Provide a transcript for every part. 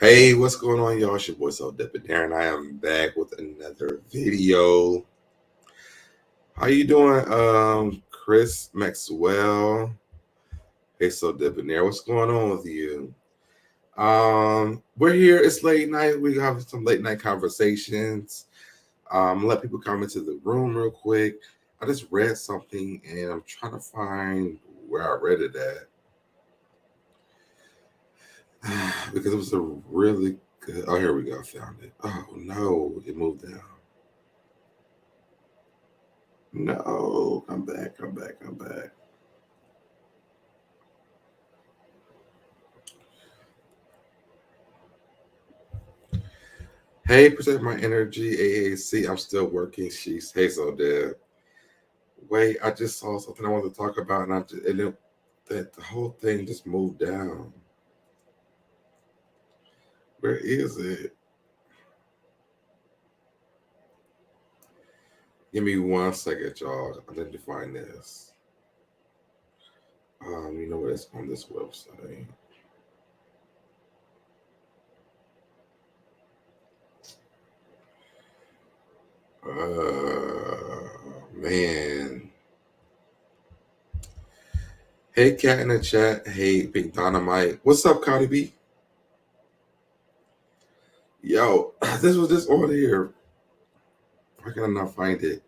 Hey, what's going on, y'all? It's your boy SoDebNair, and I am back with another video. How you doing, Chris Maxwell? Hey, SoDebNair, what's going on with you? We're here. It's late night. We have some late night conversations. Let people come into the room real quick. I just read something, and I'm trying to find where I read it at because it was a really good. Oh, here we go. I found it. Oh no, it moved down. No, come back, come back, come back. Hey, protect my energy, AAC. I'm still working. She's hey, so dead. Wait, I just saw something I wanted to talk about, and that the whole thing just moved down. Where is it? Give me 1 second, y'all. I need to find this. You know what? It's on this website. Man. Hey, cat in the chat. Hey, Pink Dynamite. What's up, Cardi B? Yo, this was just on here. Why can I not find it?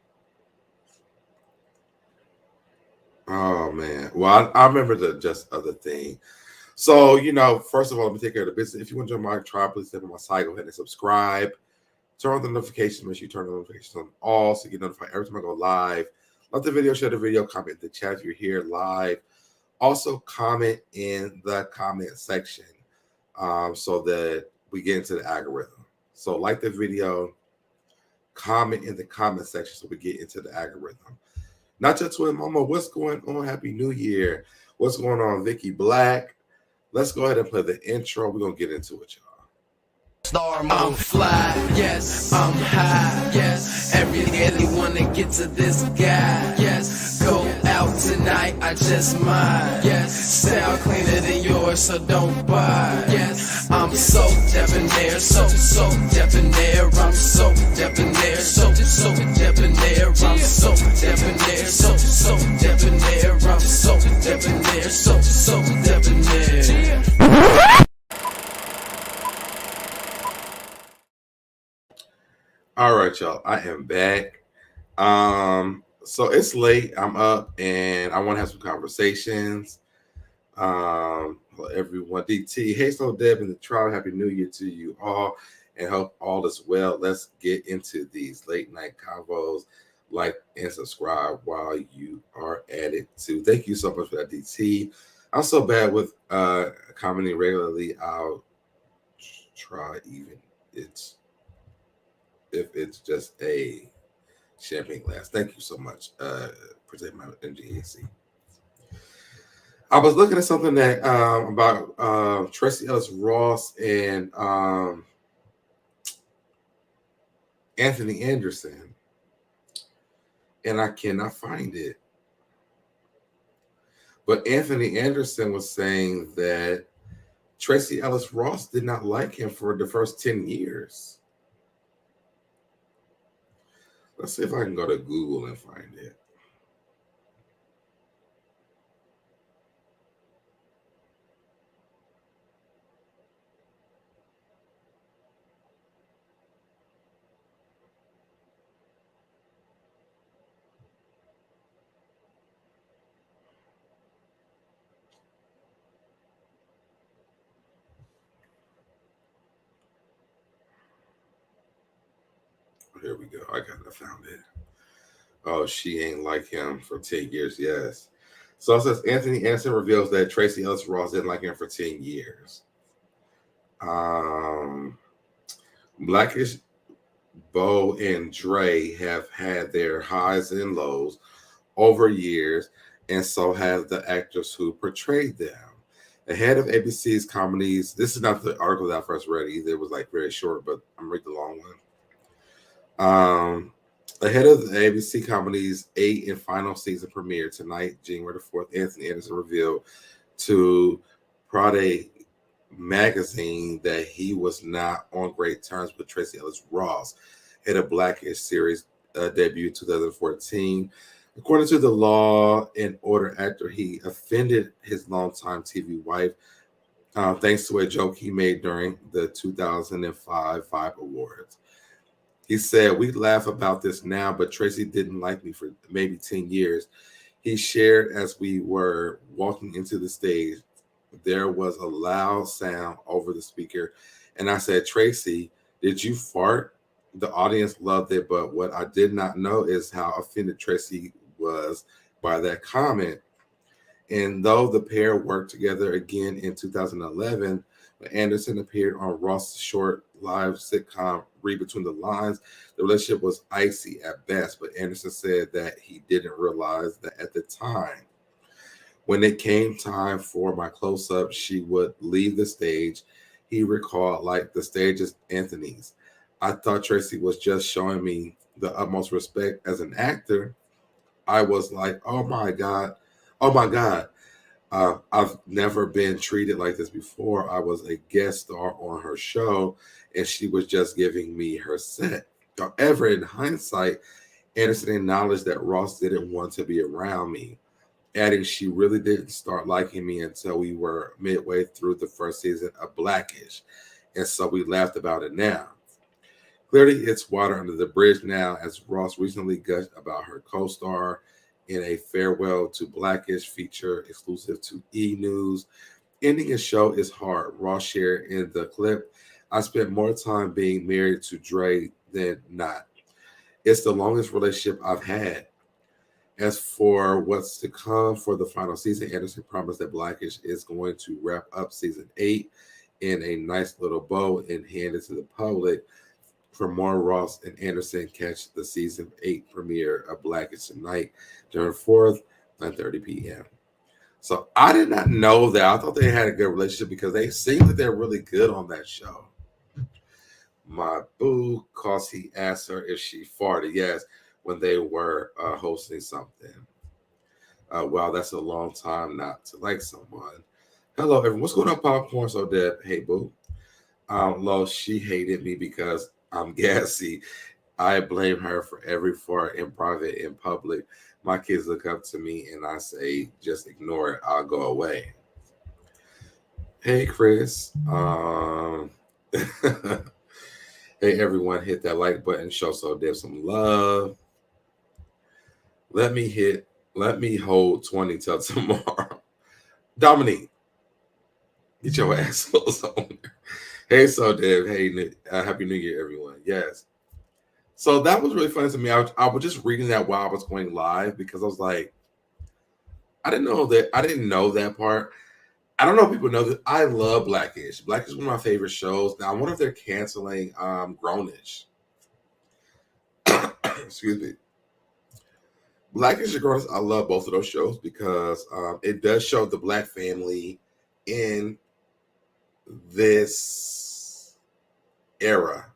Oh man. Well, I remember the just other thing. So, first of all, let me take care of the business. If you want to join my tribe, please step on my site, go ahead and subscribe. Turn on the notifications, make sure you turn the notifications on all so you get notified every time I go live. Like the video, share the video, comment in the chat if you're here live. Also, comment in the comment section so that we get into the algorithm. So, like the video, comment in the comment section so we get into the algorithm. Not your twin mama, what's going on? Happy New Year. What's going on, Vicky Black? Let's go ahead and play the intro. We're going to get into it, y'all. I'm fly, yes, I'm high, yes. Everyone that gets to this guy, yes. Go out tonight, I just might, yes. Style cleaner than yours, so don't buy, yes. I'm so debonair, so debonair. I'm so debonair, so debonair. I'm so debonair, so debonair. I'm so debonair, so debonair. All right, y'all. I am back. So it's late. I'm up and I want to have some conversations. Hello everyone. DT. Hey, so Deb in the trial. Happy New Year to you all and hope all is well. Let's get into these late night convos. Like and subscribe while you are at it too. Thank you so much for that, DT. I'm so bad with commenting regularly. I'll try even if it's just a champagne glass. Thank you so much. Protect my NGAC. I was looking at something that about Tracy Ellis Ross and Anthony Anderson, and I cannot find it. But Anthony Anderson was saying that Tracy Ellis Ross did not like him for the first 10 years. Let's see if I can go to Google and find it. Here we go. I found it. Oh, she ain't like him for 10 years. Yes. So it says Anthony Anderson reveals that Tracy Ellis Ross didn't like him for 10 years. Blackish, Bo, and Dre have had their highs and lows over years, and so have the actors who portrayed them. The head of ABC's comedies, this is not the article that I first read either. It was like very short, but I'm reading the long one. Ahead of the ABC Comedy's 8th and final season premiere tonight, January the 4th, Anthony Anderson revealed to Prade magazine that he was not on great terms with Tracy Ellis Ross in a Blackish series debut 2014. According to the Law and Order actor, he offended his longtime TV wife thanks to a joke he made during the 2005 Vibe Awards. He said, "We laugh about this now, but Tracy didn't like me for maybe 10 years. He shared as we were walking into the stage, there was a loud sound over the speaker. And I said, Tracy, did you fart? The audience loved it, but what I did not know is how offended Tracy was by that comment. And though the pair worked together again in 2011, when Anderson appeared on Ross's short live sitcom Read Between the Lines, the relationship was icy at best, but Anderson said that he didn't realize that at the time. When it came time for my close up, she would leave the stage. He recalled, like, the stage is Anthony's. I thought Tracy was just showing me the utmost respect as an actor. I was like, oh my God. Oh my God. I've never been treated like this before. I was a guest star on her show, and she was just giving me her set. However, in hindsight, Anderson acknowledged that Ross didn't want to be around me, adding she really didn't start liking me until we were midway through the first season of Blackish, and so we laughed about it now. Clearly, it's water under the bridge now, as Ross recently gushed about her co-star in a farewell to Blackish feature exclusive to E! News. Ending a show is hard, Ross shared in the clip. I spent more time being married to Dre than not. It's the longest relationship I've had. As for what's to come for the final season, Anderson promised that Blackish is going to wrap up season 8 in a nice little bow and hand it to the public. For more, Ross and Anderson catch the season 8 premiere of Blackish tonight during 4th, 9:30 p.m. So I did not know that. I thought they had a good relationship because they seem that they're really good on that show. My boo, cause he asked her if she farted. Yes, when they were hosting something. Wow, that's a long time not to like someone. Hello, everyone. What's going on, Popcorn? So Deb, hey, boo. Lo, she hated me because I'm gassy. I blame her for every fart in private, in public. My kids look up to me and I say, just ignore it. I'll go away. Hey, Chris. Hey, everyone, hit that like button. Show So Deb some love. Let me hold 20 till tomorrow. Dominique, get your assholes on. Hey, So Deb. Hey, Happy New Year, everyone. Yes. So that was really funny to me. I was just reading that while I was going live because I was like, I didn't know that. I didn't know that part. I don't know if people know that I love Blackish. Blackish is one of my favorite shows. Now I wonder if they're canceling Grownish. Excuse me. Blackish and Grownish, I love both of those shows because it does show the Black family in this era.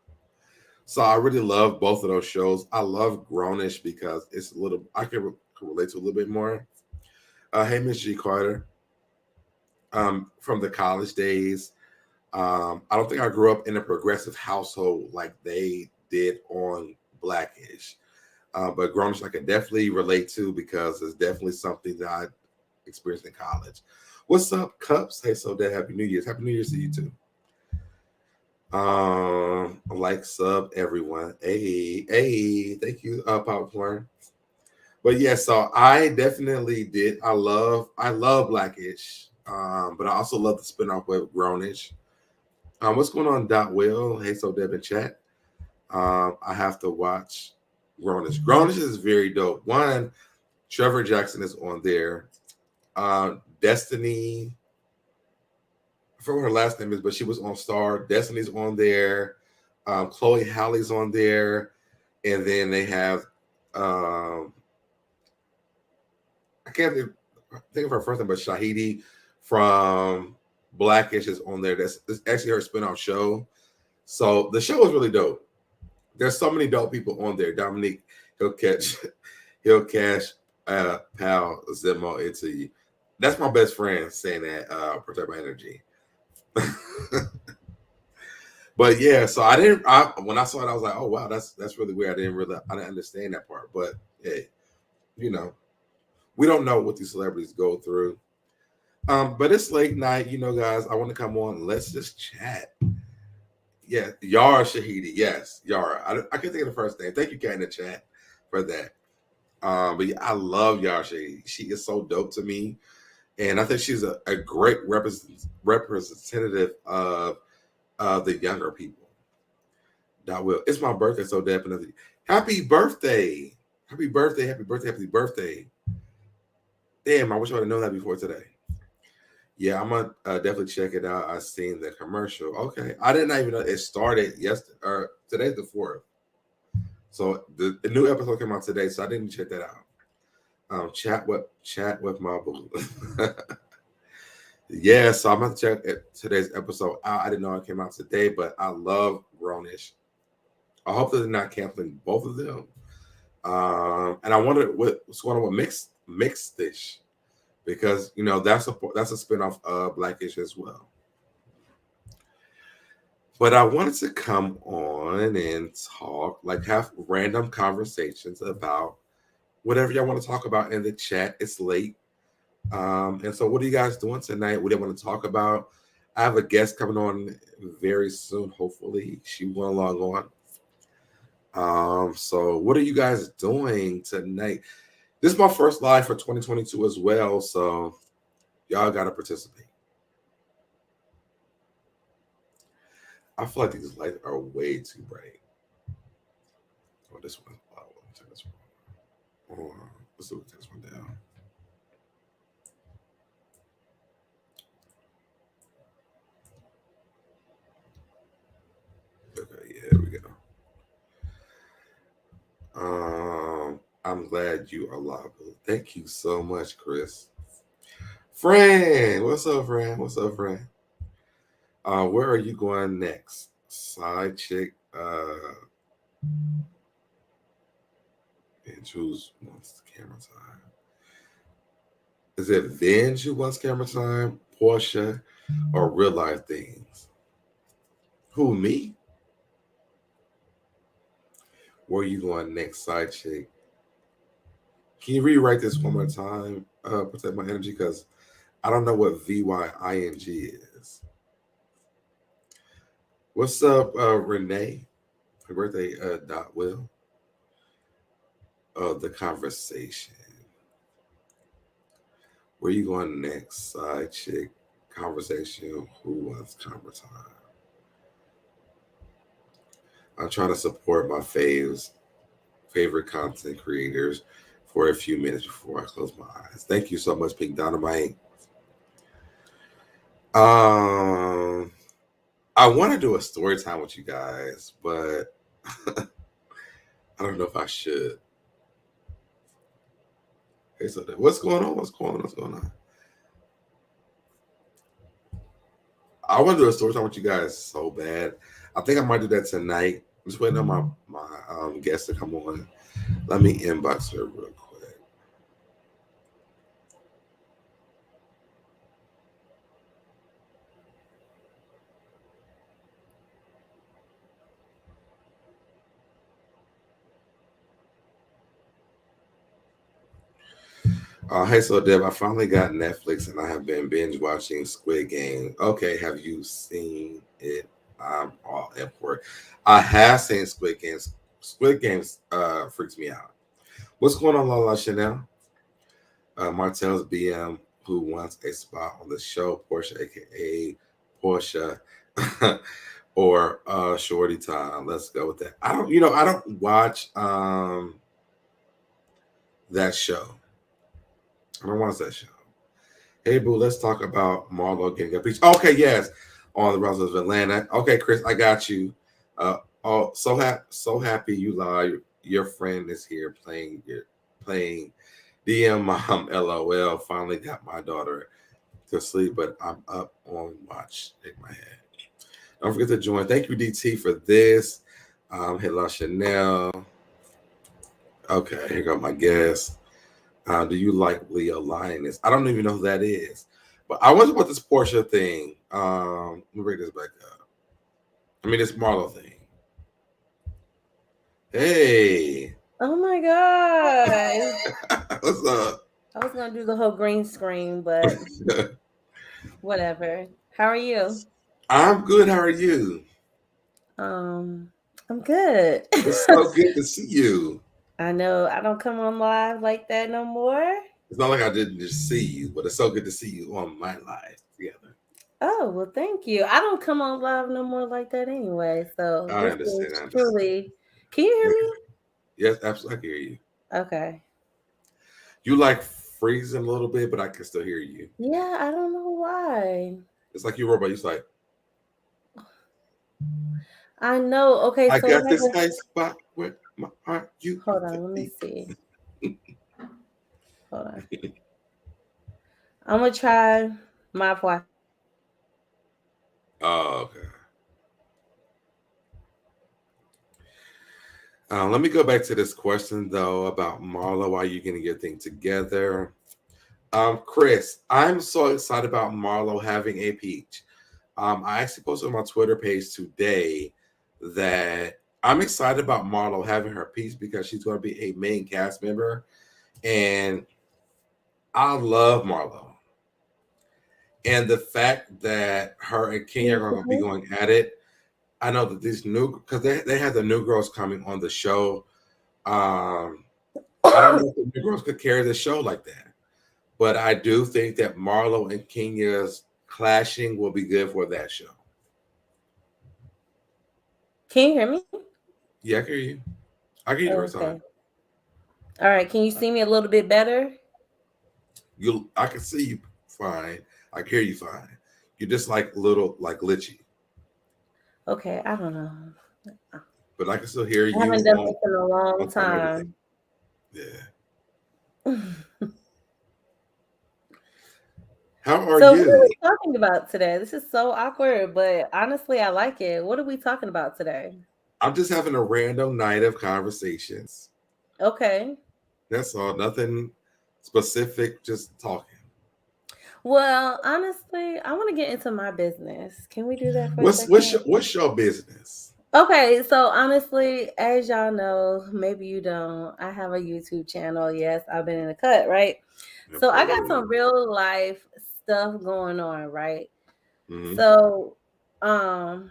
So I really love both of those shows. I love Grownish because it's a little, I can relate to a little bit more. Hey, Miss G Carter, from the college days. I don't think I grew up in a progressive household like they did on Blackish. But Grownish I can definitely relate to because it's definitely something that I experienced in college. What's up, Cups? Hey, so Dad, Happy New Year's. Happy New Year's to you too. Like, sub, everyone. Hey, thank you, Popcorn. But yeah, so I definitely did. I love Blackish. But I also love the spinoff with Grownish. What's going on, Dot Will? Hey, so Deb in chat. I have to watch Grownish. Grownish is very dope. One, Trevor Jackson is on there. Destiny, I forget what her last name is, but she was on Star. Destiny's on there. Chloe Halley's on there. And then they have I can't think of her first name, but Shahidi from Blackish is on there. That's actually her spinoff show. So the show is really dope. There's so many dope people on there. Dominique, he'll cash pal Zemo into you. That's my best friend saying that, protect my energy. But yeah, so I didn't. When I saw it, I was like, "Oh wow, that's really weird." I didn't understand that part. But hey, you know, we don't know what these celebrities go through. But it's late night, guys. I want to come on. Let's just chat. Yeah, Yara Shahidi. Yes, Yara. I can't think of the first name. Thank you, Kat, in the chat for that. But yeah, I love Yara Shahidi. She is so dope to me, and I think she's a great representative of the younger people. That will. It's my birthday, so definitely. Happy birthday! Happy birthday! Happy birthday! Happy birthday! Damn, I wish I would have known that before today. Yeah, I'm gonna definitely check it out. I seen the commercial. Okay, I didn't even know it started yesterday or today's the 4th. So the new episode came out today, so I didn't check that out. Chat with my boo. Yeah, so I'm gonna check today's episode out. I didn't know it came out today, but I love Grownish. I hope that they're not canceling both of them. And I wonder what's going on with Mixed Dish, because that's a spinoff of Blackish as well. But I wanted to come on and talk, like have random conversations about whatever y'all want to talk about in the chat. It's late. And so what are you guys doing tonight? What do you want to talk about? I have a guest coming on very soon, hopefully. She won't log on. So what are you guys doing tonight? This is my first live for 2022 as well, so y'all gotta participate. I feel like these lights are way too bright. Oh, this one. Oh, let me turn this one. Oh, let's do this one down. Okay, yeah, here we go. I'm glad you are live. Thank you so much, Chris. Fran, what's up, Fran? What's up, Fran? Where are you going next? Side chick, and who's wants camera time? Is it Vinge who wants camera time, Portia, or real life things? Who, me? Where are you going next, side chick? Can you rewrite this one more time? Protect my energy, because I don't know what VYING is. What's up, Renee? Happy birthday, Dot Will. The conversation. Where you going next, side chick? Conversation. Who wants camera time? I'm trying to support my favorite content creators for a few minutes before I close my eyes. Thank you so much, Pink Dynamite. I want to do a story time with you guys, but I don't know if I should. Hey, so what's going on? What's going on? What's going on? I want to do a story time with you guys so bad. I think I might do that tonight. I'm just waiting on my guest to come on. Let me inbox her real quick. Hey, so Deb, I finally got Netflix and I have been binge watching Squid Game. Okay, have you seen it? I'm all in for it. I have seen Squid Games. Squid Games freaks me out. What's going on, Lala Chanel? Martell's BM, who wants a spot on the show, Portia, aka Portia, or Shorty Time. Let's go with that. I don't watch that show. I don't watch that show. Hey, boo, let's talk about Marlo getting a peach. Okay, yes, on the Roses of Atlanta. Okay, Chris, I got you. So happy you lie. Your friend is here playing DM mom. LOL. Finally got my daughter to sleep, but I'm up on watch. Shake my head. Don't forget to join. Thank you, DT, for this. Hello, Chanel. Okay, here go my guest. Do you like Leo Lioness? I don't even know who that is. But I wonder about this Portia thing. Let me bring this back up. I mean, this Marlo thing. Hey. Oh my god. What's up? I was gonna do the whole green screen, but whatever. How are you? I'm good. How are you? Um, I'm good. It's so good to see you. I know I don't come on live like that no more. It's not like I didn't just see you, but it's so good to see you on my live together. Oh, well, thank you. I don't come on live no more like that anyway. So I this understand. is I understand. truly. Can you hear me? Yes, absolutely. I can hear you. Okay. You like freezing a little bit, but I can still hear you. Yeah, I don't know why. It's like you robot. You're like, I know. Okay, I so got I this have to, nice spot where my heart you hold to on. Let me be. see. Hold on. I'm gonna try my Wi-Fi. Oh, okay. Let me go back to this question though about Marlo. Why you gonna get things together? Chris, I'm so excited about Marlo having a peach. I actually posted on my Twitter page today that I'm excited about Marlo having her peach because she's going to be a main cast member, and I love Marlo. And the fact that her and Kenya are going to be going at it, I know that these new because they have the new girls coming on the show. I don't know if the new girls could carry the show like that, but I do think that Marlo and Kenya's clashing will be good for that show. Can you hear me? Yeah, I can hear you. I can hear you the first time. Okay. All right. Can you see me a little bit better? I can see you fine. I can hear you fine. You're just like little like glitchy, Okay. I don't know. but I can still hear I you haven't done this in a long on everything. time. Yeah. How are So what are you? we talking about today? This is so awkward, but honestly, I like it. What are we talking about today? I'm just having a random night of conversations. Okay. That's all. Nothing specific. Just talking. Well, honestly, I want to get into my business. Can we do that for a What's second? what's your business? Okay, so honestly, as y'all know, maybe you don't, I have a YouTube channel. Yes, I've been in the cut, right? So I got some real life stuff going on, right? Mm-hmm. So I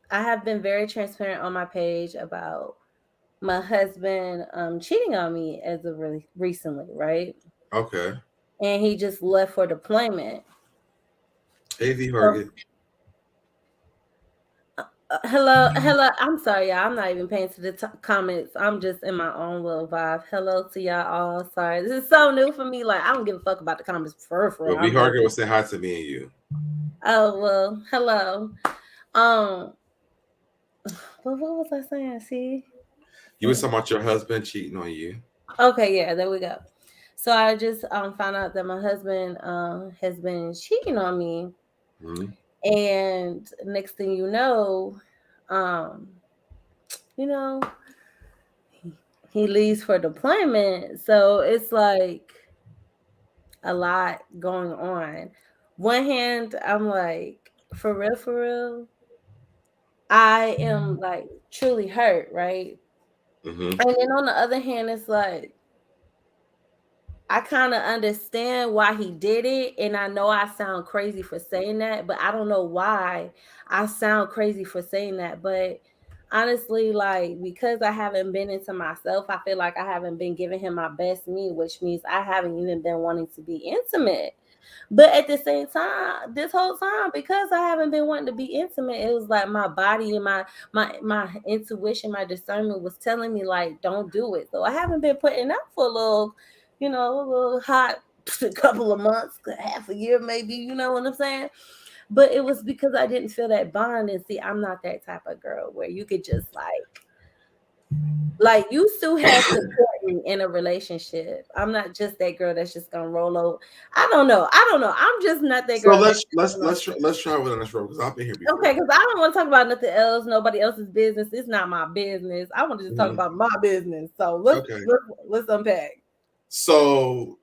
have been very transparent on my page about my husband cheating on me as of really recently, right? Okay. And he just left for deployment. AV So, Hargett. hello. I'm sorry, y'all. I'm not even paying to the comments. I'm just in my own little vibe. Hello to y'all all. Sorry, this is so new for me. Like I don't give a fuck about the comments for real. Well, V I'm like, Hargett will say hi to me and you. oh well, hello. Um, what was I saying? See, You were talking about your husband cheating on you. okay, yeah, there we go. So I just found out that my husband has been cheating on me, Mm-hmm. and next thing um, you know, he leaves for deployment. So it's like a lot going on. One hand, I'm like, for real, I am like truly hurt, right? Mm-hmm. And then on the other hand, it's like I kind of understand why he did it. And I know I sound crazy for saying that, but I don't know why I sound crazy for saying that. But honestly, like, because I haven't been into myself, I feel like I haven't been giving him my best me, which means I haven't even been wanting to be intimate. But at the same time, this whole time, because I haven't been wanting to be intimate, it was like my body and my intuition, my discernment was telling me like, don't do it. So I haven't been putting up for a little, a little hot couple of months, half a year maybe, you know what I'm saying? But it was because I didn't feel that bond. And see, I'm not that type of girl where you could just like you still have support in a relationship. I'm not just that girl that's just gonna roll over. I don't know. I'm just not that So girl. let's try with this road because I've been here before. Okay, because I don't want to talk about nothing else, nobody else's business. It's not my business. I want to just talk about my business. So let's unpack. So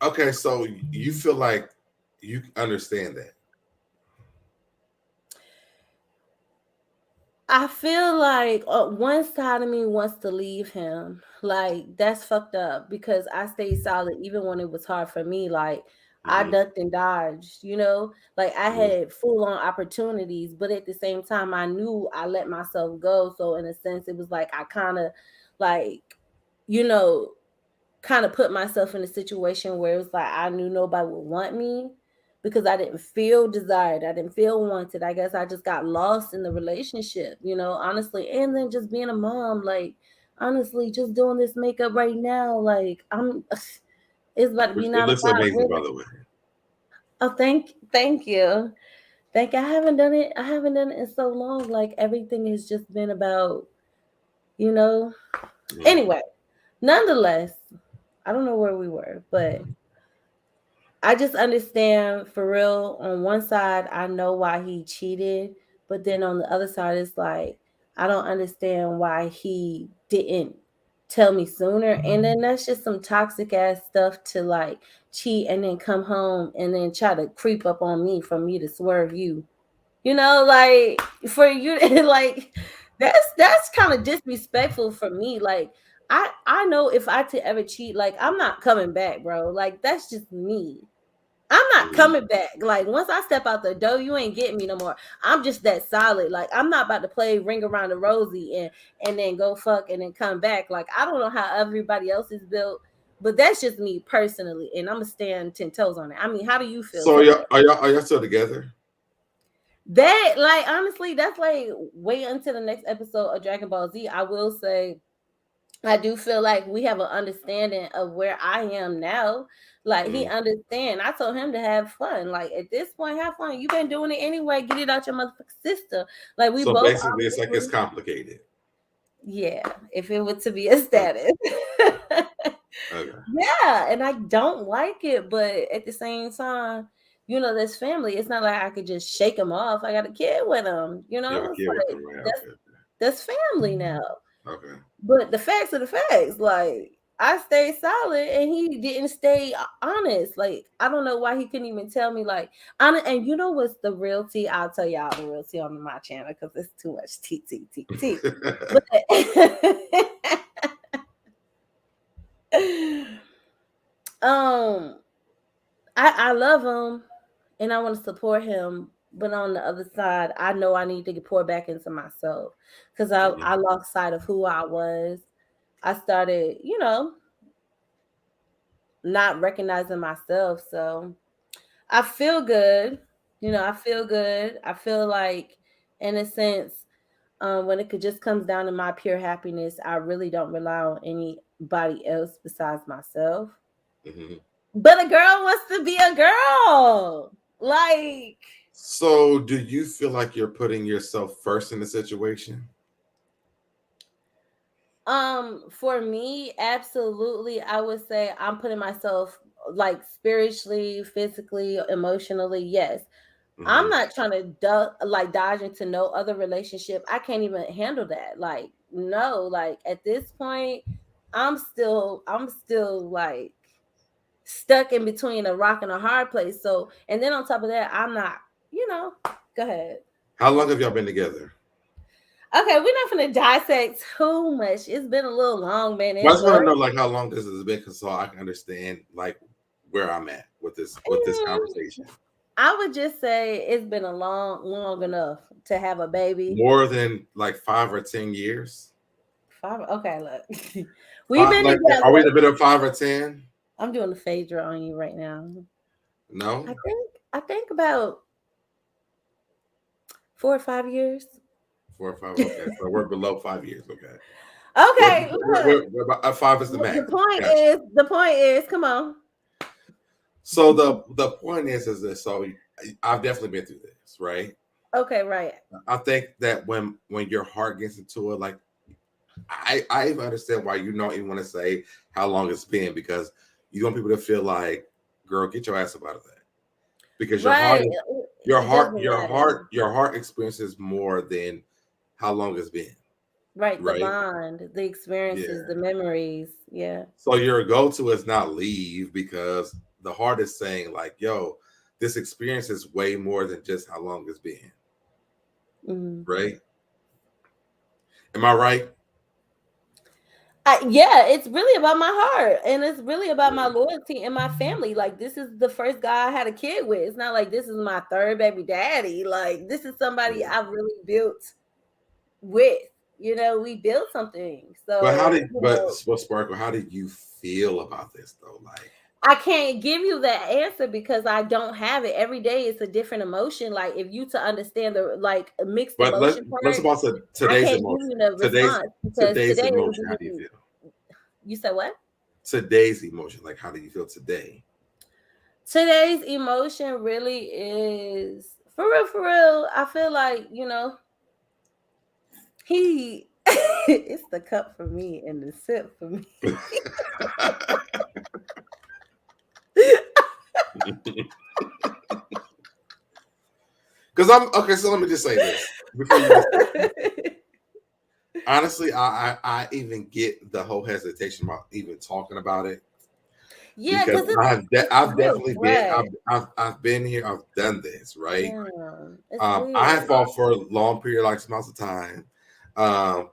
Okay, so you feel like you understand that. I feel like one side of me wants to leave him. Like that's fucked up because I stayed solid even when it was hard for me. Like I Hmm. ducked and dodged, you know? Like I Hmm. had full on opportunities, but at the same time I knew I let myself go. So in a sense it was like I kind of like you know kind of put myself in a situation where it was like I knew nobody would want me because I didn't feel desired. I didn't feel wanted. I guess I just got lost in the relationship, honestly. And then just being a mom, like honestly, just doing this makeup right now, like I'm it's about to be Which it nine looks o'clock. amazing, by the way. Oh, thank you. Thank you. I haven't done it. I haven't done it in so long. Like everything has just been about, you know. Yeah. Anyway, nonetheless, I don't know where we were, but I just understand for real. On one side, I know why he cheated, but then on the other side, it's like I don't understand why he didn't tell me sooner. And then that's just some toxic ass stuff to like cheat and then come home and then try to creep up on me for me to swerve you. Like for you like that's kind of disrespectful for me. Like I know if I to ever cheat, like I'm not coming back, bro. Like that's just me. I'm not Mhm. coming back. Like once I step out the door, you ain't getting me no more. I'm just that solid. Like I'm not about to play ring around the rosy and then go fuck and then come back. Like I don't know how everybody else is built, but that's just me personally, and I'm gonna stand 10 toes on it. I mean, how do you feel So today? are y'all still together? That like honestly, that's like wait until the next episode of Dragon Ball Z. I will say I do feel like we have an understanding of where I am now. Like he Mhm. understand. I told him to have fun. Like at this point, have fun. You've been doing it anyway. Get it out your motherfucking system. Like we So both basically, it's like it's obviously, complicated. yeah. If it were to be a Okay. status, Okay. yeah. And I don't like it, but at the same time, this family. It's not like I could just shake him off. I got a kid with him. You have a It's kid with like them, right? that's Okay. that's family now. Okay. But the facts are the facts. Like I stayed solid and he didn't stay honest. Like I don't know why he couldn't even tell me like and you know what's the real tea? I'll tell y'all the real tea on my channel because it's too much tea. But um I love him and I want to support him. But on the other side, I know I need to get pour back into myself because I Mhm. lost sight of who I was. I started, not recognizing myself. So I feel good. I feel good. I feel like, in a sense, when it could just comes down to my pure happiness, I really don't rely on anybody else besides myself. Mhm. But a girl wants to be a girl. Like, So do you feel like you're putting yourself first in the situation? for me, absolutely, I would say I'm putting myself like spiritually, physically, emotionally, yes. I'm Hmm. not trying to dodge into no other relationship. I can't even handle that. Like, no, like at this point, I'm still like stuck in between a rock and a hard place. So, and then on top of that, I'm not, go ahead. How long have y'all been together? Okay, we're not gonna dissect too much. It's been a little long, man. Well, I It just want to was. know like how long this has been, so I can understand like where I'm at with this Mm, conversation. I would just say it's been a long enough to have a baby. More than like 5 or 10 years. Five. Okay, look, we've been Like, are we in together. a bit of 5 or 10? I'm doing the phaedra on you right now. I No, think I think about 4 or 5 years. 4 or 5. Okay, so we're below 5 years. Okay, Okay, look. we're about, five is the The max. point Gotcha. is, the point is, come on. So the point is this. So I've definitely been through this, right? Okay, right. I think that when your heart gets into it, like I even understand why you don't even want to say how long it's been because you want people to feel like, girl, get your ass up out of that because Right. It doesn't matter. your heart experiences more than how long it's been, Right. The right? bond, the experiences, Yeah. the memories. Yeah. So your go to is not leave because the heart is saying like, yo, this experience is way more than just how long it's been. Right? Am I right? Yeah, it's really about my heart, and it's really about my loyalty and my family. Like, this is the first guy I had a kid with. It's not like this is my third baby daddy. Like, this is somebody I really built with. You know, we built something. But how So, did but Sparkle, how did you feel about this though? Like, I can't give you that answer because I don't have it. Every day it's a different emotion. Like, if you to understand the like mixed but emotion let's part, about I today's can't give emotion. you the response because Today's today it would emotion. How do you be. feel? You said what? Today's emotion. Like, how do you feel today? Today's emotion really is for real, for real. I feel like, he it's the cup for me and the sip for me. Because I'm okay, so let me just say this before you just honestly, I even get the whole hesitation about even talking about it. Yeah, Because because I've real definitely been threat. I've been here, I've done this, right? Yeah, it's I weird. have fought for a long period like amounts of time.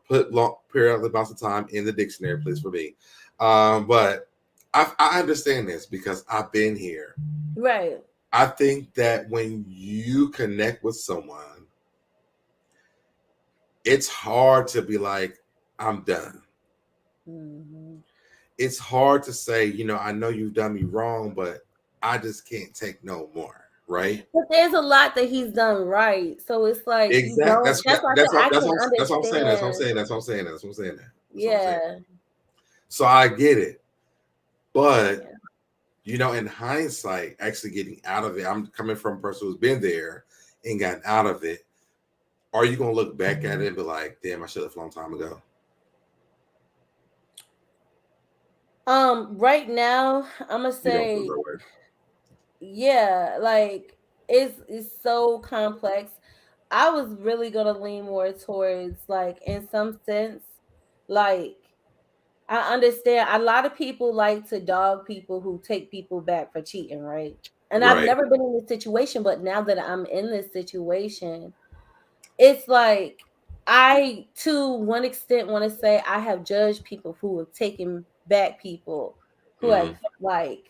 Put long period amounts of time in the dictionary, please, for me. But I understand this because I've been here. Right. I think that when you connect with someone, it's hard to be like, I'm done. It's hard to say, I know you've done me wrong, but I just can't take no more, right? But there's a lot that he's done right. So it's like you Exactly. don't that's why I said I can That's what I'm saying. That's what I'm understand. saying. That's what I'm saying. That's what I'm saying. That's what I'm saying. Yeah. So I get it, but Yeah. in hindsight, actually getting out of it, I'm coming from a person who's been there and gotten out of it. Are you gonna look back at it and be like, "Damn, I should have a long time ago"? Right now, I'm gonna You don't feel say, that way. yeah, like it's so complex. I was really gonna lean more towards like in some sense, like I understand a lot of people like to dog people who take people back for cheating, right? And I've Right. never been in this situation, but now that I'm in this situation, it's like I to one extent want to say I have judged people who have taken back people who have like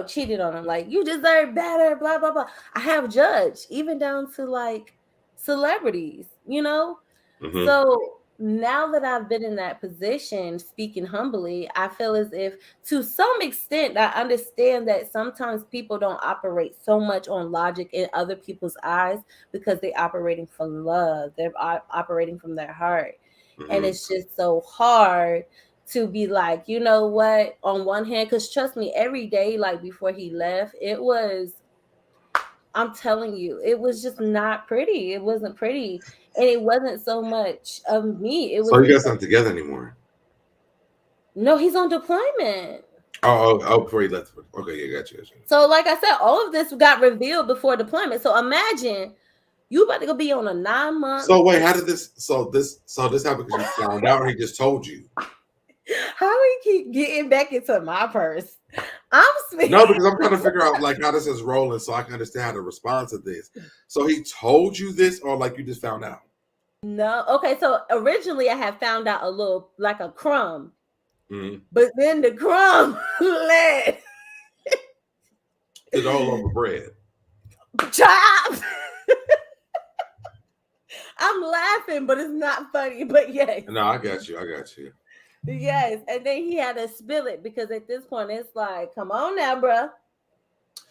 cheated on them. Like, you deserve better, blah, blah, blah. I have judged, even down to like celebrities. Mm-hmm. So now that I've been in that position, speaking humbly, I feel as if to some extent I understand that sometimes people don't operate so much on logic in other people's eyes because they're operating from love. They're operating from their heart. And it's just so hard to be like, you know what, on one hand, because trust me, every day, like before he left, I'm telling you, it was just not pretty. It wasn't pretty. And it wasn't so much of me. It So was you because, guys not together anymore? no, he's on deployment. Oh, before he left. Okay, yeah, got you. So, like I said, all of this got revealed before deployment. So imagine you about to go be on a 9-month. So wait, how did this? So this happened because you found out, or he just told you? How we keep getting back into my purse? I'm speaking. No, because I'm trying to figure out like how this is rolling, so I can understand how to respond to this. So he told you this, or like you just found out? No, okay. So originally, I had found out a little, like a crumb, but then the crumb led to the whole loaf of bread. Chop. I'm laughing, but it's not funny. But yes. No, I got you. Yes, and then he had to spill it because at this point it's like, come on now, bruh.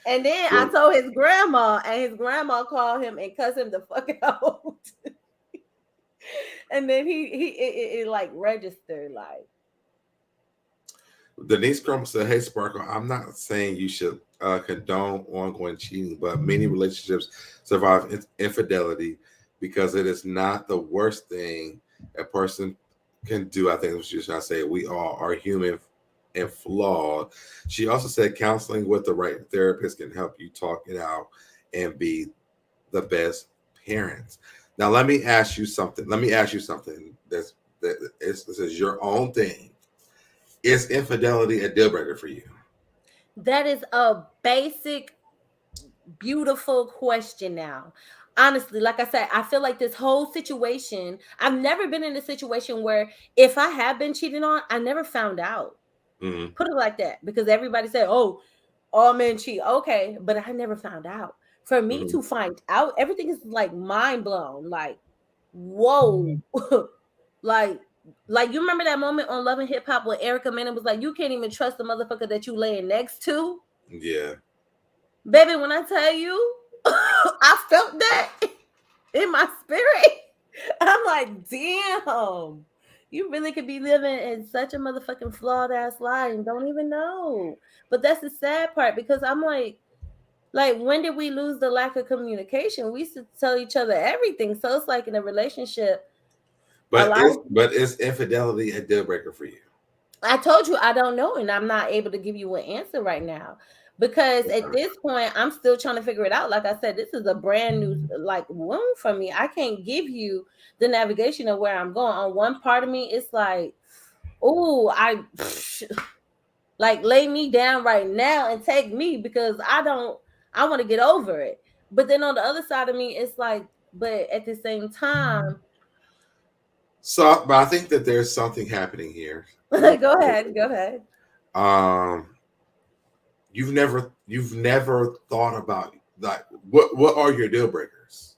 And then I told his grandma, and his grandma called him and cussed him the fuck out. And then it like registered like. Denise Crump said, "Hey Sparkle, I'm not saying you should condone ongoing cheating, but many relationships survive infidelity because it is not the worst thing a person can do. I think she should say we all are human and flawed." She also said counseling with the right therapist can help you talk it out and be the best parents. Now, let me ask you something. This is your own thing. Is infidelity a deal breaker for you? That is a basic, beautiful question now. Honestly, like I said, I feel like this whole situation, I've never been in a situation where if I have been cheated on, I never found out. Mm-hmm. Put it like that. Because everybody said, oh, all men cheat. Okay. But I never found out. For me Mm-hmm. to find out, everything is like mind blown. Like, whoa. like, like you remember that moment on Love and Hip Hop where Erica Mena was like, you can't even trust the motherfucker that you laying next to? Yeah. Baby, when I tell you, I felt that in my spirit. I'm like, damn, you really could be living in such a motherfucking flawed ass lie and don't even know. But that's the sad part because I'm like, when did we lose the lack of communication? We used to tell each other everything. So it's like in a relationship, a lot of But is infidelity a deal breaker for you? I told you I don't know, and I'm not able to give you an answer right now because at Okay. this point I'm still trying to figure it out. Like I said, this is a brand new like wound for me. I can't give you the navigation of where I'm going. On one part of me, it's like, oh, I like lay me down right now and take me because I don't. I want to get over it. But then on the other side of me, it's like, but at the same time, So, but I think that there's something happening here. go ahead, go ahead. Um, you've never thought about like what are your deal breakers?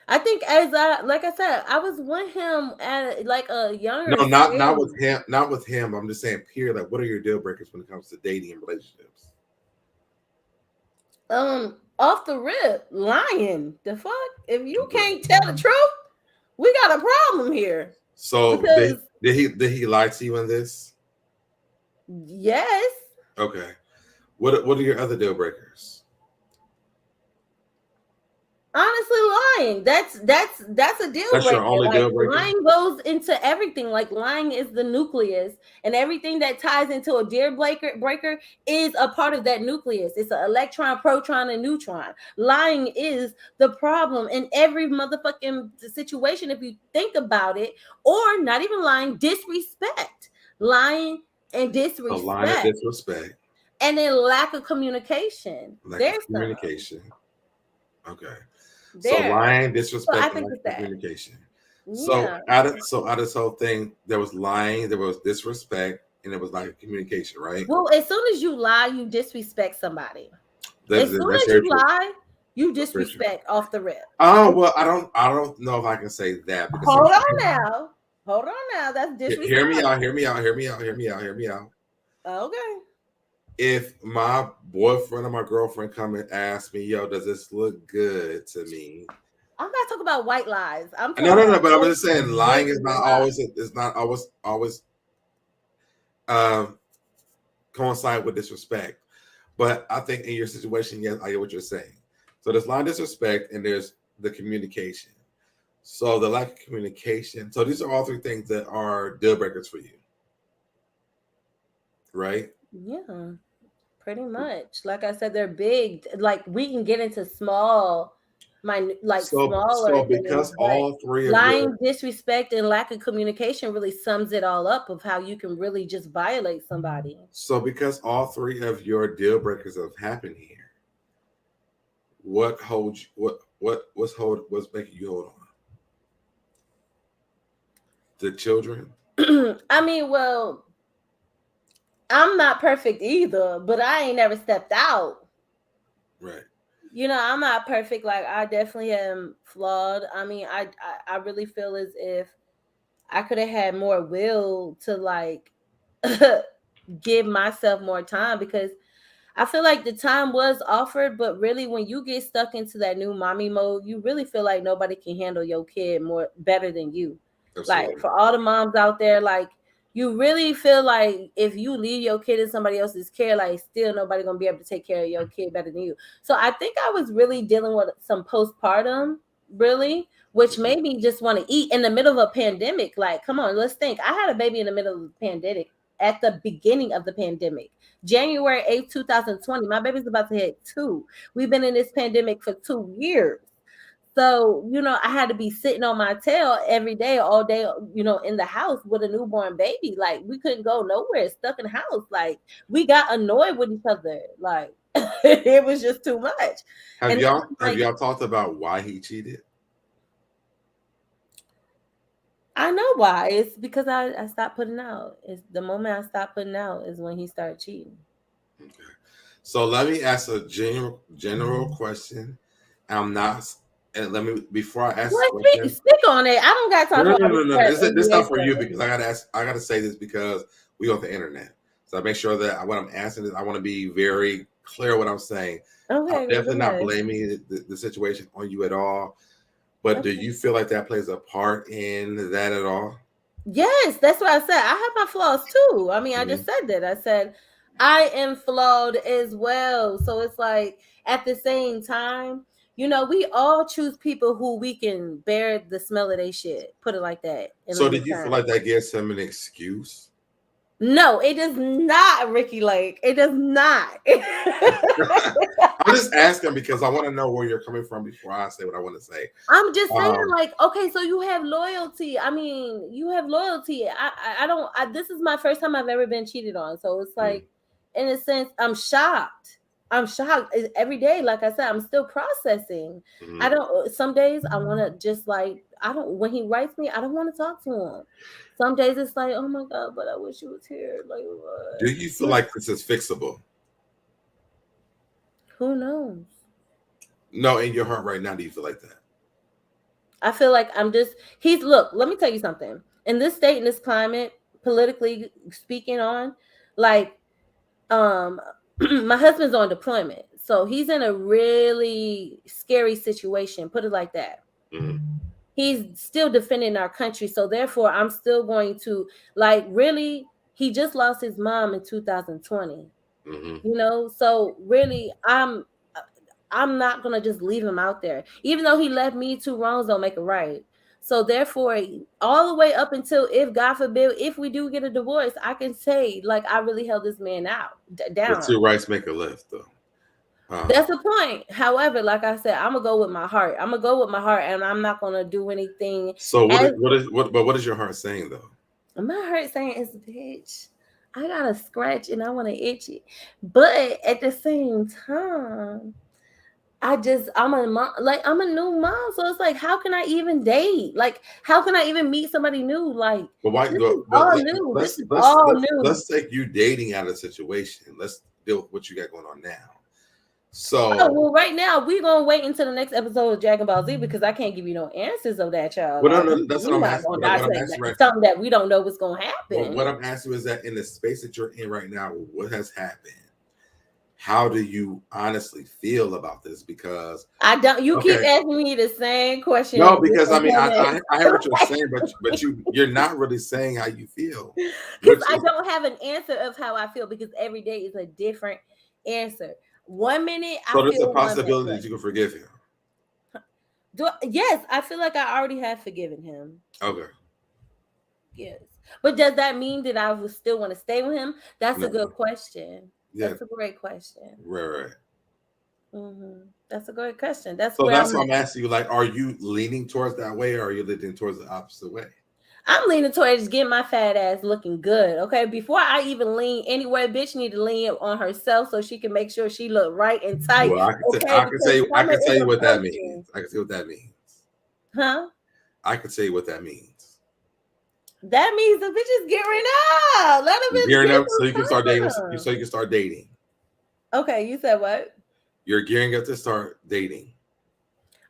I think as I like I said, I was with him at like a younger No, not stage. with him. Not with him. I'm just saying, period. Like, what are your deal breakers when it comes to dating and relationships? Off the rip, lying. The fuck? If you Okay. can't tell the truth, we got a problem here. So Because did he lie to you in this? yes, Okay. What are your other deal breakers? honestly, lying. That's a deal That's your breaker. only Like deal breaker. lying goes into everything. Like lying is the nucleus, and everything that ties into a deal breaker is a part of that nucleus. It's an electron, proton, and neutron. Lying is the problem in every motherfucking situation. If you think about it, or not even lying, disrespect, lying and A line of disrespect, disrespect, and then lack of communication. lack of There's some communication. Okay. So there. lying, So I disrespect, and think lack it's of that. communication. Yeah. Out of this whole thing, there was lying, there was disrespect, and there was lack of communication, right? Well, as soon as you lie, you disrespect somebody. As soon That's as very you true. lie, you That's very true. disrespect off the rip. Oh well, I don't know if I can say that because Hold on sometimes now. Hold on now. That's hear me disrespect. out, hear me out, hear me out, hear me out, hear me out. Okay. If my boyfriend or my girlfriend come and ask me, "Yo, does this look good to me?" I'm not talking about white lies. I'm No, talking no, no. about But I'm just saying, lying is genuine lies. not always um, coincide with disrespect. But I think in your situation, yes, I get what you're saying. So there's lying, disrespect, and there's the communication. So the lack of communication. So these are all three things that are deal breakers for you, right? Yeah, pretty much. Like I said, they're big. Like we can get into small, like smaller So things, because but all three of your lying, disrespect, and lack of communication really sums it all up of how you can really just violate somebody. because all three of your deal breakers have happened here, what holds what's making you hold on? The children, I mean, well, I'm not perfect either, but I ain't never stepped out. right? You know, I'm not perfect. Like I definitely am flawed. I mean, I really feel as if I could have had more will to like give myself more time because I feel like the time was offered, but really when you get stuck into that new mommy mode, you really feel like nobody can handle your kid more better than you. Like Absolutely. for all the moms out there, like you really feel like if you leave your kid in somebody else's care, like still nobody gonna be able to take care of your kid better than you. So I think I was really dealing with some postpartum, really, which Mhm. made me just want to eat in the middle of a pandemic. Like, come on, let's think. I had a baby in the middle of the pandemic at the beginning of the pandemic. January 8th, 2020. My baby's about to hit 2. We've been in this pandemic for 2 years. So, I had to be sitting on my tail every day, all day, in the house with a newborn baby. Like, we couldn't go nowhere, stuck in the house. Like, we got annoyed with each other. Like, it was just too much. Have And y'all talked about why he cheated? I know why. It's because I stopped putting out. It's the moment I stopped putting out is when he started cheating. Okay. So let me ask a general question. I'm not, and let me before I ask the question. Stick on it. I don't got time for No. This not for you because I gotta ask. I gotta say this because we on the internet. So I make sure that what I'm asking is I want to be very clear what I'm saying. Okay, I'm definitely not blaming the situation on you at all. But do you feel like that plays a part in that at all? Yes, that's what I said. I have my flaws too. I mean, I just said that. I said I am flawed as well. So it's like at the same time, we all choose people who we can bear the smell of their shit. Put it like that. So did you feel like that gives him an excuse? No, it does not, Ricky Lake. It does not. I'm just asking because I want to know where you're coming from before I say what I want to say. I'm just saying, okay, so you have loyalty. I mean, you have loyalty. I don't. This is my first time I've ever been cheated on, so it's like, in a sense, I'm shocked. I'm shocked every day. Like I said, I'm still processing. I don't. Some days I want to just like I don't. When he writes me, I don't want to talk to him. Some days it's like, oh my God, but I wish you was here. Like, what? Do you feel like this is fixable? Who knows? No, in your heart right now, do you feel like that? I feel like look, let me tell you something. In this state, in this climate, politically speaking like, my husband's on deployment. So he's in a really scary situation, put it like that. He's still defending our country. So therefore, I'm still going to, really, he just lost his mom in 2020. So really, I'm not gonna just leave him out there. Even though he left me, two wrongs don't make a right. So therefore, all the way up until, if God forbid, if we do get a divorce, I can say, like, I really held this man down. But two rights make a left, though. That's the point. However, like I said, I'm gonna go with my heart. And I'm not gonna do anything. So what is your heart saying though? My heart saying is, bitch, I got a scratch and I want to itch it. But at the same time, I'm a mom, I'm a new mom. So it's like, how can I even date? Like, how can I even meet somebody new? Like, this is all new. Let's take you dating out of the situation. Let's deal with what you got going on now. So, well, right now we're gonna wait until the next episode of Dragon Ball Z because I can't give you no answers of that, y'all. Well, no, that's what I'm asking. Something that we don't know what's gonna happen. Well, what I'm asking is that in the space that you're in right now, what has happened? How do you honestly feel about this? Because I don't. You keep asking me the same question. No, because I mean, I hear what you're saying, but you're not really saying how you feel. Because I don't have an answer of how I feel because every day is a different answer. 1 minute, so there's a possibility that you can forgive him. Yes, I feel like I already have forgiven him. Okay. Yes, but does that mean that I would still want to stay with him? That's a good question. Yeah. That's a great question. Right. That's a great question. That's why I'm asking you. Like, are you leaning towards that way, or are you leaning towards the opposite way? I'm leaning towards getting my fat ass looking good. Okay, before I even lean anywhere, bitch need to lean on herself so she can make sure she look right and tight. Well, I can tell you what that means. I can tell you what that means. Huh? I can tell you what that means. That means the bitch is gearing up. Let them gearing up so you can start dating. So you can start dating. Okay, you said what? You're gearing up to start dating.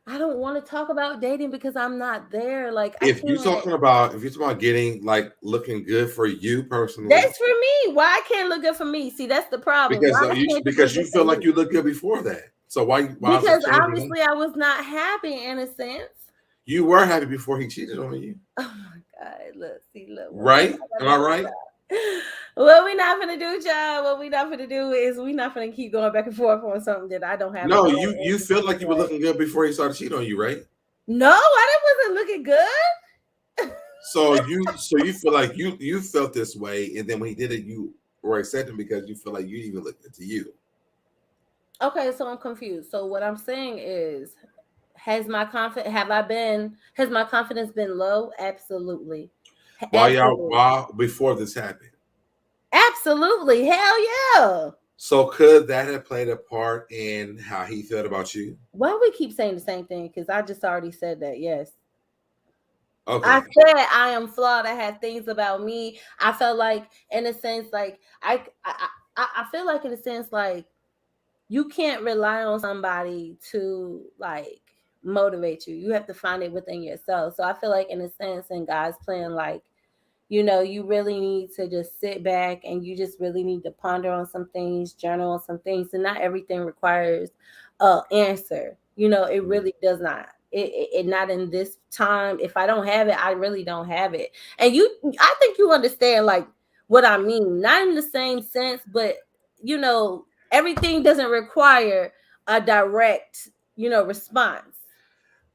I don't want to talk about dating because I'm not there. Like, if you're talking about getting like looking good for you personally, that's for me. Why I can't look good for me? See, that's the problem. Because you feel like you look good before that. So why because obviously I was not happy in a sense. You were happy before he cheated on you. Oh my God! Look. Right? Am I right? What we not gonna do, child? What we not gonna do is we not gonna keep going back and forth on something that I don't have. No, you feel like you were looking good before he started cheating on you, right? No, I wasn't looking good. So you feel like you felt this way, and then when he did it, you were accepting because you feel like you even looked good to you. Okay, so I'm confused. So what I'm saying is, Has my confidence been low? Absolutely. Absolutely. While before this happened. Absolutely. Hell yeah. So could that have played a part in how he felt about you? Why do we keep saying the same thing? Because I just already said that. Yes. I Okay. said I am flawed. I have things about me. I felt like, in a sense, like I feel like, in a sense, like you can't rely on somebody to like motivate you. You have to find it within yourself. So I feel like, in a sense, in God's plan, like, you really need to just sit back and you just really need to ponder on some things, journal on some things, and not everything requires a answer. It really does not. It not in this time. If I don't have it, I really don't have it. And I think you understand like what I mean. Not in the same sense, but everything doesn't require a direct, response.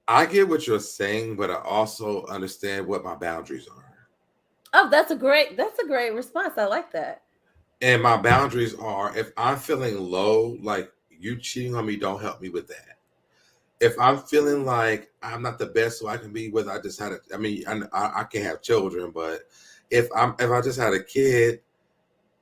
I get what you're saying, but I also understand what my boundaries are. Oh, that's a great response. I like that. And my boundaries are, if I'm feeling low, like you cheating on me, don't help me with that. If I'm feeling like I'm not the best so I can be with, I just had I mean, I can't have children, but if I just had a kid,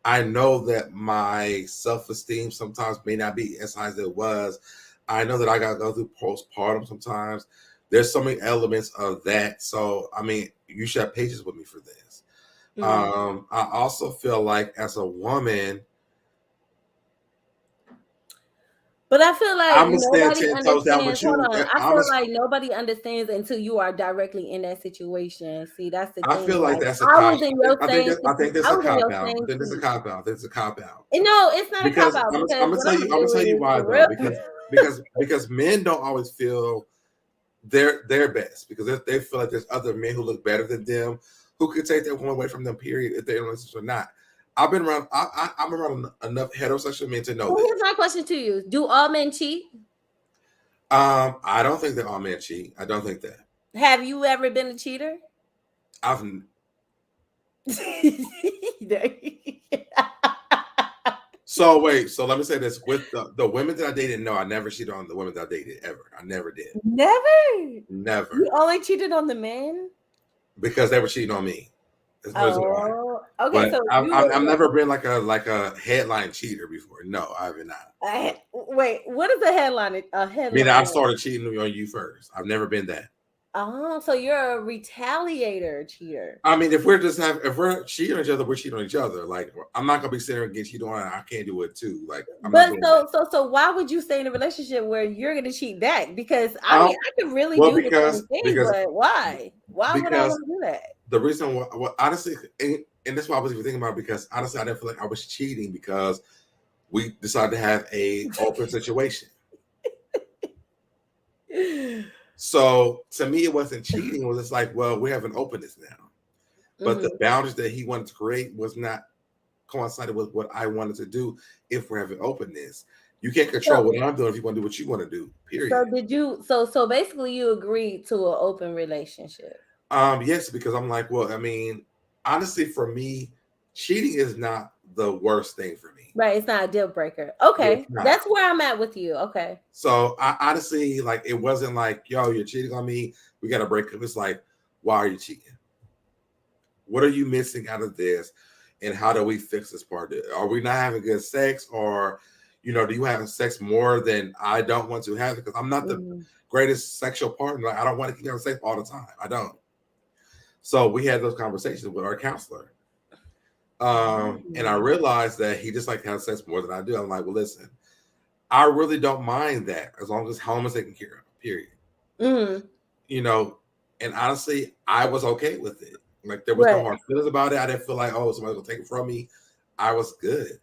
I know that my self-esteem sometimes may not be as high as it was. I know that I got to go through postpartum sometimes. There's so many elements of that. So, I mean, you should have patience with me for this. I also feel like as a woman, But I feel like I'm gonna stand nobody 10 toes down understands. with Hold you. on. I feel like nobody understands until you are directly in that situation. See, that's the I thing. feel like Like that's a I cop. was in your same I think I that's a was in cop your out. I same think that's a seat. cop out. That's a cop out. And no, it's not a cop Because out I'm because gonna what tell I'm you, gonna I'm gonna do tell you is why for though. real. Because men don't always feel their best because they feel like there's other men who look better than them who could take that woman away from them. Period. If they're in a relationship or not. I've been around. I'm around enough heterosexual men to know So this. here's my question to you: do all men cheat? I don't think that all men cheat. I don't think that. Have you ever been a cheater? I've So wait, so let me say this: with the women that I dated, no, I never cheated on the women that I dated ever. I never did. Never. Never. You only cheated on the men? Because they were cheating on me. That's the reason why. Oh, okay. But So you I've were never been like a headline cheater before. No, I have not. wait. What is a headline? A I mean, headline? I started cheating on you first. I've never been that. Oh, so you're a retaliator cheater. I mean, if we're cheating on each other, we're cheating on each other. Like, I'm not gonna be sitting there and get cheated on. I can't do it too. Like, I'm not But doing that. so why would you stay in a relationship where you're gonna cheat back? Because I Um, mean, I could really well, do the same thing, but why? Why would I because want to do that? the reason why, well, honestly, and that's why I was even thinking about it, because honestly, I didn't feel like I was cheating because we decided to have a open situation. So to me, it wasn't cheating. It was just like, well, we have an openness now. But the boundaries that he wanted to create was not coincided with what I wanted to do. If we're having openness, you can't control what I'm doing if you want to do what you want to do. Period. So did you? So basically, you agreed to an open relationship. Yes, because I'm like, well, I mean, honestly, for me, cheating is not the worst thing for me. Right, it's not a deal breaker. Okay, that's where I'm at with you. Okay. So I honestly, like, it wasn't like, yo, you're cheating on me, we got to break up. It's like, why are you cheating? What are you missing out of this? And how do we fix this part? Are we not having good sex, or, do you have sex more than I don't want to have? Because I'm not the greatest sexual partner. Like, I don't want to keep having sex all the time. I don't. So we had those conversations with our counselor. And I realized that he just like to have sex more than I do. I'm like, well, listen, I really don't mind that as long as home is taken care of, period. And honestly, I was okay with it. Like, there was no hard feelings about it. I didn't feel like, oh, somebody's gonna take it from me. I was good.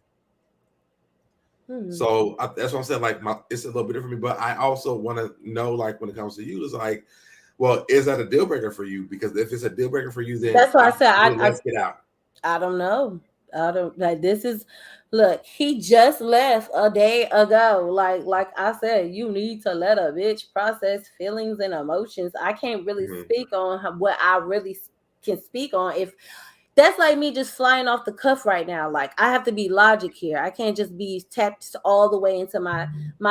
So that's what I'm saying. Like, it's a little bit different for me, but I also want to know, like, when it comes to you, it's like, well, is that a deal breaker for you? Because if it's a deal breaker for you, then that's why I said let's get out. I don't know. I don't like this is look, he just left a day ago. Like I said, you need to let a bitch process feelings and emotions. I can't really speak on what I really can speak on. that's like me just flying off the cuff right now. Like I have to be logic here. I can't just be tapped all the way into my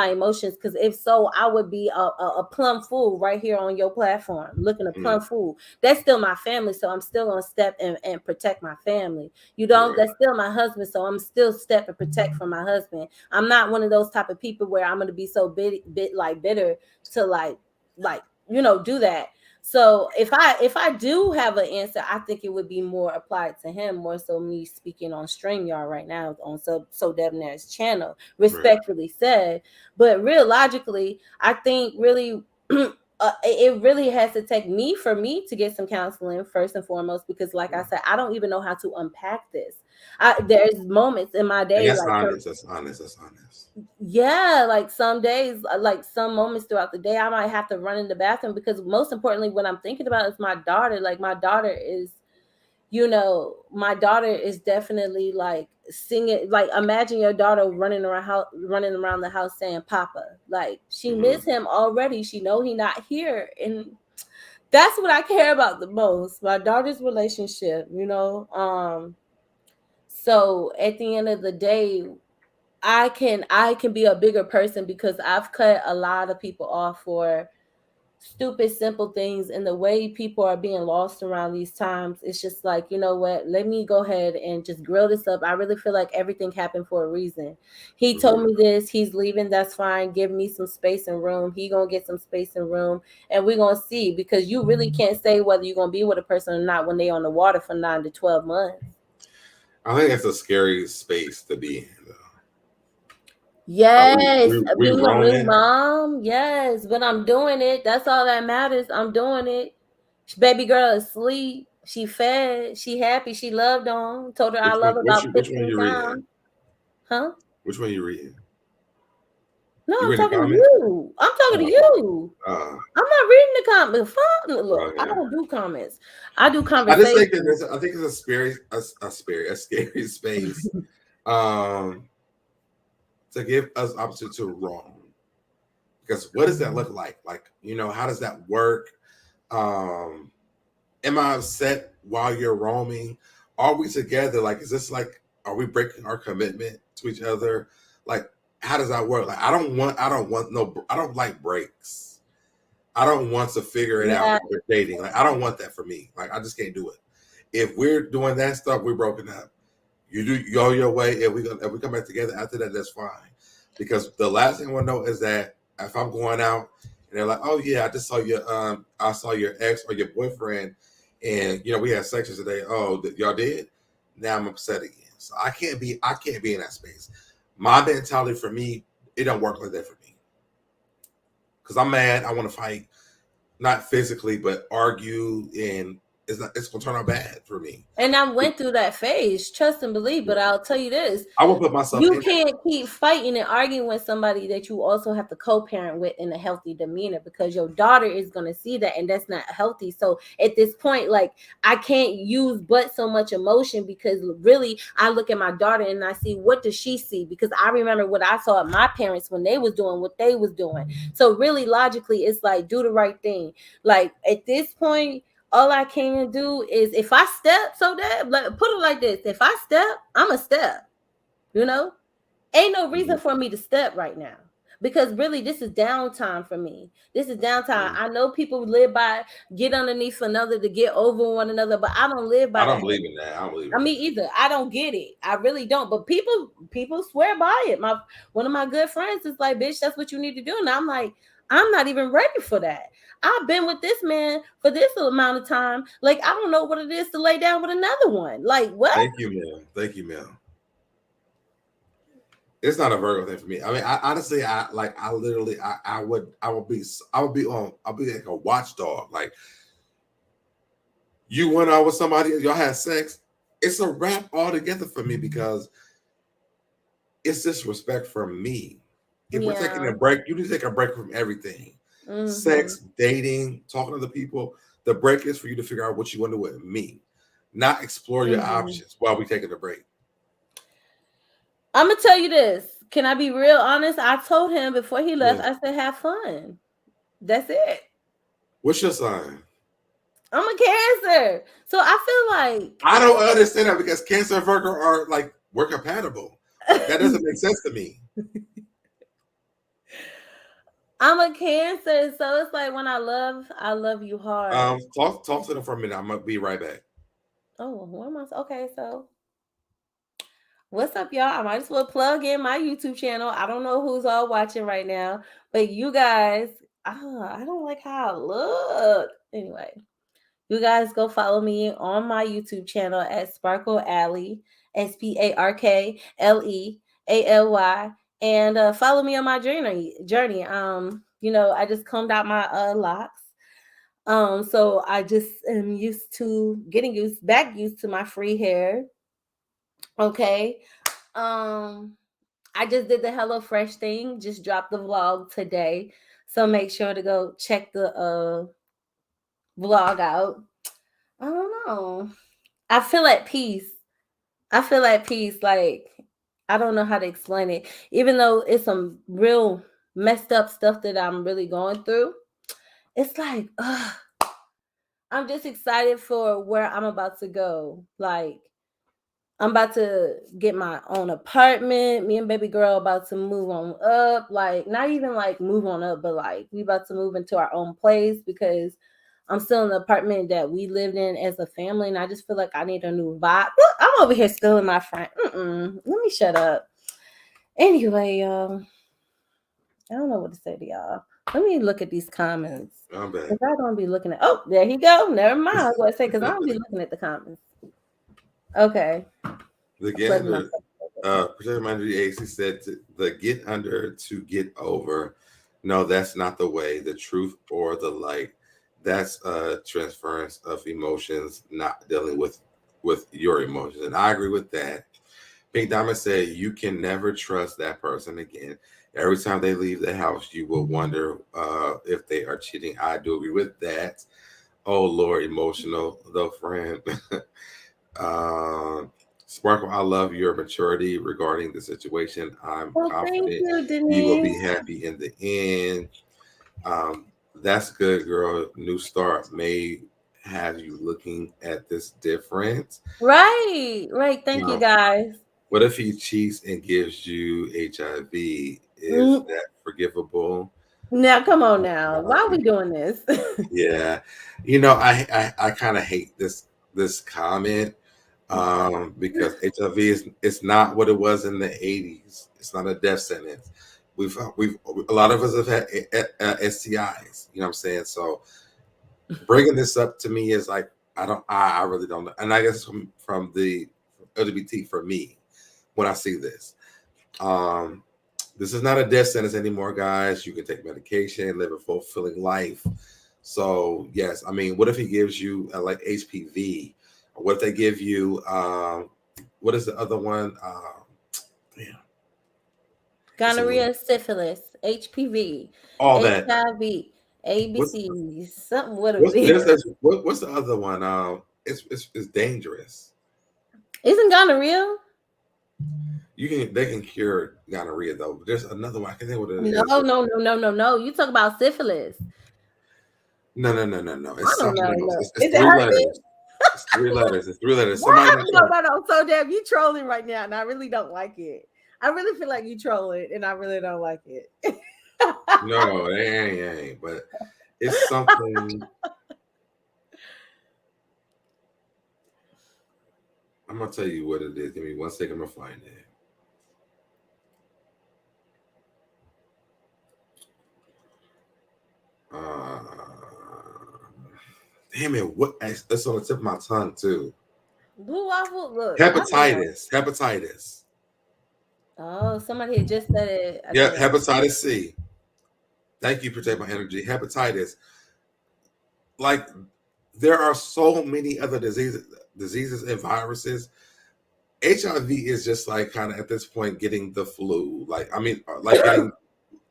emotions, because if so, I would be a plum fool right here on your platform looking a plum fool. That's still my family, so I'm still gonna step and protect my family. You know, Right. that's still my husband, so I'm still step and protect for my husband. I'm not one of those type of people where I'm gonna be so bitter to like do that. So if I do have an answer, I think it would be more applied to him, more so me speaking on StreamYard right now on SoDebNair's channel, Right. respectfully said. But real logically, I think really it really has to take me for me to get some counseling first and foremost, because like I said, I don't even know how to unpack this. There's moments in my And day that's like honest. That's honest. That's honest. yeah, like some days, like some moments throughout the day, I might have to run in the bathroom, because most importantly, what I'm thinking about is my daughter. Like my daughter is, my daughter is definitely like singing. Like imagine your daughter running around the house saying "Papa." Like she miss him already. She know he not here, and that's what I care about the most. My daughter's relationship. So at the end of the day, I can be a bigger person because I've cut a lot of people off for stupid simple things, and the way people are being lost around these times, it's just like, you know what, let me go ahead and just grill this up. I really feel like everything happened for a reason. He told me this, he's leaving, that's fine. Give me some space and room. He gonna get some space and room, and we're gonna see, because you really can't say whether you're gonna be with a person or not when they on the water for 9 to 12 months. I think that's a scary space to be in. Yes, We being a new roaming. mom. Yes, but I'm doing it. That's all that matters. I'm doing it. Baby girl is asleep. She fed. She happy. She loved on. Told her I Which love one? her Which about which one 15 you reading? times. Huh? Which one you reading? No, You I'm reading the talking to comment? you. I'm talking to Oh, you. uh, I'm not reading the comments. Fuck. Look, I okay. don't do comments. I do I just think that conversations. I think it's a scary space. Um, to give us opposite to wrong. Because what does that look like? Like, how does that work? Um, am I upset while you're roaming? Are we together? Like, is this like, are we breaking our commitment to each other? Like, how does that work? Like, I don't like breaks. I don't want to figure it out Yeah. when we're dating. Like, I don't want that for me. Like, I just can't do it. If we're doing that stuff, we're broken up. You go your way. If we come back together after that, that's fine. Because the last thing I want to know is that if I'm going out and they're like, "Oh yeah, I just saw I saw your ex or your boyfriend, and we had sex today. Oh, y'all did? Now I'm upset again. So I can't be in that space. My mentality for me, it don't work like that for me. Because I'm mad. I want to fight, not physically, but argue, and it's gonna turn out bad for me. And I went through that phase, trust and believe. But I'll tell you this. I will put myself You in that. can't keep fighting and arguing with somebody that you also have to co-parent with in a healthy demeanor, because your daughter is going to see that, and that's not healthy. So at this point, like, I can't use but so much emotion, because really I look at my daughter and I see, what does she see? Because I remember what I saw at my parents when they was doing what they was doing. So really logically, it's like, do the right thing. Like at this point, all I can do is, if I step, like, put it like this: if I step, I'm a step. Ain't no reason for me to step right now, because really this is downtime for me. This is downtime. I know people live by get underneath another to get over one another, but I don't live I by don't that. believe in that. I don't believe I in mean, that. either I don't get it. I really don't. But people swear by it. One of my good friends is like, "Bitch, that's what you need to do." And I'm like, I'm not even ready for that. I've been with this man for this amount of time. Like, I don't know what it is to lay down with another one. Like, what? Thank you, Mel. Thank you, Mel. It's not a Virgo thing for me. I mean, I honestly, I literally, I would be I'll be like a watchdog. Like, you went out with somebody, y'all had sex, it's a wrap altogether for me, because it's disrespect for me. If we're taking Yeah. a break, you need to take a break from everything. Sex, dating, talking to other people. The break is for you to figure out what you want to do with me, not explore your options while we taking a break. I'm gonna tell you this. Can I be real honest? I told him before he left, Yeah. I said, have fun. That's it. What's your sign? I'm a Cancer, so I feel I don't understand that because Cancer and Virgo are like we're compatible. Like that doesn't make sense to me. I'm a Cancer, so it's like when I love you hard. Talk to them for a minute. I'm gonna be right back. Oh, what am I? Okay, so what's up, y'all? I might as well plug in my YouTube channel. I don't know who's all watching right now, but you guys, I don't like how I look. Anyway, you guys go follow me on my YouTube channel at Sparkle Alley, SparkleAlly, and follow me on my journey. I just combed out my locks. So I just am used to getting used to my free hair. Okay. I just did the Hello Fresh thing, just dropped the vlog today. So make sure to go check the vlog out. I don't know. I feel at peace. I feel at peace. Like, I don't know how to explain it. Even though it's some real messed up stuff that I'm really going through, it's like, I'm just excited for where I'm about to go. Like, I'm about to get my own apartment. Me and baby girl about to move on up. Like, not even like move on up, but like we about to move into our own place because I'm still in the apartment that we lived in as a family, and I just feel like I need a new vibe. Look, I'm over here stealing my friend. Let me shut up. Anyway, I don't know what to say to y'all. Let me look at these comments. I'm back. Because I don't be looking at. Oh, there he go. Never mind. I was going to say because I don't be looking at the comments. Okay. The get under, Protector Manager AC said the get under to get over. No, that's not the way, the truth or the light. That's a transference of emotions, not dealing with your emotions. And I agree with that. Pink Diamond said you can never trust that person again. Every time they leave the house, you will wonder if they are cheating. I do agree with that. Oh Lord, emotional though, friend. Sparkle, I love your maturity regarding the situation. I'm confident you will be happy in the end. That's good, girl. New start may have you looking at this different. Right. Thank you, guys. What if he cheats and gives you HIV? Is that forgivable? Now, come on now. Why are we doing this? Yeah. I kind of hate this comment because HIV it's not what it was in the 80s. It's not a death sentence. We've a lot of us have had STIs. You know what I'm saying? So bringing this up to me is like I really don't know. And I guess from the LGBT for me when I see this. This is not a death sentence anymore, guys. You can take medication, live a fulfilling life. So yes, I mean, what if he gives you like HPV? What if they give you what is the other one? Gonorrhea, syphilis, HPV, all that. HIV, ABC, something. What it is? What's the other one? It's dangerous. Isn't gonorrhea? They can cure gonorrhea though. But there's another one. I can think what it is. No. You talk about syphilis. No. It's something else. It's Is three it letters. It's three letters. It's three letters. No. So damn, you trolling right now, and I really don't like it. I really feel like you trolling, and I really don't like it. No, it ain't. But it's something. I'm gonna tell you what it is. Give me 1 second. I'm gonna find it. Damn it! What? That's on the tip of my tongue too. Blue waffle. Look. Hepatitis. Oh, somebody had just said it. Yeah, hepatitis C. Thank you, Protect My Energy. Hepatitis. Like, there are so many other diseases and viruses. HIV is just like kind of at this point getting the flu. Like, I mean, like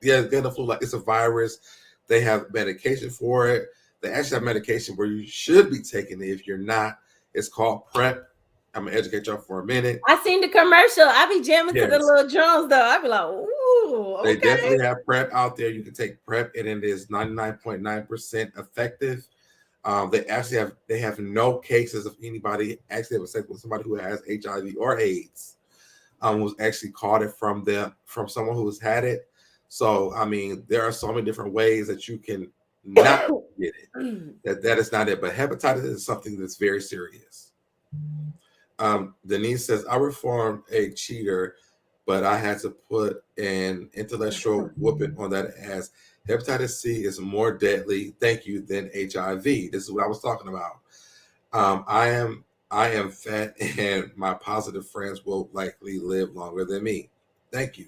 getting the flu. Like, it's a virus. They have medication for it. They actually have medication where you should be taking it. If you're not, it's called PrEP. I'm gonna educate y'all for a minute. I seen the commercial. I be jamming to the little drums though. I be like, ooh, okay. They definitely have PrEP out there. You can take PrEP, and it is 99.9% effective. They have no cases of anybody actually having sex with somebody who has HIV or AIDS. Was actually caught it from someone who has had it. So I mean, there are so many different ways that you can not get it. That is not it. But hepatitis is something that's very serious. Denise says, I reformed a cheater, but I had to put an intellectual whooping on that ass. Hepatitis C is more deadly, thank you, than HIV. This is what I was talking about. I am fat, and my positive friends will likely live longer than me. Thank you.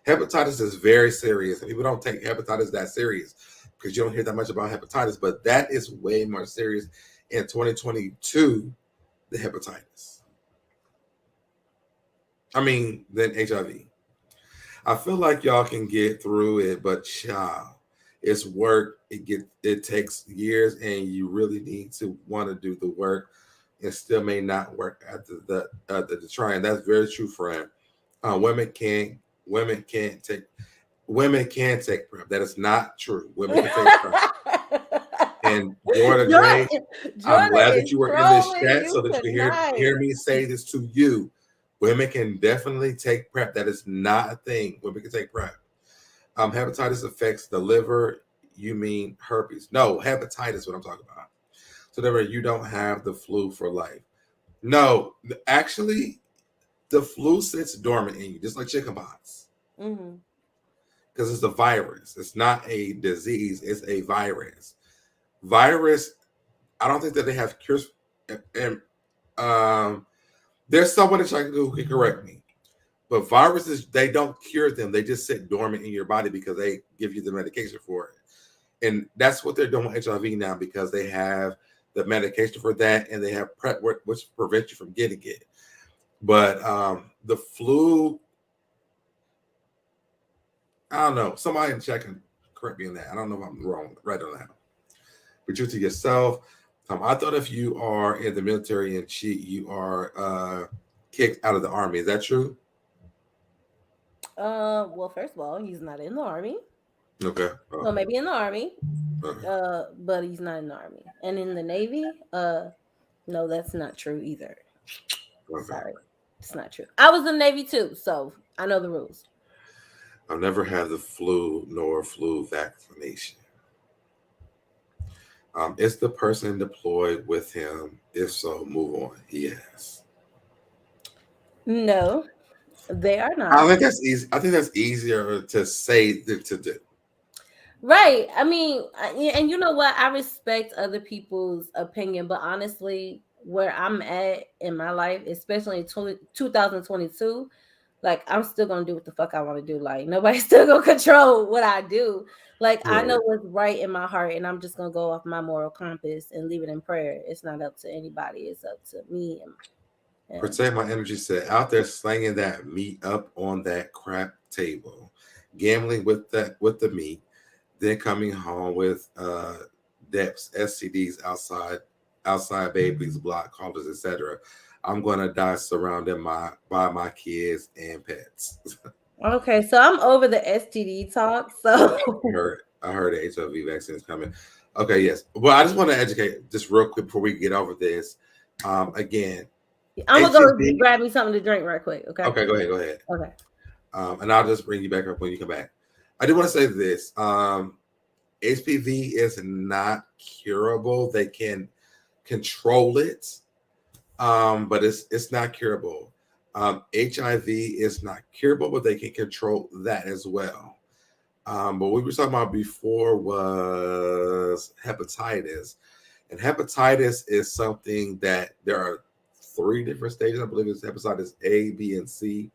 Hepatitis is very serious, and people don't take hepatitis that serious because you don't hear that much about hepatitis, but that is way more serious in 2022 than hepatitis. I mean, than HIV. I feel like y'all can get through it, but child, it's work. It takes years, and you really need to want to do the work. It still may not work after the trying. That's very true, friend. Women can take PrEP. That is not true. Women can take PrEP. And Jordan Gray, I'm glad that you were in this chat so that you can hear me say this to you. Women can definitely take PrEP. That is not a thing. Women can take PrEP. Hepatitis affects the liver. You mean herpes? No, hepatitis. What I'm talking about. So therefore, you don't have the flu for life. No, actually, the flu sits dormant in you, just like chickenpox. Because it's a virus. It's not a disease. It's a virus. Virus. I don't think that they have cures. And there's someone in China who can correct me. But viruses, they don't cure them. They just sit dormant in your body because they give you the medication for it. And that's what they're doing with HIV now because they have the medication for that and they have PrEP, which prevents you from getting it. But the flu, I don't know. Somebody in chat can correct me on that. I don't know if I'm wrong right on that. But you to yourself, I thought if you are in the military and cheat, you are kicked out of the army. Is that true? Well, first of all, he's not in the army. Okay. Well, maybe in the army. But he's not in the army. And in the Navy, no, that's not true either. Okay. Sorry. It's not true. I was in the Navy too, so I know the rules. I've never had the flu nor flu vaccination. Is the person deployed with him? If so, move on. Yes. No, they are not. I think that's easy. I think that's easier to say than to do. Right. I mean, and you know what? I respect other people's opinion, but honestly, where I'm at in my life, especially in 2022, like I'm still gonna do what the fuck I want to do. Like nobody's still gonna control what I do. Like I know what's right in my heart, and I'm just gonna go off my moral compass and leave it in prayer. It's not up to anybody. It's up to me. Protect My Energy said, out there slanging that meat up on that crap table, gambling with the meat, then coming home with depths, STDs outside babies, block callers, etc. I'm gonna die surrounded by my kids and pets. Okay, so I'm over the STD talk. So I heard the HIV vaccine is coming. Okay, yes. Well, I just want to educate just real quick before we get over this. Again, I'm gonna go grab me something to drink right quick. Okay. Okay, go ahead. Okay. And I'll just bring you back up when you come back. I do want to say this. HPV is not curable. They can control it, but it's not curable. HIV is not curable, but they can control that as well. But what we were talking about before was hepatitis. And hepatitis is something that there are 3 different stages. I believe it's hepatitis A, B, and C.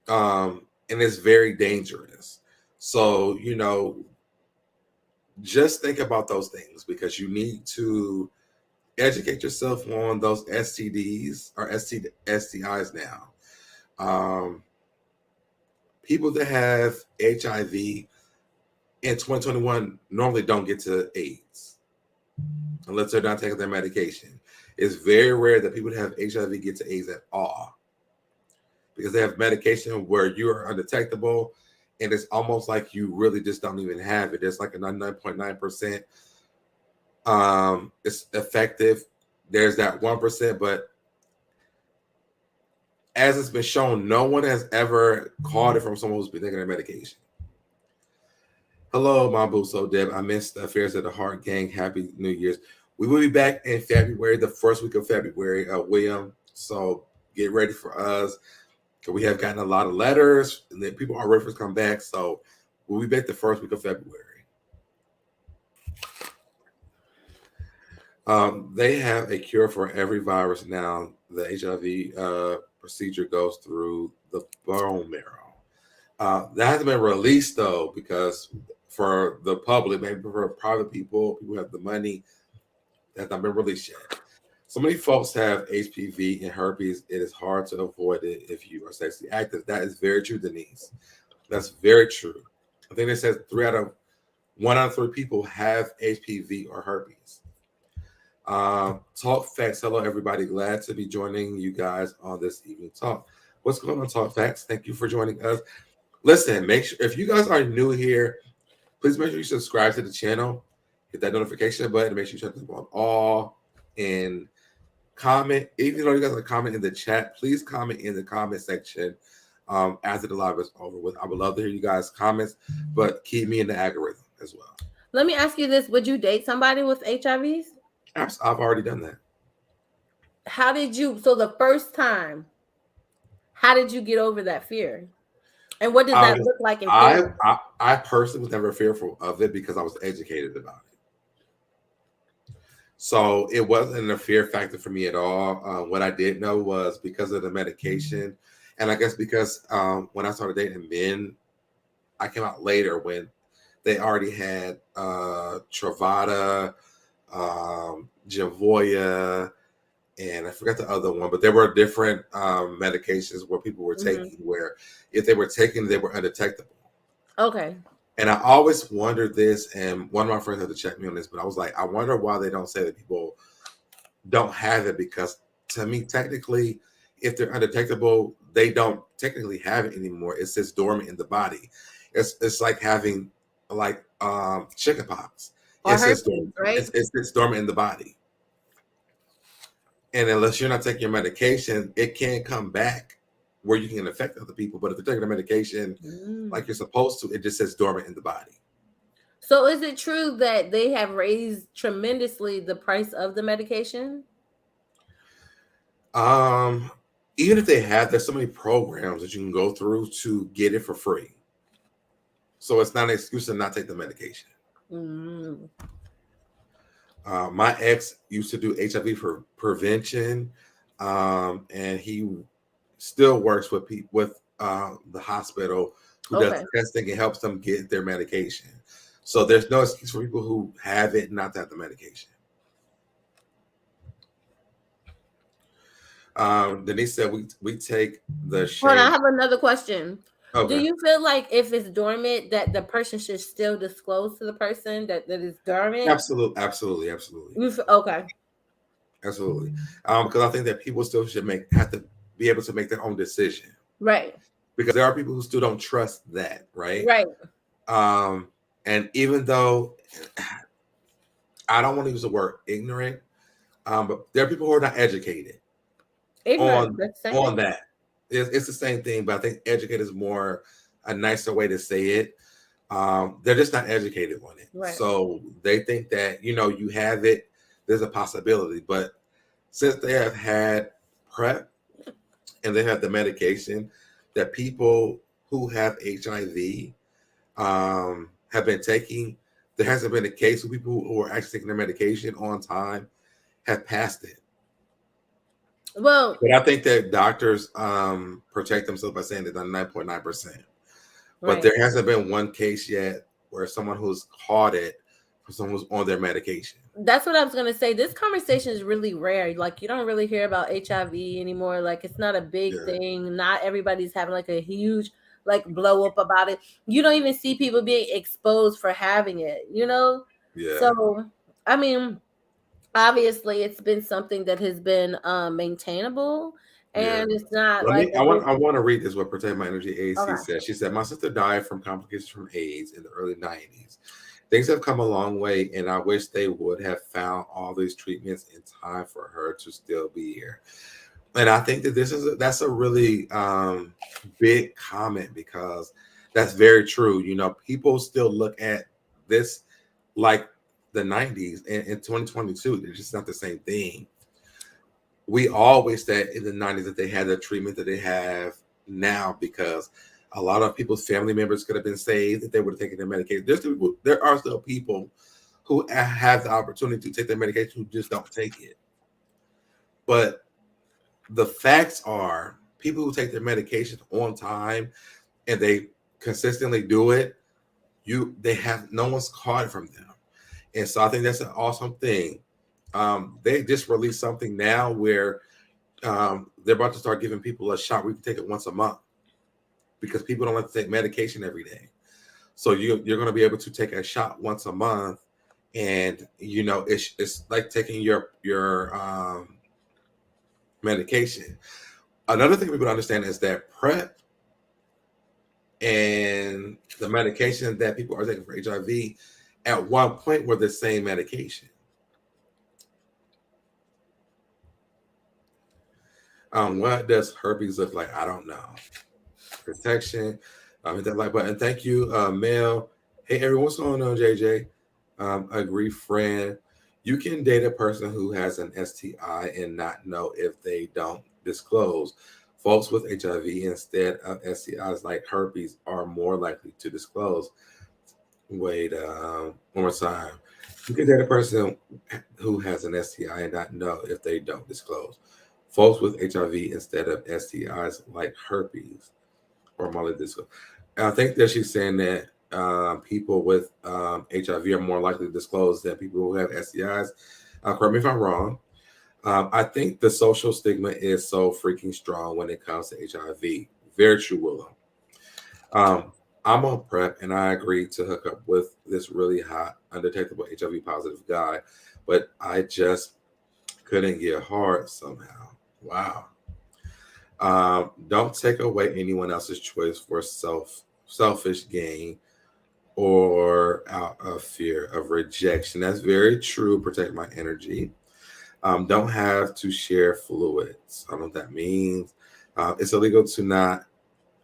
And it's very dangerous. So, just think about those things because you need to educate yourself on those STDs or STIs now. People that have HIV in 2021 normally don't get to AIDS unless they're not taking their medication. It's very rare that people that have HIV get to AIDS at all because they have medication where you are undetectable and it's almost like you really just don't even have it. There's like a 99.9% It's effective. There's that 1%, but as it's been shown, no one has ever caught it from someone who's been taking their medication. Hello, my boo SoDeb. I missed the Affairs of the Heart Gang. Happy New Year's. We will be back in February, the first week of February, William. So get ready for us. We have gotten a lot of letters, and then people are ready for us to come back. So we'll be back the first week of February. They have a cure for every virus now. The HIV procedure goes through the bone marrow. That hasn't been released though, because for the public, maybe for private people who have the money, that's not been released yet. So many folks have HPV and herpes. It is hard to avoid it if you are sexually active. That is very true, Denise. That's very true. I think it says 1 out of 3 people have HPV or herpes. Talk Facts. Hello, everybody. Glad to be joining you guys on this evening talk. What's going on, Talk Facts? Thank you for joining us. Listen, make sure if you guys are new here, please make sure you subscribe to the channel, hit that notification button, make sure you check them on all, and comment. Even though you guys are comment in the chat, please comment in the comment section after the live is over with. I would love to hear you guys' comments, but keep me in the algorithm as well. Let me ask you this: would you date somebody with HIVs? I've already done that. How did you? So the first time, how did you get over that fear? And what does that look like in therapy? I personally was never fearful of it because I was educated about it. So it wasn't a fear factor for me at all. What I did know was because of the medication, and I guess because when I started dating men, I came out later when they already had Truvada, Genvoya, and I forgot the other one, but there were different medications where people were taking where if they were taken, they were undetectable. Okay. And I always wondered this, and one of my friends had to check me on this, but I was like, I wonder why they don't say that people don't have it, because to me, technically, if they're undetectable, they don't technically have it anymore. It sits dormant in the body. It's like having like chickenpox. It sits dormant, right? It sits dormant in the body. And unless you're not taking your medication, it can't come back where you can affect other people. But if you're taking the medication like you're supposed to, it just sits dormant in the body. So is it true that they have raised tremendously the price of the medication? Even if they have, there's so many programs that you can go through to get it for free. So it's not an excuse to not take the medication. My ex used to do HIV for prevention, and he still works with people with the hospital who does testing and helps them get their medication. So there's no excuse for people who have it not to have the medication. Denise said we take the shame. Hold on, I have another question. Okay. Do you feel like if it's dormant that the person should still disclose to the person that it's dormant? Absolutely. Okay. Absolutely. Because I think that people still should have to be able to make their own decision. Right. Because there are people who still don't trust that, right? Right. And even though I don't want to use the word ignorant, but there are people who are not educated on that. It's the same thing, but I think educated is more a nicer way to say it. They're just not educated on it. Right. So they think that, you have it, there's a possibility. But since they have had PrEP and they have the medication, that people who have HIV have been taking, there hasn't been a case of people who are actually taking their medication on time have passed it. Well, but I think that doctors protect themselves by saying they've done 9.9%. But there hasn't been one case yet where someone who's caught it for someone who's on their medication. That's what I was going to say. This conversation is really rare. Like, you don't really hear about HIV anymore. Like, it's not a big thing. Not everybody's having like a huge like blow up about it. You don't even see people being exposed for having it, Yeah. So, I mean, obviously it's been something that has been maintainable, and it's not I want to read this what Protect My Energy AC said. She said, my sister died from complications from AIDS in the early 90s, things have come a long way, and I wish they would have found all these treatments in time for her to still be here. And I think that that's a really big comment, because that's very true. You know, people still look at this like the 90s, and in 2022, they're just not the same thing. We always said in the 90s that they had the treatment that they have now, because a lot of people's family members could have been saved if they would have taken their medication. There are still people who have the opportunity to take their medication who just don't take it. But the facts are, people who take their medication on time and they consistently do it, they have no one's caught it from them. And so I think that's an awesome thing. They just released something now where they're about to start giving people a shot where you can take it once a month, because people don't like to take medication every day. So you're going to be able to take a shot once a month, and you know it's like taking your medication. Another thing people understand is that PrEP and the medication that people are taking for HIV at one point were the same medication. What does herpes look like? I don't know. Protection. Hit that like button. Thank you, Mel. Hey, everyone, what's going on, JJ? Agree, friend. You can date a person who has an STI and not know if they don't disclose. Folks with HIV instead of STIs like herpes are more likely to disclose. Wait, one more time. You can date a person who has an STI and not know if they don't disclose. Folks with HIV instead of STIs like herpes or more likely to disclose. I think that she's saying that people with HIV are more likely to disclose than people who have STIs. Correct me if I'm wrong. I think the social stigma is so freaking strong when it comes to HIV. Very true, Willow. I'm on PrEP, and I agreed to hook up with this really hot, undetectable HIV positive guy, but I just couldn't get hard somehow. Wow. Don't take away anyone else's choice for selfish gain or out of fear of rejection. That's very true. Protect my energy. Don't have to share fluids. I don't know what that means. It's illegal to not,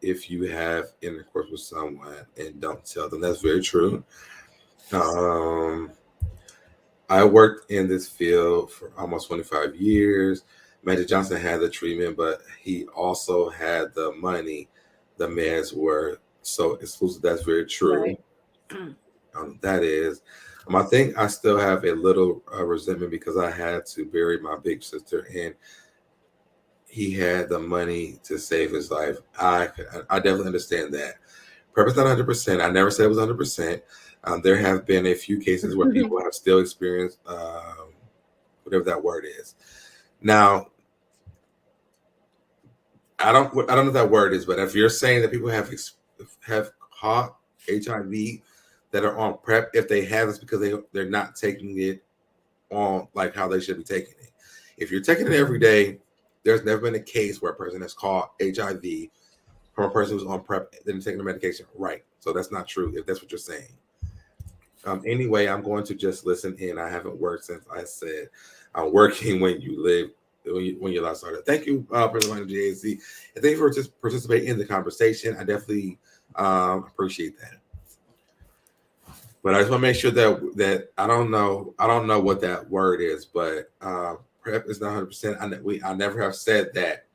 if you have intercourse with someone and don't tell them. That's very true. I worked in this field for almost 25 years. Magic Johnson had the treatment, but he also had the money. The meds were so exclusive. That's very true. Right. That is. I think I still have a little resentment because I had to bury my big sister, and he had the money to save his life. I definitely understand that. Purpose not 100%. I never said it was 100%. There have been a few cases where people have still experienced whatever that word is. Now, I don't know what that word is, but if you're saying that people have caught HIV that are on PrEP, if they have, it's because they're not taking it on like how they should be taking it. If you're taking it every day, there's never been a case where a person has caught HIV from a person who's on PrEP then taking the medication. Right. So that's not true if that's what you're saying. Anyway, I'm going to just listen in. I haven't worked since I said I'm working when you live, when you last started. Thank you, President JAC. And thank you for just participating in the conversation. I definitely appreciate that. But I just want to make sure that I don't know what that word is, but PrEP is not 100%. I never have said that.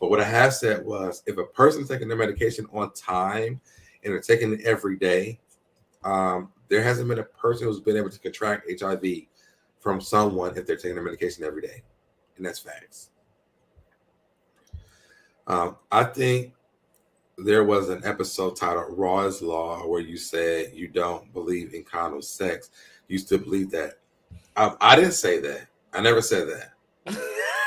But what I have said was, if a person's taking their medication on time and they're taking it every day, there hasn't been a person who's been able to contract HIV from someone if they're taking their medication every day. And that's facts. I think there was an episode titled Raw is Law where you said you don't believe in condom sex. You still believe that. I didn't say that. I never said that.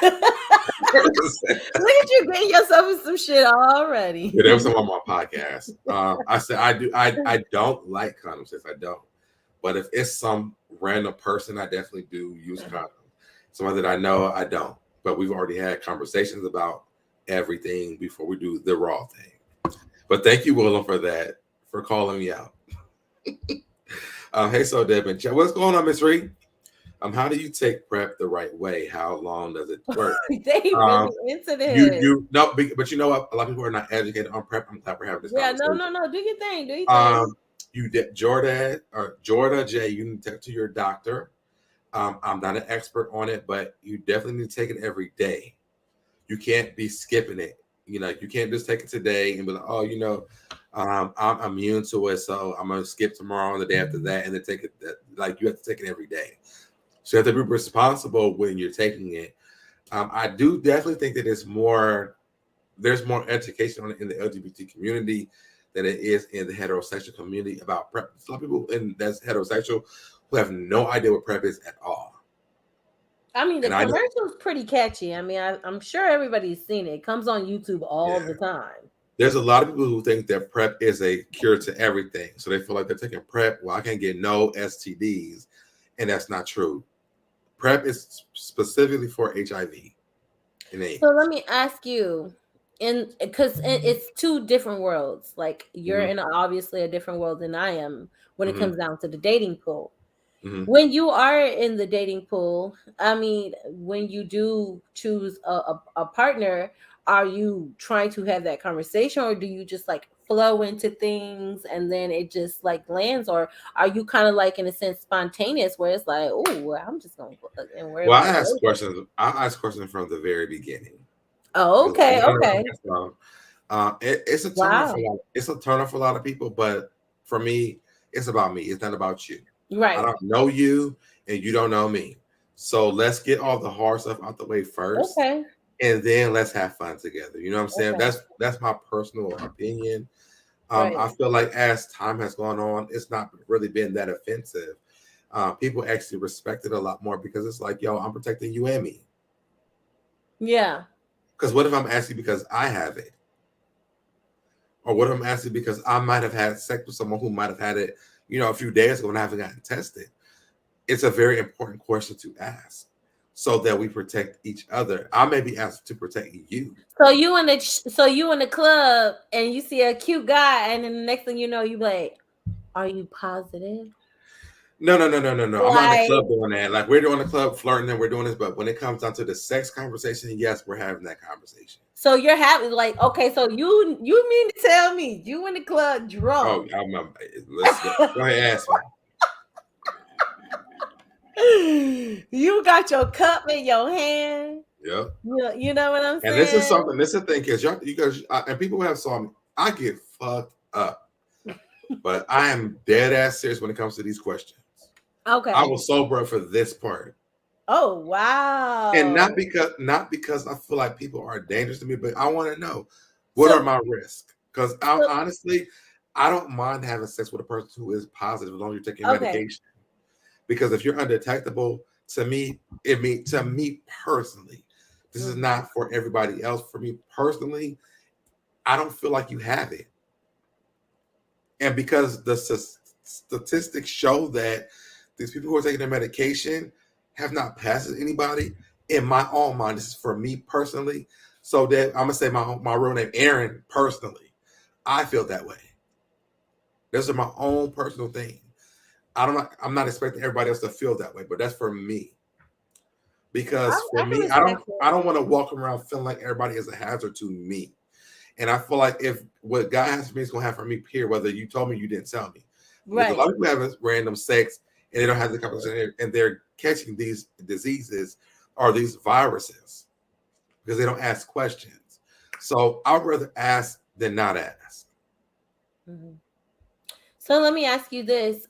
Look at you getting yourself in some shit already. Yeah, that was on my podcast. I said I don't like condom sex. I don't. But if it's some random person, I definitely do use condoms. Someone that I know, I don't. But we've already had conversations about everything before we do the raw thing. But thank you, Willem, for that, for calling me out. Hey, SoDeb and chat. What's going on, Miss Reed? How do you take prep the right way? How long does it work? They really Um, into you this. you no, but you know what? A lot of people are not educated on prep. I'm glad we're having this Yeah, no, conversation. no, no. Do your thing. Do your thing. Um, you did Jordan J. You need to talk to your doctor. I'm not an expert on it, but you definitely need to take it every day. You can't be skipping it. You can't just take it today and be like, oh, I'm immune to it, so I'm gonna skip tomorrow and the day after that, and then take it. Like you have to take it every day. So you have to be responsible when you're taking it. I do definitely think that there's more education on it in the LGBT community than it is in the heterosexual community about prep. There's a lot of people that's heterosexual who have no idea what prep is at all. I mean, the And I know, commercial's pretty catchy. I mean, I'm sure everybody's seen it. It comes on YouTube all yeah, the time. there's a lot of people who think that prep is a cure to everything. So they feel like they're taking prep. Well, I can't get no STDs. And that's not true. PrEP is specifically for HIV and AIDS. So let me ask you, because it's two different worlds. Like you're Mm-hmm. in obviously a different world than I am when it Mm-hmm. comes down to the dating pool. Mm-hmm. When you are in the dating pool, I mean, when you do choose a partner, are you trying to have that conversation, or do you just like flow into things and then it just like lands, or are you kind of like in a sense spontaneous where it's like, oh, I'm just gonna look and worry Well, about it later? I ask questions from the very beginning. Oh, Because I okay, want to okay, ask them. It's a turn off wow, for a lot. It's a turn off for a lot of people, but for me, it's about me. It's not about you. I right, don't know you, and you don't know me. So let's get all the hard stuff out the way first, okay, and then let's have fun together. You know what I'm saying? okay, That's my personal opinion. right, I feel like as time has gone on, it's not really been that offensive. People actually respect it a lot more because it's like, yo, I'm protecting you and me. yeah. Because what if I'm asking because I have it? Or what if I'm asking because I might have had sex with someone who might have had it, a few days ago and I haven't gotten tested? It's a very important question to ask so that we protect each other. I may be asked to protect you. So you in the club and you see a cute guy, and then the next thing you know, you be like, are you positive? No, no, no, no, no, no. I'm not in the Like, club doing that. Like we're doing the club flirting and we're doing this, but when it comes down to the sex conversation, yes, we're having that conversation. so you're having like, okay, so you mean to tell me you in the club Oh, drunk? let's go ahead, ask me. You got your cup in your hand. Yeah. You know what I'm And this is saying? something. This is the thing, because you guys and people who have saw me, I get fucked up, but I am dead ass serious when it comes to these questions. I Okay. was sober for this part, Oh and wow. not because I feel like people are dangerous to me, but I want to know what are So, my risks. Because I so honestly, I don't mind having sex with a person who is positive as long as you're taking okay. medication. Because if you're undetectable, to me personally, this is Mhm. not for everybody else. For me personally, I don't feel like you have it. And because the statistics show that these people who are taking their medication have not passed anybody, in my own mind, this is for me personally. So that I'm gonna say my real name, Aaron, personally. I feel that way. Those are my own personal thing. I'm not expecting everybody else to feel that way, but that's for me. Because for I can me, respect it. I don't want to walk around feeling like everybody is a hazard to me. And I feel like if what God has for me is going to have for me, here, whether you told me, you didn't tell me. Because a Right. lot of people have random sex and they don't have the conversation and they're catching these diseases or these viruses because they don't ask questions. So I'd rather ask than not ask. Mhm. So let me ask you this.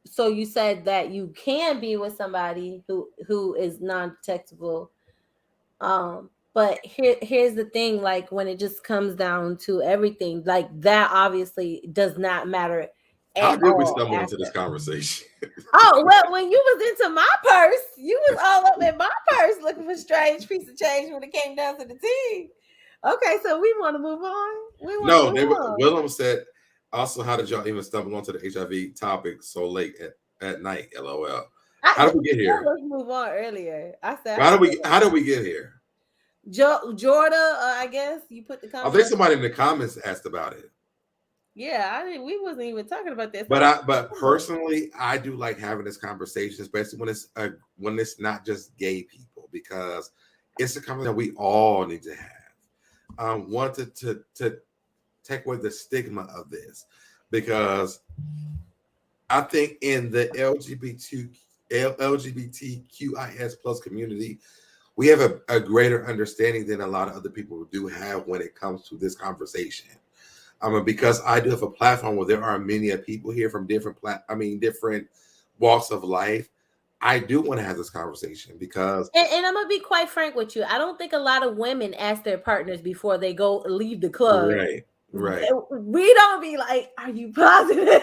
So you said that you can be with somebody who is non-detectable. But here's the thing, like when it just comes down to everything, like that obviously does not matter How at did we all stumble into this after. conversation? Oh, well, when you was into my purse, you was all up in my purse looking for strange piece of change when it came down to the tea. Okay, so we want to move on. We want to No, move on. Willem said, also, how did y'all even stumble onto the HIV topic so late at night? LOL. How did we get Said here? let's move on earlier. I said I How did we get here? Jordan, I guess you put the I think comment. somebody in the comments asked about it. Yeah, we wasn't even talking about this. But personally, I do like having this conversation, especially when it's not just gay people, because it's a conversation that we all need to have. Wanted to take away the stigma of this, because I think in the LGBTQIS plus community, we have a greater understanding than a lot of other people do have when it comes to this conversation. Because I do have a platform where there are many people here from different different walks of life. I do want to have this conversation because, and I'm gonna be quite frank with you. I don't think a lot of women ask their partners before they go leave the club. right. We don't be like, "Are you positive?"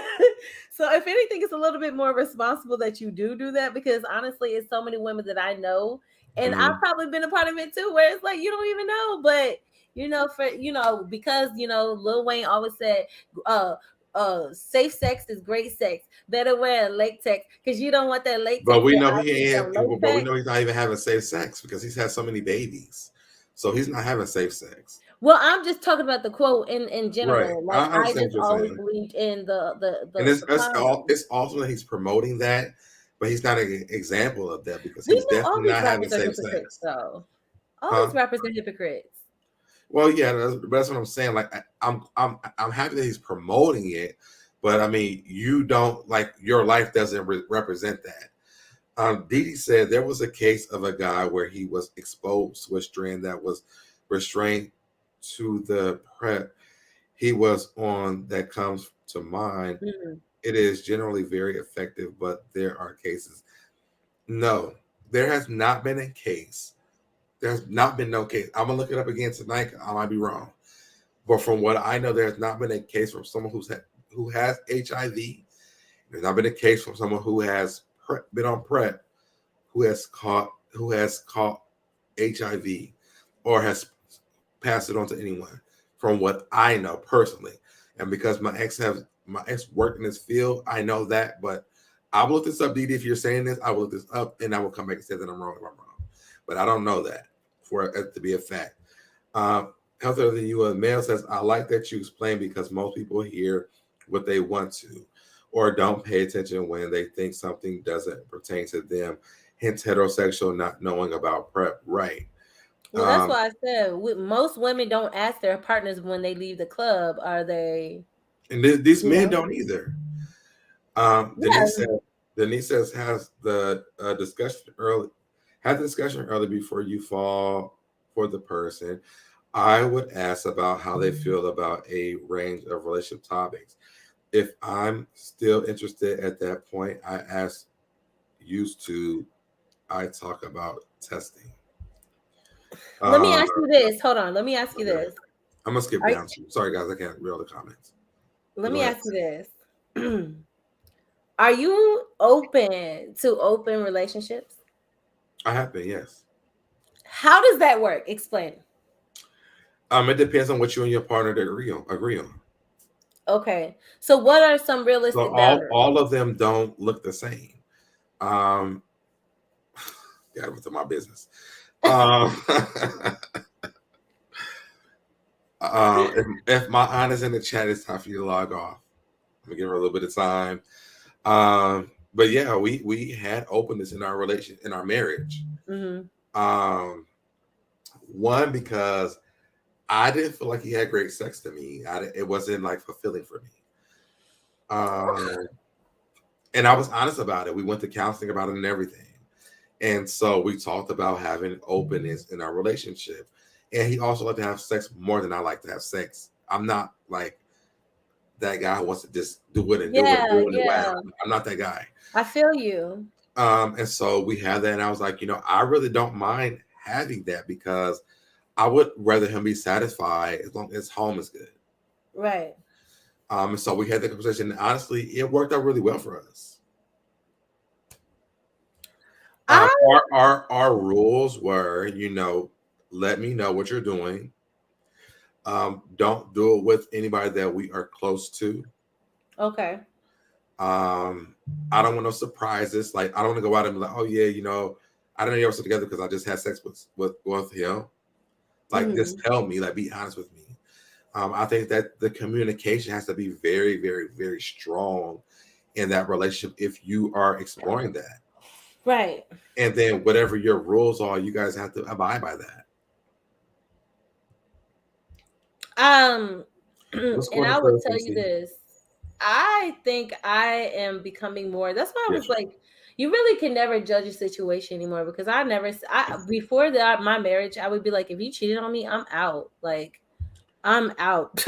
So if anything, it's a little bit more responsible that you do that, because honestly, it's so many women that I know, and I've probably been a part of it too, where it's like you don't even know, but because Lil Wayne always said, safe sex is great sex. Better wear a latex because you don't want that latex. But we know but we know he's not even having safe sex because he's had so many babies, so he's not having safe sex. Well, I'm just talking about the quote in general. Right. Like I I understand just what you're always saying. believed in the And condom. it's also that he's promoting that, but he's not an example of that because We he's know all definitely these not having rappers are safe hypocrites, sex. though. All Huh? these rappers are hypocrites. Well, yeah, that's what I'm saying. Like, I'm happy that he's promoting it, but I mean, you don't like your life doesn't represent that. Didi said there was a case of a guy where he was exposed to a strand that was restrained to the prep he was on that comes to mind. Mm-hmm. It is generally very effective, but there are cases. No, there has not been a case. There's not been no case. I'm gonna look it up again tonight. I might be wrong, but from what I know, there has not been a case from someone who has HIV. There's not been a case from someone who has been on PrEP who has caught HIV or has passed it on to anyone. From what I know personally, and because my ex worked in this field, I know that. But I will look this up, Didi. If you're saying this, I will look this up, and I will come back and say that I'm wrong if I'm wrong. But I don't know that for it to be a fact. Healthier than you, a male says, I like that you explain because most people hear what they want to or don't pay attention when they think something doesn't pertain to them. Hence, heterosexual not knowing about PrEP. Right. Well, that's why I said most women don't ask their partners when they leave the club. Are they? And these men don't either. Yeah. Denise says has the discussion early. Have the discussion early before you fall for the person. I would ask about how they feel about a range of relationship topics. If I'm still interested at that point, I ask used to I talk about testing. Let me ask you this. Hold on. Let me ask you this. I'm gonna skip down to. Sorry, guys, I can't read all the comments. Let me ask you this. Are you open to open relationships? I have been, yes. How does that work? Explain. It depends on what you and your partner agree on. Okay. So what are some realistic boundaries? All of them don't look the same. Got into my business. If my aunt is in the chat, it's time for you to log off. I'm gonna give her a little bit of time. But yeah, we had openness in our marriage. Mm-hmm. One, because I didn't feel like he had great sex to me. It wasn't like fulfilling for me. And I was honest about it. We went to counseling about it and everything. And so we talked about having openness in our relationship. And he also liked to have sex more than I like to have sex. I'm not like that guy who wants to just do it and do it. Wow. I'm not that guy. I feel you. And so we had that, and I was like, I really don't mind having that because I would rather him be satisfied as long as home is good. Right. And so we had that conversation. And honestly, it worked out really well for us. Our rules were, let me know what you're doing. Don't do it with anybody that we are close to. Okay. I don't want no surprises. Like, I don't want to go out and be like, oh yeah, I don't know you're still together because I just had sex with him. Like, just tell me, like, be honest with me. I think that the communication has to be very, very, very strong in that relationship if you are exploring that. Right. And then whatever your rules are, you guys have to abide by that. Um, What's and going on, I would tell you Casey? this. I think I am becoming more. That's why I Yes. was like, you really can never judge a situation anymore because I never, before that, my marriage, I would be like, if you cheated on me, I'm out. Like, I'm out.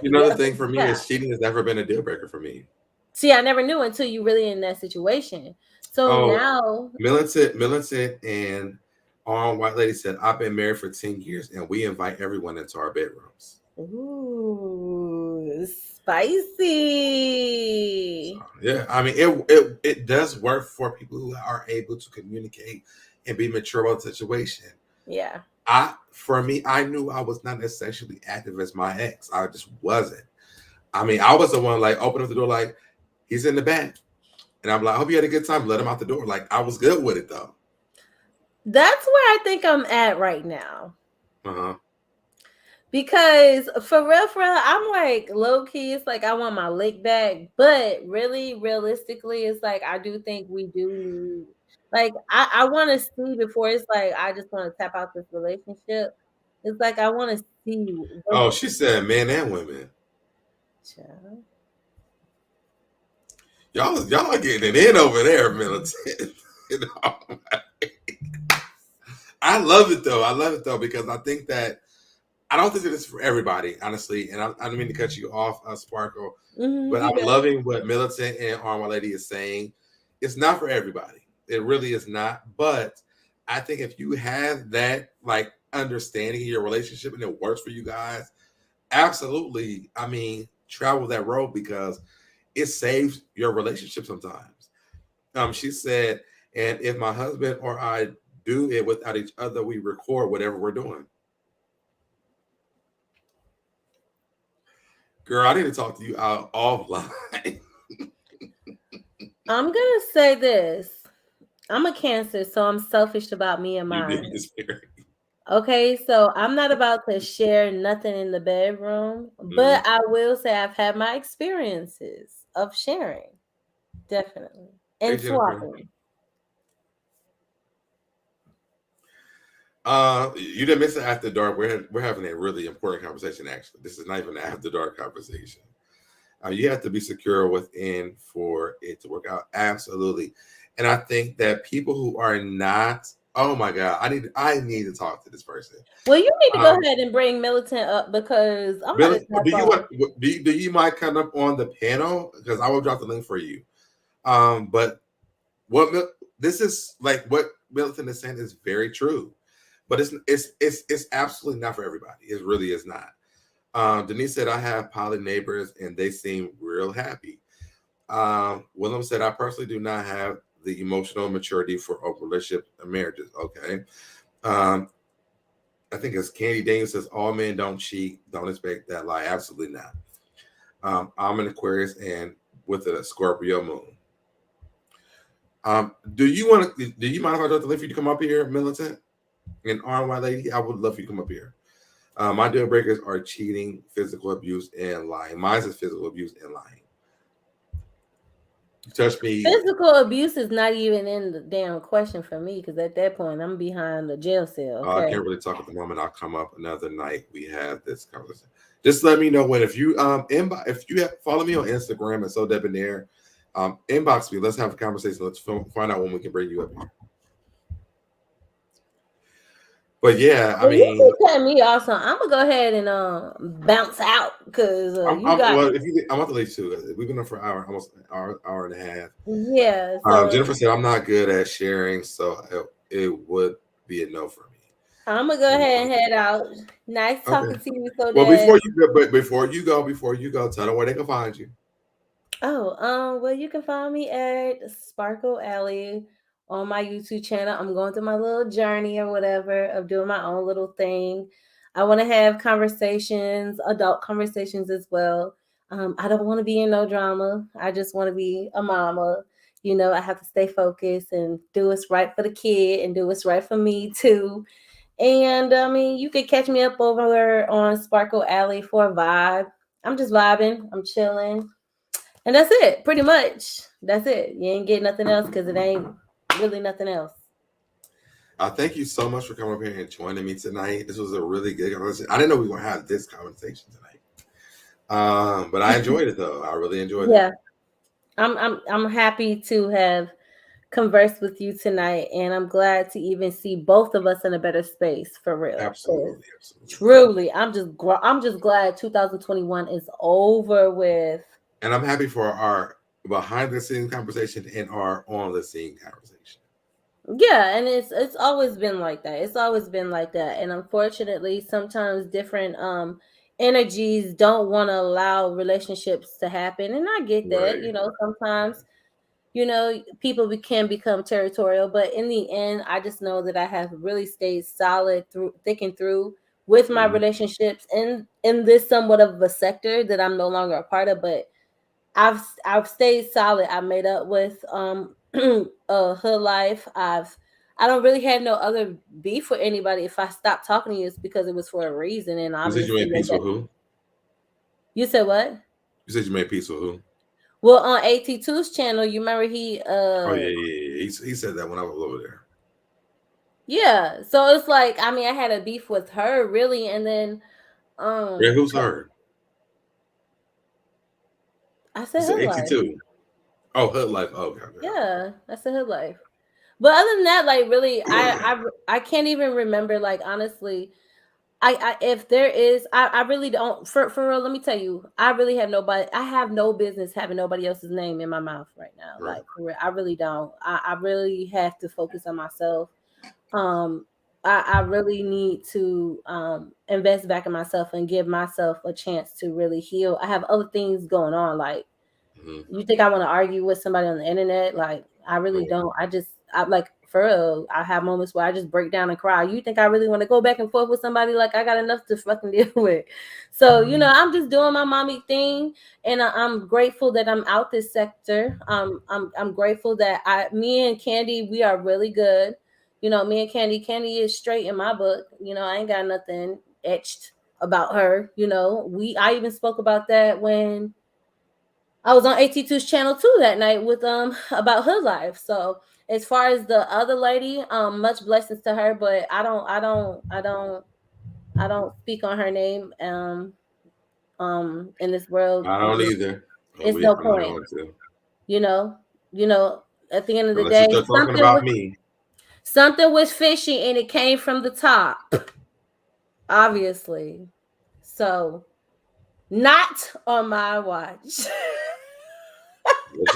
Another thing for me Yeah. is cheating has never been a deal breaker for me. See, I never knew until you really in that situation. So Oh, now, Militant and White Lady said, I've been married for 10 years and we invite everyone into our bedrooms. ooh, spicy. Yeah, I mean it does work for people who are able to communicate and be mature about the situation. Yeah. For me, I knew I was not as sexually active as my ex. I just wasn't. I mean, I was the one like open up the door, like he's in the back, and I'm like, I hope you had a good time. Let him out the door. Like I was good with it though. That's where I think I'm at right now. Uh huh. Because for real, I'm like low key. It's like I want my lick back, but really, realistically, it's like I do think we do need. Like I want to see before it's like I just want to tap out this relationship. It's like I want to see what. Oh, she said men and women. Child. Y'all are getting it in over there, militant. You know? I love it though. I love it though because I think that I don't think that it's for everybody, honestly. And I don't mean to cut you off, Sparkle, but You I'm good? loving what Militant and Arm Lady is saying. It's not for everybody. It really is not. But I think if you have that like understanding in your relationship and it works for you guys, absolutely. I mean, travel that road because it saves your relationship sometimes. She said, and if my husband or I do it without each other, we record whatever we're doing. Girl, I need to talk to you out offline. I'm gonna say this. I'm a Cancer, so I'm selfish about me and You did mine. this very. Okay, so I'm not about to share nothing in the bedroom, Mhm. but I will say I've had my experiences of sharing, definitely, Hey, and Jennifer. swapping. You didn't miss it after dark. We're having a really important conversation. Actually, this is not even an after dark conversation. You have to be secure within for it to work out. Absolutely, and I think that people who are not. Oh my God, I need to talk to this person. Well, you need to go Um, ahead and bring Militant up because I'm about to Billy, tap do you off. want? Do you mind coming up on the panel because I will drop the link for you. But what this is like what Milton is saying is very true, but it's absolutely not for everybody. It really is not. Denise said I have poly neighbors and they seem real happy. Willem said I personally do not have the emotional maturity for open relationship and marriages. Okay. Um, I think as Candy Daniels says, all men don't cheat. Don't expect that lie. Absolutely not. I'm an Aquarius and with a Scorpio moon. Do you want to? Do you mind if I drop the link for you to come up here, Militant and Arm White Lady? I would love for you to come up here. My deal breakers are cheating, physical abuse, and lying. Mine is physical abuse and lying. You touch me. Physical abuse is not even in the damn question for me because at that point I'm behind the jail cell. I Okay. can't really talk at the moment. I'll come up another night. We have this conversation. Just let me know when. If you if you follow me on Instagram at SoDebNair, inbox me. Let's have a conversation. Let's find out when we can bring you up here. But yeah, I Well, you mean, can cut me off, so I'm gonna go ahead and bounce out because you got well, if you, I'm about to leave too. We've been on for an hour, almost an hour and a half. yeah. So Jennifer said I'm not good at sharing, so it would be a no for me. I'm gonna go ahead and head out. Nice Okay. talking to you, so Well, that. before you go, tell them where they can find you. Oh, well, you can find me at Sparkle Alley on my YouTube channel. I'm going through my little journey or whatever of doing my own little thing. I want to have conversations, adult conversations as well. I don't want to be in no drama. I just want to be a mama. You know, I have to stay focused and do what's right for the kid and do what's right for me too. And I mean, you could catch me up over on Sparkle Alley for a vibe. I'm just vibing. I'm chilling. And that's it, pretty much. That's it. You ain't get nothing else because it ain't really nothing else. Thank you so much for coming up here and joining me tonight. This was a really good conversation. I didn't know we were going to have this conversation tonight. But I enjoyed it though. I really enjoyed it. Yeah. I'm happy to have conversed with you tonight, and I'm glad to even see both of us in a better space for real. 'Cause Absolutely, absolutely. truly, I'm just glad 2021 is over with. And I'm happy for our behind the scenes conversation and our on the scene conversation. Yeah, and it's always been like that. It's always been like that. And unfortunately, sometimes different energies don't want to allow relationships to happen. And I get that. Right. Sometimes people can become territorial, but in the end, I just know that I have really stayed solid through thick and through with my Mhm. relationships in this somewhat of a sector that I'm no longer a part of. But I've stayed solid. I made up with hood life. I don't really have no other beef with anybody. If I stopped talking to you, it's because it was for a reason, and You said you obviously made peace with who? you said what? You said you made peace with who? Well, on AT2's channel, you remember Oh yeah. He said that when I was over there. yeah. So it's like, I mean, I had a beef with her really, and then Yeah, um who's her? I You said said hood life. 82. Oh, Hood Life. Oh, okay, Yeah, I said hood life. But other than that, like really, okay. I can't even remember. Like honestly, I if there is, I really don't. For real, let me tell you, I really have nobody. I have no business having nobody else's name in my mouth right now. Right. Like for real, I really don't. I really have to focus on myself. um I really need to invest back in myself and give myself a chance to really heal. I have other things going on. Like, Mm-hmm. you think I want to argue with somebody on the internet? Like, I really Right. don't. I like for real. I have moments where I just break down and cry. You think I really want to go back and forth with somebody? Like, I got enough to fucking deal with. So, I'm just doing my mommy thing, and I'm grateful that I'm out this sector. I'm grateful that me and Candy, we are really good. Me and Candy is straight in my book. I ain't got nothing etched about her. I even spoke about that when I was on AT2's channel too that night with about hood life. So as far as the other lady, much blessings to her, but I don't speak on her name in this world. I don't either. But It's no I'm not point. going to. You know, you know, at the end of the Unless you day, start talking something about was me. something was fishy and it came from the top, obviously. So not on my watch.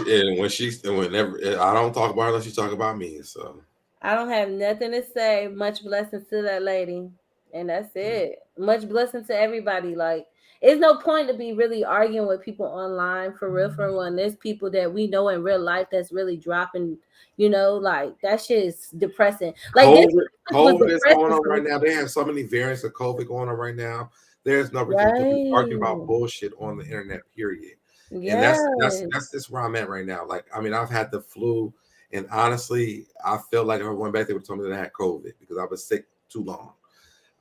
And whenever I don't talk about her unless you talk about me. So I don't have nothing to say. Much blessings to that lady. And that's it. Much blessing to everybody. Like, it's no point to be really arguing with people online for real, for real. And there's people that we know in real life that's really dropping, like that shit is depressing. Like this was COVID is going depressing on for right me. now. They have so many variants of COVID going on right now. There's no reason to be arguing about Right. bullshit on the internet, period. And Yes. that's just where I'm at right now. Like, I mean, I've had the flu, and honestly, I feel like if I went back, they would tell me that I had COVID because I was sick too long.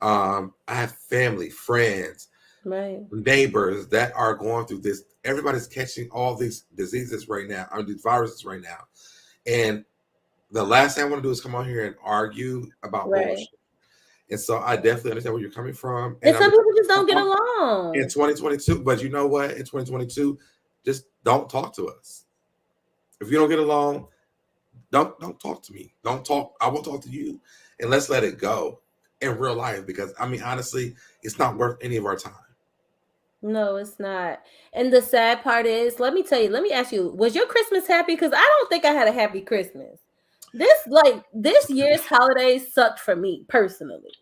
I have family, friends, Right. neighbors that are going through this. Everybody's catching all these diseases right now, or these viruses right now. And the last thing I want to do is come on here and argue about Right. bullshit. And so I definitely understand where you're coming from. And And some people just don't get in along. 2022, but you know what? In 2022, just don't talk to us. If you don't get along, don't talk to me. Don't talk. I won't talk to you, and let's let it go in real life because I mean, honestly, it's not worth any of our time. No, it's not. And the sad part is, let me ask you, was your Christmas happy? Because I don't think I had a happy Christmas. This year's holidays sucked for me personally.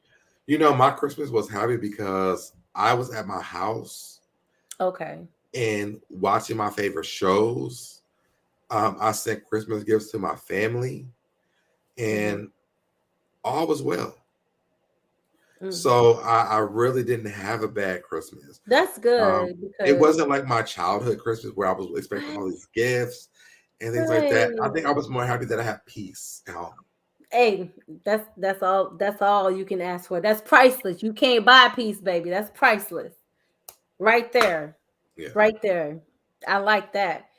My Christmas was happy because I was at my house Okay. and watching my favorite shows. I sent Christmas gifts to my family, Hmm. and all was well. Hmm. So I really didn't have a bad Christmas. That's good It because wasn't like my childhood Christmas where I was expecting all right, these gifts and things like that. I right. think I was more happy that I had peace at home. Hey, that's all you can ask for. That's priceless. You can't buy a piece, baby. That's priceless. Right there. Yeah. Right there. I like that.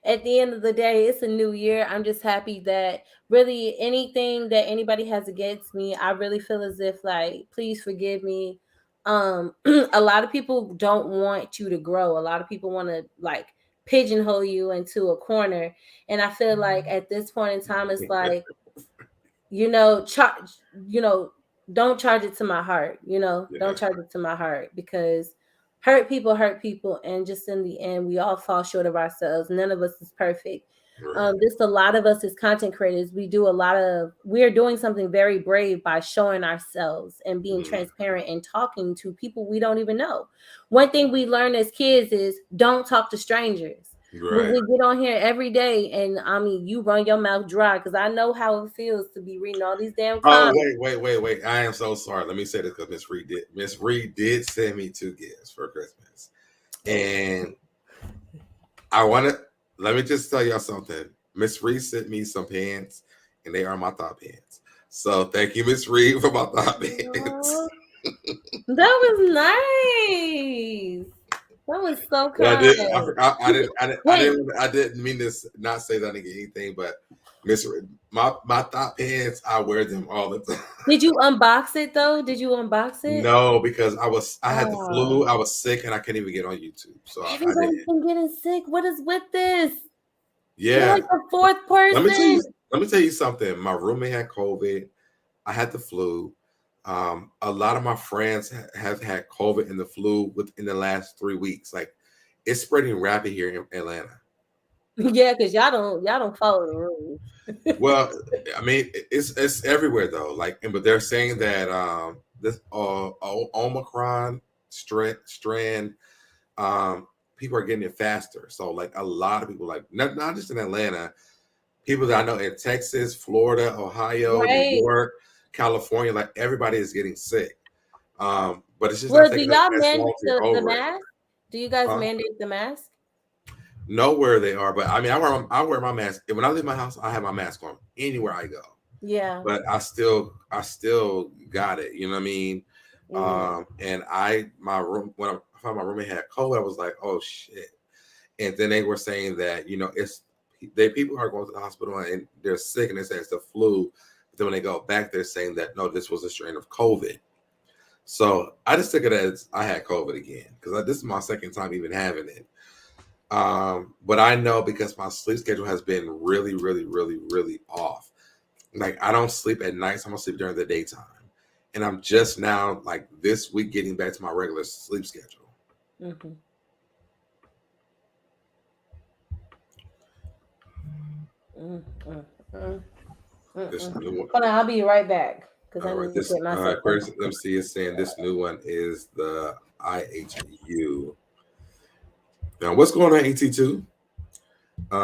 At the end of the day, it's a new year. I'm just happy that really anything that anybody has against me, I really feel as if like, please forgive me. A lot of people don't want you to grow. A lot of people want to like pigeonhole you into a corner. And I feel like at this point in time, it's like, charge, you know, don't charge it to my heart, don't Yeah. charge it to my heart because hurt people. And just in the end, we all fall short of ourselves. None of us is perfect. Right. Just a lot of us as content creators, we're doing something very brave by showing ourselves and being Mhm. transparent and talking to people we don't even know. One thing we learn as kids is don't talk to strangers. Right. We get on here every day, and I mean, you run your mouth dry because I know how it feels to be reading all these damn Oh, comments. wait. I am so sorry. Let me say this because Miss Reed did send me 2 gifts for Christmas. And I want to let me just tell y'all something. Miss Reed sent me some pants, and they are my thought pants. So thank you, Miss Reed, for my thought pants. Aw, that was nice. That was so Well, I kind. did. Wait, I didn't mean to not say that I didn't get anything, but Miss Reed, my thought pants, I wear them all the time. did you unbox it though? Did you unbox it? No, because I had the Oh, flu. I was sick, and I couldn't even get on YouTube, so I everybody's didn't. been getting sick. What is with this? You're Yeah, like the fourth let me tell you. person. Let me tell you something. My roommate had COVID. I had the flu. A lot of my friends have had COVID and the flu within the last 3 weeks. Like it's spreading rapid here in Atlanta. Yeah, because y'all don't follow the rules. Well, I mean, it's everywhere though. Like, but they're saying that this Omicron strand people are getting it faster. So like a lot of people, like not just in Atlanta, people that I know in Texas, Florida, Ohio, New Right. York, California, like everybody is getting sick. But it's just not Well, do taking y'all as long mandate to get the over it. mask? Do you guys Huh? mandate the mask? Know where they are, but I mean, I wear my mask when I leave my house. I have my mask on anywhere I go, Yeah. but I still got it. You know what I mean? Hmm. And my room when I found my roommate had COVID, I was like, oh shit. And then they were saying that people are going to the hospital and they're sick and they say it's the flu. But then when they go back, they're saying that no, this was a strain of COVID. So I just took it as I had COVID again because this is my second time even having it. But I know because my sleep schedule has been really, really, really, really off. Like I don't sleep at night, so I'm gonna sleep during the daytime. And I'm just now, like this week, getting back to my regular sleep schedule. Hmm. Mm, mm, mm, This mm. new one. Hold on, I'll be right back because I All need right, to get myself in. first MC is saying this new one is the IHU. Now, what's going on, ET2?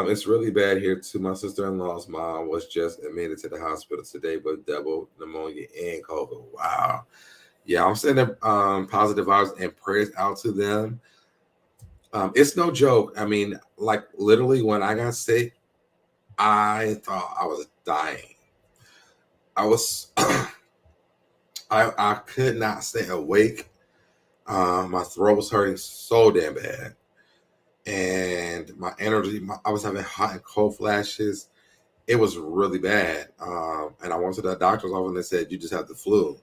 It's really bad here too. My sister-in-law's mom was just admitted to the hospital today with double pneumonia and COVID. Wow. Yeah, I'm sending positive vibes and prayers out to them. It's no joke. I mean, like literally when I got sick, I thought I was dying. I was I could not stay awake. My throat was hurting so damn bad. And my energy, I was having hot and cold flashes. It was really bad. And I went to the doctor's office and they said, you just have the flu.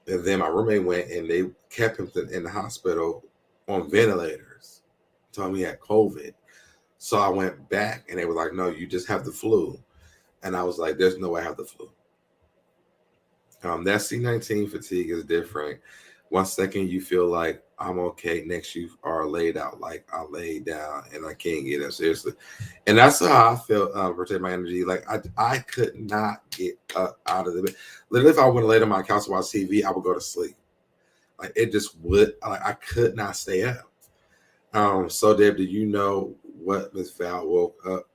And then my roommate went and they kept him in the hospital on ventilators, told me he had COVID. So I went back and they were like, no, you just have the flu. And I was like, there's no way I have the flu. That C19 fatigue is different. 1 second you feel like I'm okay, next you are laid out like I laid down and I can't get up seriously. And that's how I felt. Protect my energy. Like I could not get up out of the bed. Literally, if I went to lay on my couch and watch TV, I would go to sleep. Like it just would. Like I could not stay up. So Deb, do you know what Miss Val woke up?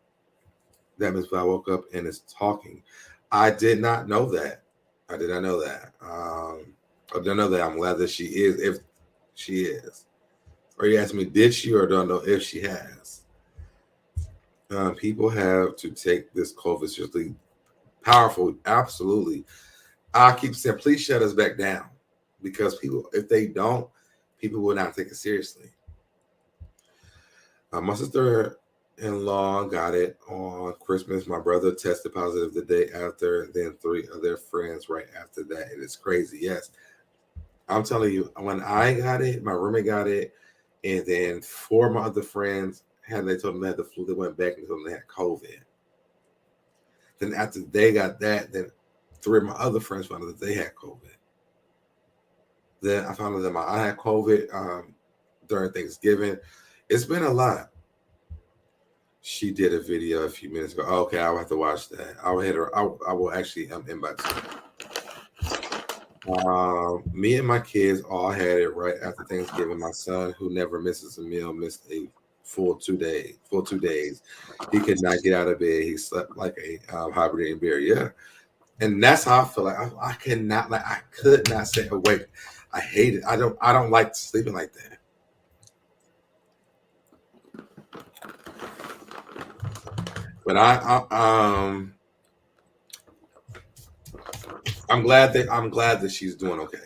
That Miss Val woke up and is talking. I did not know that. I did not know that. I don't know that. I'm glad that she is. If she is, or you ask me, did she, or don't know if she has. People have to take this COVID seriously. Powerful, absolutely. I keep saying, please shut us back down, because people, if they don't, people will not take it seriously. My sister-in-law got it on Christmas. My brother tested positive the day after, then 3 of their friends right after that. And it's crazy. Yes, I'm telling you, when I got it, my roommate got it, and then 4 of my other friends they told them they had the flu, they went back and told them they had COVID. Then after they got that, then 3 of my other friends found out that they had COVID. Then I found out that I had COVID during Thanksgiving. It's been a lot. She did a video a few minutes ago. Okay, I'll have to watch that. I'll hit her. I will actually inbox her. Me and my kids all had it right after Thanksgiving. My son, who never misses a meal, missed a full 2 days. He could not get out of bed. He slept like a hibernating bear. Yeah, and that's how I feel. Like I cannot. Like I could not stay awake. I hate it. I don't like sleeping like that. But I'm glad that she's doing okay.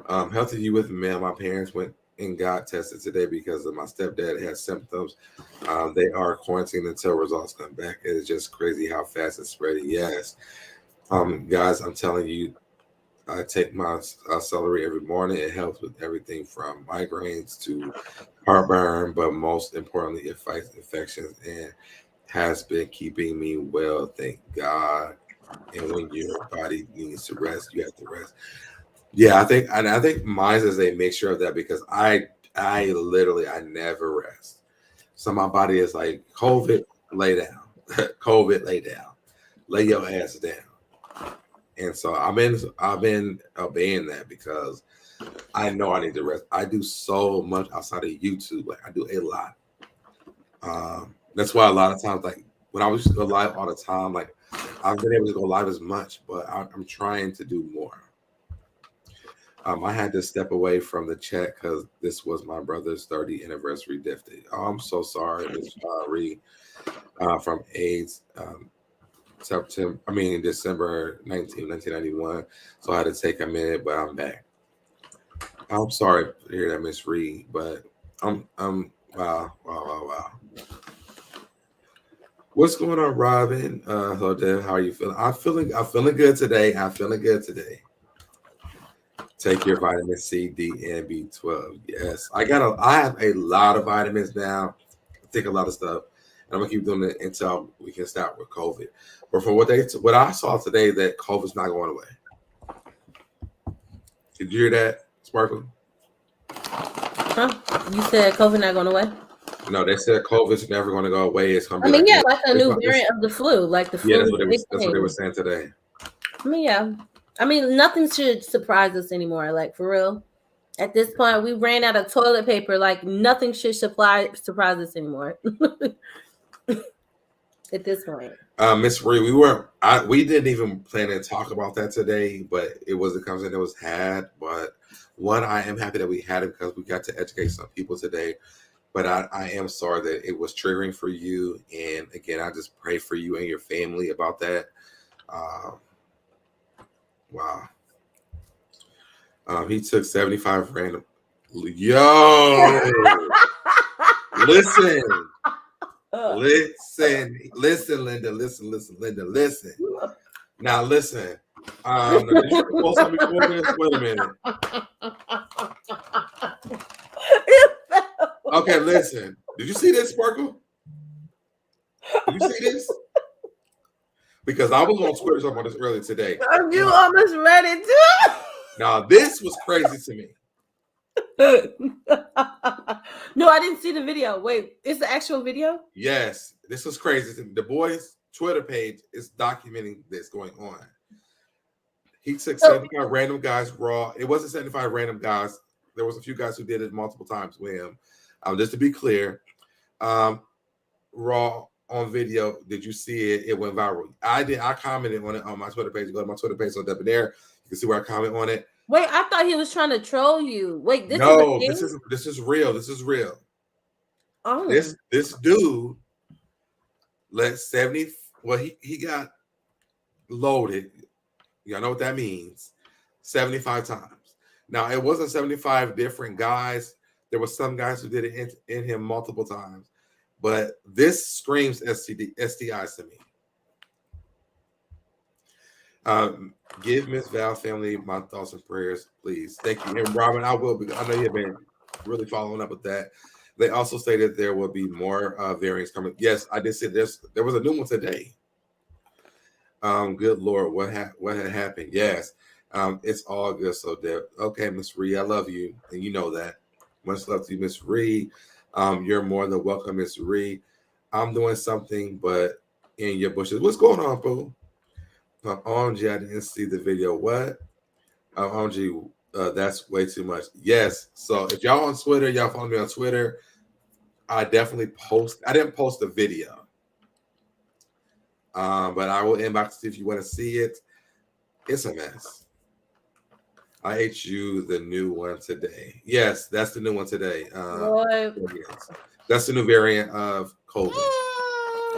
Healthy you with me, man. My parents went and got tested today because of my stepdad has symptoms. They are quarantined until results come back. It is just crazy how fast it's spreading. Yes. Guys, I'm telling you, I take my celery every morning. It helps with everything from migraines to heartburn, but most importantly, it fights infections and has been keeping me well. Thank God. And when your body needs to rest, you have to rest. Yeah, I think mine is a mixture of that, because I literally never rest. So my body is like, COVID, lay down. COVID, lay down. Lay your ass down. And so I've been obeying that, because I know I need to rest. I do so much outside of YouTube. Like I do a lot. That's why a lot of times, like when I used to go live all the time, like I've been able to go live as much, but I'm trying to do more. I had to step away from the chat because this was my brother's 30th anniversary gift. Oh, I'm so sorry, Miss Reed, from AIDS. December 1991. So I had to take a minute, but I'm back. I'm sorry to hear that, Miss Reed, but I'm wow. What's going on, Robin? Hello, Deb. How are you feeling? I'm feeling good today. Take your vitamin C, D, and B12. Yes, I have a lot of vitamins now. I take a lot of stuff. I'm gonna keep doing it until we can stop with COVID. But from what I saw today, that COVID's not going away. Did you hear that, Sparkle? Huh? You said COVID not going away? No, they said COVID's never going to go away. It's going to be like a new variant of the flu, like the flu. Yeah, that's what they were saying today. Nothing should surprise us anymore. Like for real, at this point, we ran out of toilet paper. Like nothing should surprise us anymore. At this point, Miss Marie, we didn't even plan to talk about that today, but it was a conversation that was had. But one, I am happy that we had it because we got to educate some people today. But I am sorry that it was triggering for you. And again, I just pray for you and your family about that. Wow. He took 75 random. Yo, listen. Listen, Linda. Listen. Now, listen. Did you post something before this? Wait a minute. Okay, listen. Did you see this, Sparkle? Did you see this? Because I was on Twitter talking about this earlier today. You almost read it too. Now, this was crazy to me. No, I didn't see the video. Wait, it's the actual video? Yes, this was crazy. The boy's Twitter page is documenting this going on. He took 75 random guys raw. It wasn't 75 random guys. There was a few guys who did it multiple times with him. Just to be clear, raw on video. Did you see it? It went viral. I did. I commented on it on my Twitter page. Go to my Twitter page, SoDebNair. You can see where I comment on it. Wait, I thought he was trying to troll you. Wait, this is real. This is real. Oh, this dude let 70 Well, he got loaded. Y'all know what that means. 75 times. Now, it wasn't 75 different guys. There were some guys who did it in him multiple times. But this screams STIs to me. Give Miss Val family my thoughts and prayers, please. Thank you. And Robin, I will be. I know you've been really following up with that. They also stated there will be more variants coming. Yes, I did say there was a new one today. Good Lord, what had happened? Yes. It's all good. So Deb, okay, Miss Ree, I love you, and you know that. Much love to you, Miss Ree. You're more than welcome, Miss Ree. I'm doing something, but in your bushes. What's going on, boo? OMG, I didn't see the video. What? OMG, that's way too much. Yes. So if y'all on Twitter, y'all follow me on Twitter. I definitely post. I didn't post the video, but I will inbox if you want to see it. It's a mess. I ate you the new one today. Yes, that's the new one today. That's the new variant of COVID.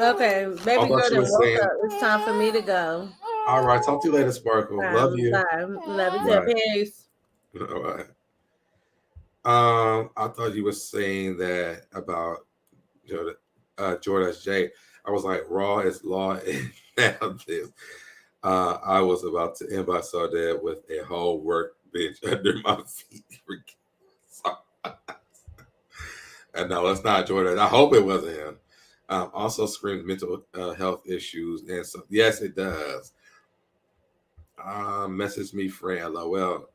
Okay, baby girl done woke up. It's time for me to go. All right, talk to you later, Sparkle. Love you. Love you too. Peace. All right. I thought you were saying that about Jordan J. I was like, raw is law and now this. I was about to end by SoDeb with a whole work bench under my feet. And no, it's not Jordan. I hope it wasn't him. Also screams mental health issues. And so, yes, it does. Message me, friend. LOL.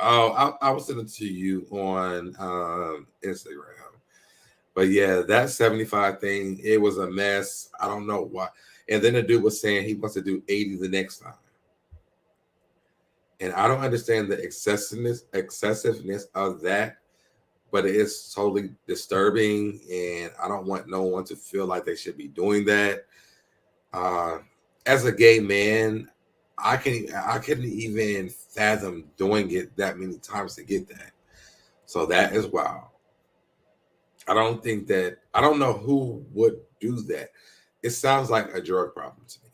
Oh, I was sending it to you on Instagram. But yeah, that 75 thing, it was a mess. I don't know why. And then the dude was saying he wants to do 80 the next time. And I don't understand the excessiveness of that, but it is totally disturbing. And I don't want no one to feel like they should be doing that. As a gay man, I couldn't even fathom doing it that many times to get that. So that is wild. I don't know who would do that. It sounds like a drug problem to me.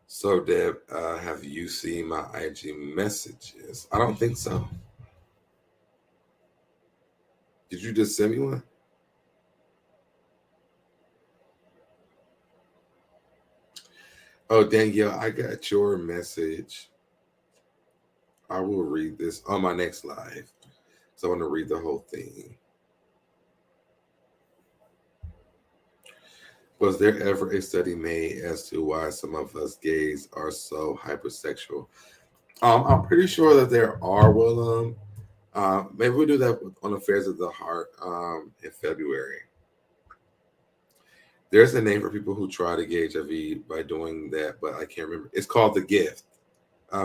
So Deb, have you seen my IG messages? I don't think so. Did you just send me one? Oh, Danielle, I got your message. I will read this on my next live. So I want to read the whole thing. Was there ever a study made as to why some of us gays are so hypersexual? I'm pretty sure that there are, Willem. Maybe we'll do that on Affairs of the Heart in February. There's a name for people who try to gauge HIV by doing that, but I can't remember. It's called The Gift,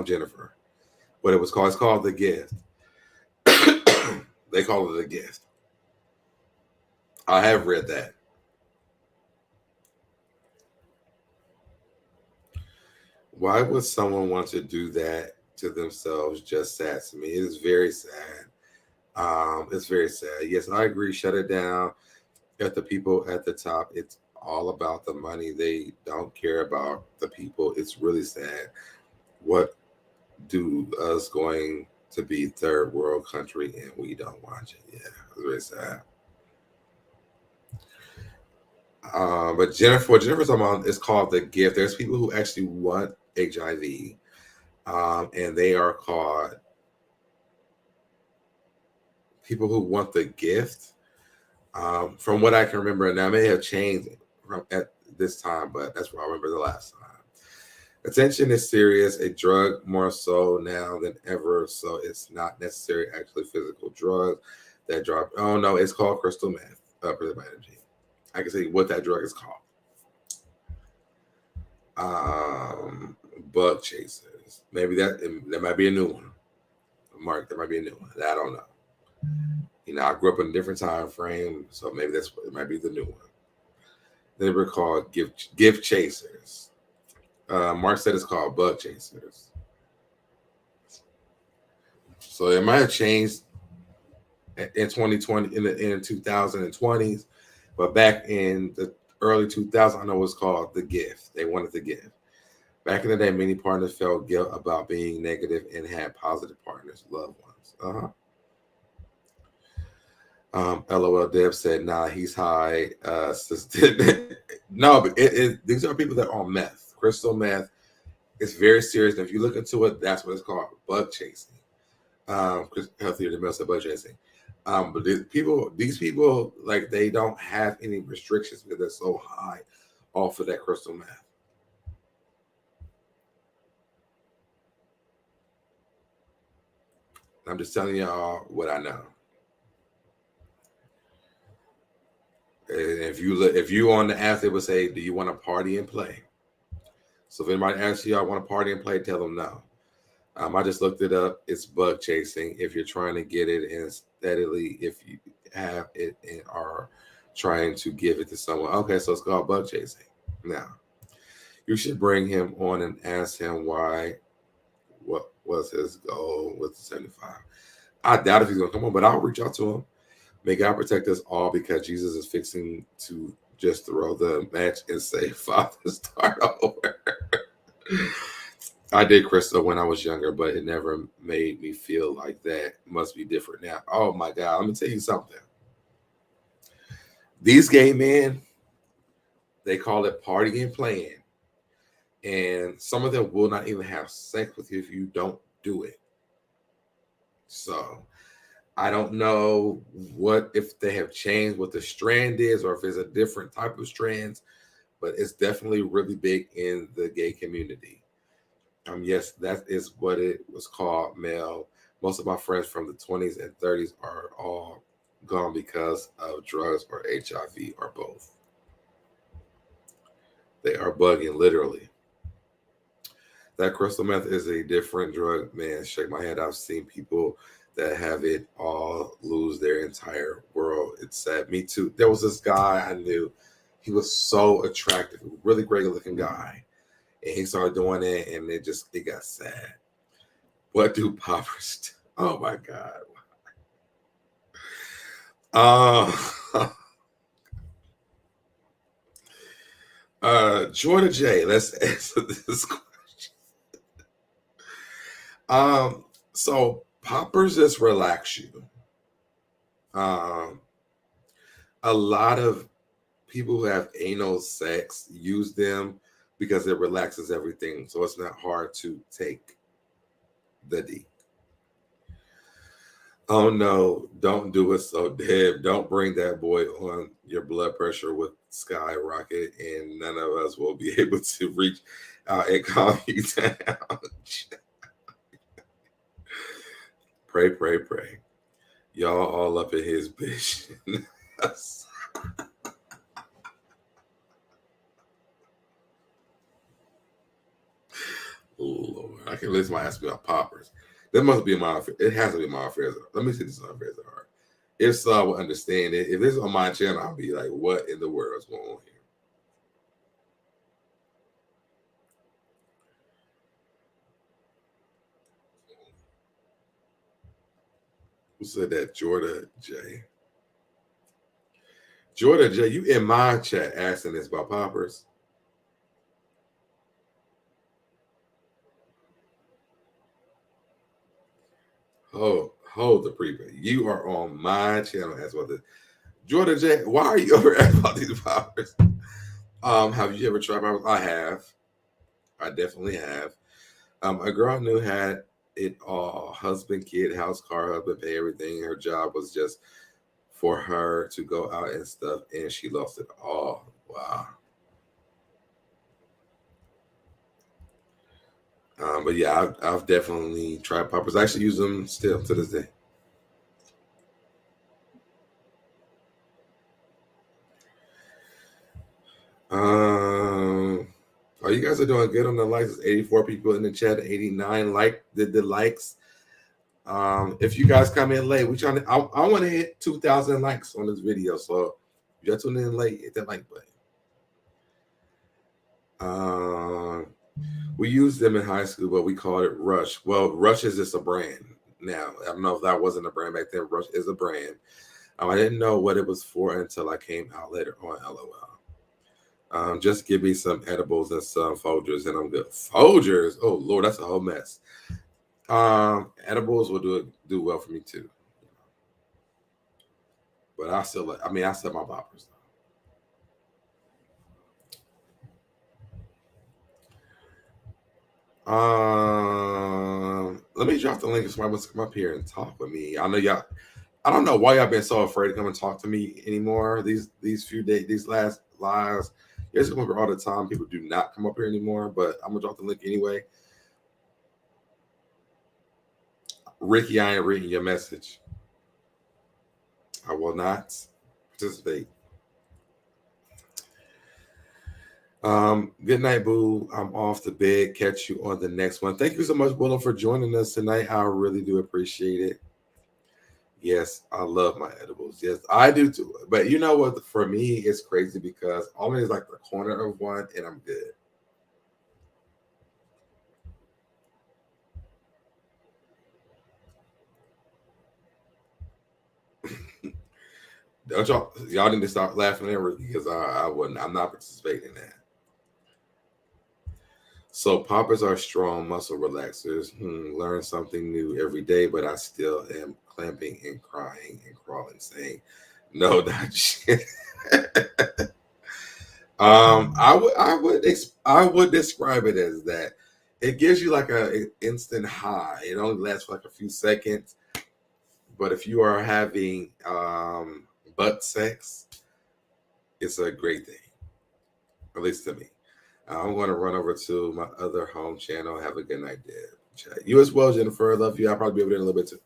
Jennifer. What it was called? It's called The Gift. They call it The Gift. I have read that. Why would someone want to do that to themselves? Just sad to me. It is very sad. It's very sad. Yes, I agree. Shut it down. At the people at the top, it's all about the money. They don't care about the people. It's really sad. What do us going to be third world country and we don't watch it? Yeah, it's very sad. But Jennifer's talking about, it's called The Gift. There's people who actually want HIV, and they are called people who want the gift. From what I can remember, now I may have changed from at this time, but that's what I remember the last time. Attention is serious, a drug more so now than ever, so it's not necessary actually physical drugs that drop. Oh no, it's called crystal meth, energy. I can say what that drug is called. Bug chasers. Maybe that might be a new one. Mark, that might be a new one. I don't know. You know, I grew up in a different time frame, so maybe that's what it might be the new one. They were called gift chasers. Mark said it's called bug chasers. So it might have changed in 2020, in the 2020s, But back in the early 2000s, I know it was called The Gift. They wanted The Gift. Back in the day, many partners felt guilt about being negative and had positive partners, loved ones. LOL Deb said, nah, he's high. No, but these are people that are on meth, crystal meth. It's very serious. And if you look into it, that's what it's called, bug chasing. Healthier than most of bug chasing. But these people, like, they don't have any restrictions because they're so high off of that crystal meth. I'm just telling y'all what I know. If you on the app, they would say, "Do you want to party and play?" So if anybody asks you, "I want to party and play," tell them no. I just looked it up. It's bug chasing. If you're trying to get it and steadily, if you have it and are trying to give it to someone, okay, so it's called bug chasing. Now, you should bring him on and ask him why. What was his goal with the 75? I doubt if he's gonna come on, but I'll reach out to him. May God protect us all, because Jesus is fixing to just throw the match and say, Father, start over. I did crystal when I was younger, but it never made me feel like that. Must be different now. Oh my God, let me tell you something. These gay men, they call it partying and playing. And some of them will not even have sex with you if you don't do it. So I don't know if they have changed what the strand is, or if it's a different type of strands, but it's definitely really big in the gay community. Yes, that is what it was called, Mel. Most of my friends from the 20s and 30s are all gone because of drugs or HIV or both. They are bugging, literally. That crystal meth is a different drug, man. Shake my head. I've seen people that have it all lose their entire world. It's sad. Me too. There was this guy I knew. He was so attractive, really great looking guy. And he started doing it, and it got sad. What do poppers do? Oh my God. Jordan J, let's answer this question. So poppers just relax you. A lot of people who have anal sex use them because it relaxes everything, so it's not hard to take the D. Oh no, don't do it, SoDeb. Don't bring that boy on. Your blood pressure will skyrocket, and none of us will be able to reach out and calm you down. Pray, pray, pray. Y'all all up in his bitch. Oh Lord, I can list my ass about poppers. That must be my. It has to be my affairs. Let me see this on affairs of heart. If so, I would understand it. If this is on my channel, I'll be like, "What in the world is going on here?" Who said that? Jordan J. Jordan J, you in my chat asking this about poppers? Hold the prepay. You are on my channel as well. Jordan J, why are you over asking about these poppers? Have you ever tried poppers? I have. I definitely have. A girl I knew had it all: husband, kid, house, car, husband, pay everything. Her job was just for her to go out and stuff, and she lost it all. Wow. But yeah, I've definitely tried poppers. I actually use them still to this day. Oh, you guys are doing good on the likes. It's 84 people in the chat, 89 did the likes. If you guys come in late, I want to hit 2,000 likes on this video. So if you're tuning in late, hit that like button. We used them in high school, but we called it Rush. Well, Rush is just a brand now. I don't know if that wasn't a brand back then. Rush is a brand. I didn't know what it was for until I came out later on. LOL. Just give me some edibles and some Folgers, and I'm good. Folgers? Oh Lord, that's a whole mess. Edibles will do well for me too. But I still like. I mean, I still my boppers. Let me drop the link if somebody wants to come up here and talk with me. I know y'all. I don't know why y'all been so afraid to come and talk to me anymore. These few days, these last lives. Yes, come up here all the time. People do not come up here anymore, but I'm gonna drop the link anyway. Ricky, I ain't reading your message. I will not participate. Good night, boo. I'm off to bed. Catch you on the next one. Thank you so much, Willow, for joining us tonight. I really do appreciate it. Yes, I love my edibles. Yes, I do too. But you know what? For me, it's crazy because all I need is like the corner of one, and I'm good. Don't y'all need to start laughing at me because I wouldn't. I'm not participating in that. So poppers are strong muscle relaxers. Learn something new every day, but I still am clamping and crying and crawling, saying, "No, not shit." I would describe it as that. It gives you like an instant high. It only lasts for like a few seconds, but if you are having butt sex, it's a great thing, at least to me. I'm going to run over to my other home channel. Have a good night, Deb. You as well, Jennifer. I love you. I'll probably be over there in a little bit too.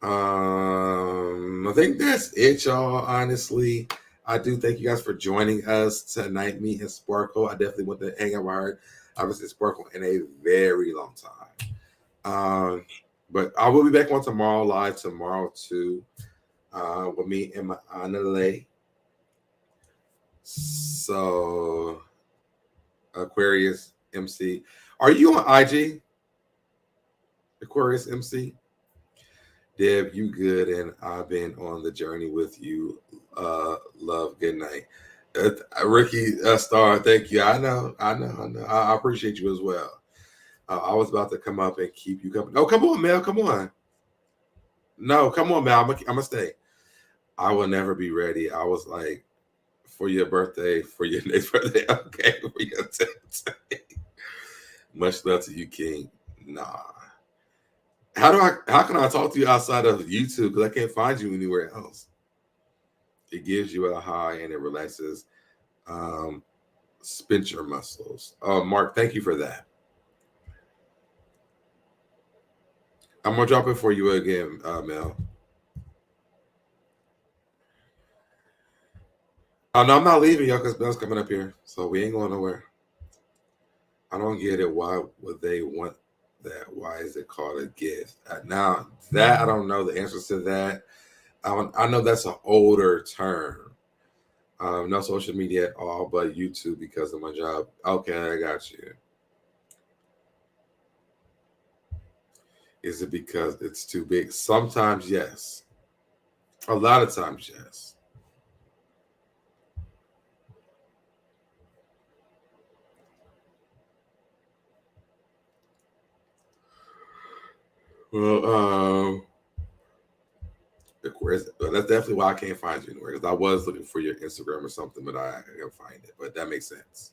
I think that's it, y'all. Honestly, I do thank you guys for joining us tonight. Me and Sparkle. I definitely want to hang out with her. I haven't seen Sparkle in a very long time. But I will be back on tomorrow, live tomorrow too, with me and my Anale. So, Aquarius MC. Are you on IG? Aquarius MC? Deb, you good, and I've been on the journey with you. Love, good night. Ricky Star, thank you. I know. I appreciate you as well. I was about to come up and keep you company. Oh, come on, Mel. Come on. No, come on, Mel. I'm gonna stay. I will never be ready. I was like, for your birthday, for your next birthday, okay, for your 10th. Much love to you, King. Nah. How can I talk to you outside of YouTube? Because I can't find you anywhere else. It gives you a high and it relaxes sphincter muscles. Mark, thank you for that. I'm gonna drop it for you again, Mel. Oh no, I'm not leaving y'all because Mel's coming up here, so we ain't going nowhere. I don't get it. Why would they want that? Why is it called a gift? Now that I don't know the answers to that. I know that's an older term. No social media at all, but YouTube because of my job. Okay, I got you. Is it because it's too big? Sometimes yes. A lot of times yes. Well, of course, that's definitely why I can't find you anywhere because I was looking for your Instagram or something, but I can't find it. But that makes sense.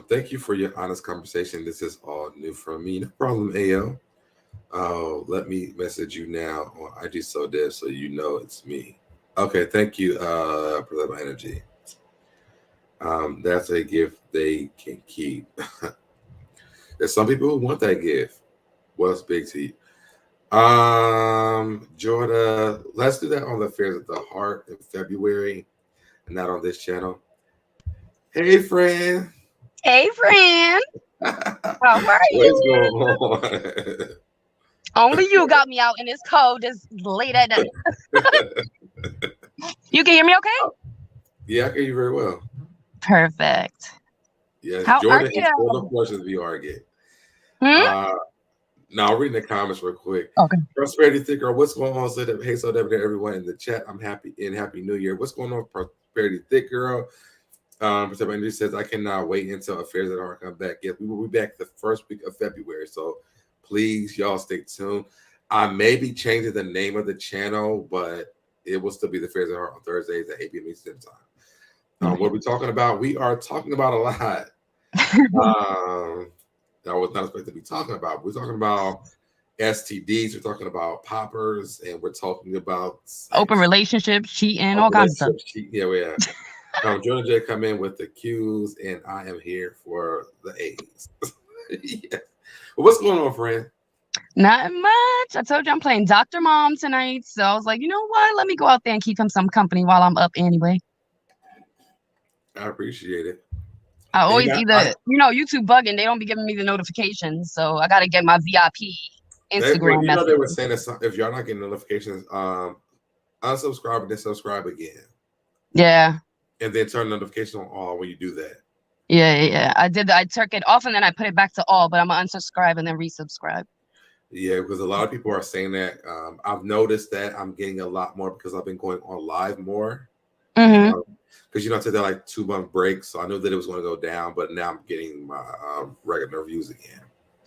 Thank you for your honest conversation. This is all new for me. No problem, AO. Let me message you now on IG SoDeb so you know it's me. Okay, thank you for that energy. That's a gift they can keep. There's some people who want that gift. What's big to you? Jordan, let's do that on the Affairs of the Heart in February, and not on this channel. Hey, friend. Hey, friend. How are you? What's going on? Only you got me out in this cold this late at night. You can hear me okay? Yeah, I can hear you very well. Perfect. Yes, How Jordan are is you? full of questions we are getting. Now, I'll read the comments real quick. Okay. Prosperity Thicker, what's going on? So hey, SoDebNair, everyone in the chat. I'm happy and happy New Year. What's going on, Prosperity Thick Girl? Prosperity says, I cannot wait until Affairs at Heart come back. Yes, we will be back the first week of February. So please, y'all stay tuned. I may be changing the name of the channel, but it will still be the Affairs at Heart on Thursdays at 8 p.m. Eastern time. What are we talking about? We are talking about a lot. I was not expected to be talking about. We're talking about STDs, we're talking about poppers, and we're talking about Open relationships, cheating, all kinds of stuff. Yeah. Jonah J come in with the Q's, and I am here for the A's. Yeah. Well, what's going on, friend? Not much. I told you I'm playing Dr. Mom tonight, so I was like, you know what? Let me go out there and keep him some company while I'm up anyway. I appreciate it. I always YouTube bugging. They don't be giving me the notifications, so I got to get my VIP Instagram message. They were saying that if y'all not getting notifications, unsubscribe and then subscribe again. Yeah. And then turn notification on all when you do that. Yeah. I did. I took it off and then I put it back to all, but I'm gonna unsubscribe and then resubscribe. Yeah, because a lot of people are saying that. I've noticed that I'm getting a lot more because I've been going on live more. Mm-hmm. Because I took that like 2-month break, so I knew that it was going to go down, but now I'm getting my regular views again.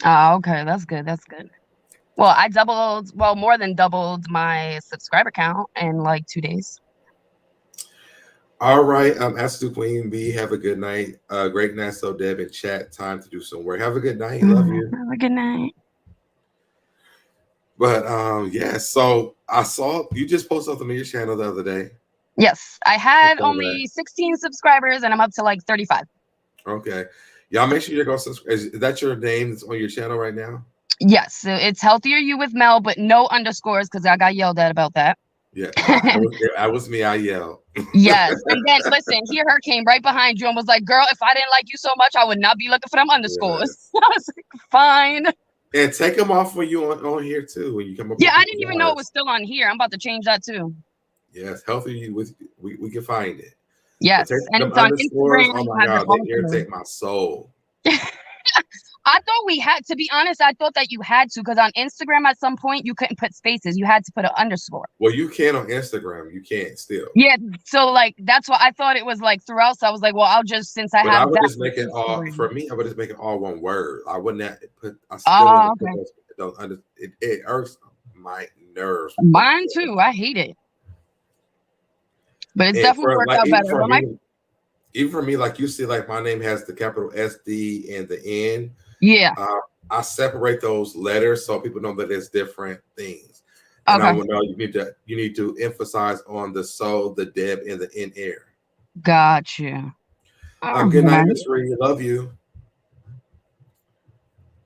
Oh, okay, that's good. Well, I more than doubled my subscriber count in like 2 days. All right, Astu Queen B, have a good night. Great night, SoDeb in chat. Time to do some work. Have a good night. Love you. Have a good night. But yeah, so I saw you just posted something on your channel the other day. Yes, I had only 16 subscribers and I'm up to like 35. Okay. Y'all make sure you go subscribe. Is that your name that's on your channel right now? Yes, so it's Healthier You with Mel, but no underscores because I got yelled at about that. Yeah, I was me. I yelled. Yes, and then listen, her came right behind you and was like, "Girl, if I didn't like you so much, I would not be looking for them underscores." Yes. I was like, "Fine." And take them off when you on here too. When you come up. Yeah, I didn't even know it was still on here. I'm about to change that too. Yes, Healthy with we can find it. Yes, and it's on Instagram. Oh my God, they irritate my soul. I thought we had, to be honest, I thought that you had to, because on Instagram at some point you couldn't put spaces. You had to put an underscore. Well, you can on Instagram. You can't still. Yeah, so like that's why I thought it was like throughout. So I was like, well, I'll just, since I have I would that. just make it all, for me, I would just make it all one word. I wouldn't put, I still wouldn't put it irks my nerves. Mine too. I hate it. But it's definitely worked out better. Even for me, like you see, like my name has the capital SD and the N. Yeah. I separate those letters so people know that it's different things. And I will know you need to emphasize on the so, the deb, and the in air. Gotcha. Good night, Miss Reed. Love you.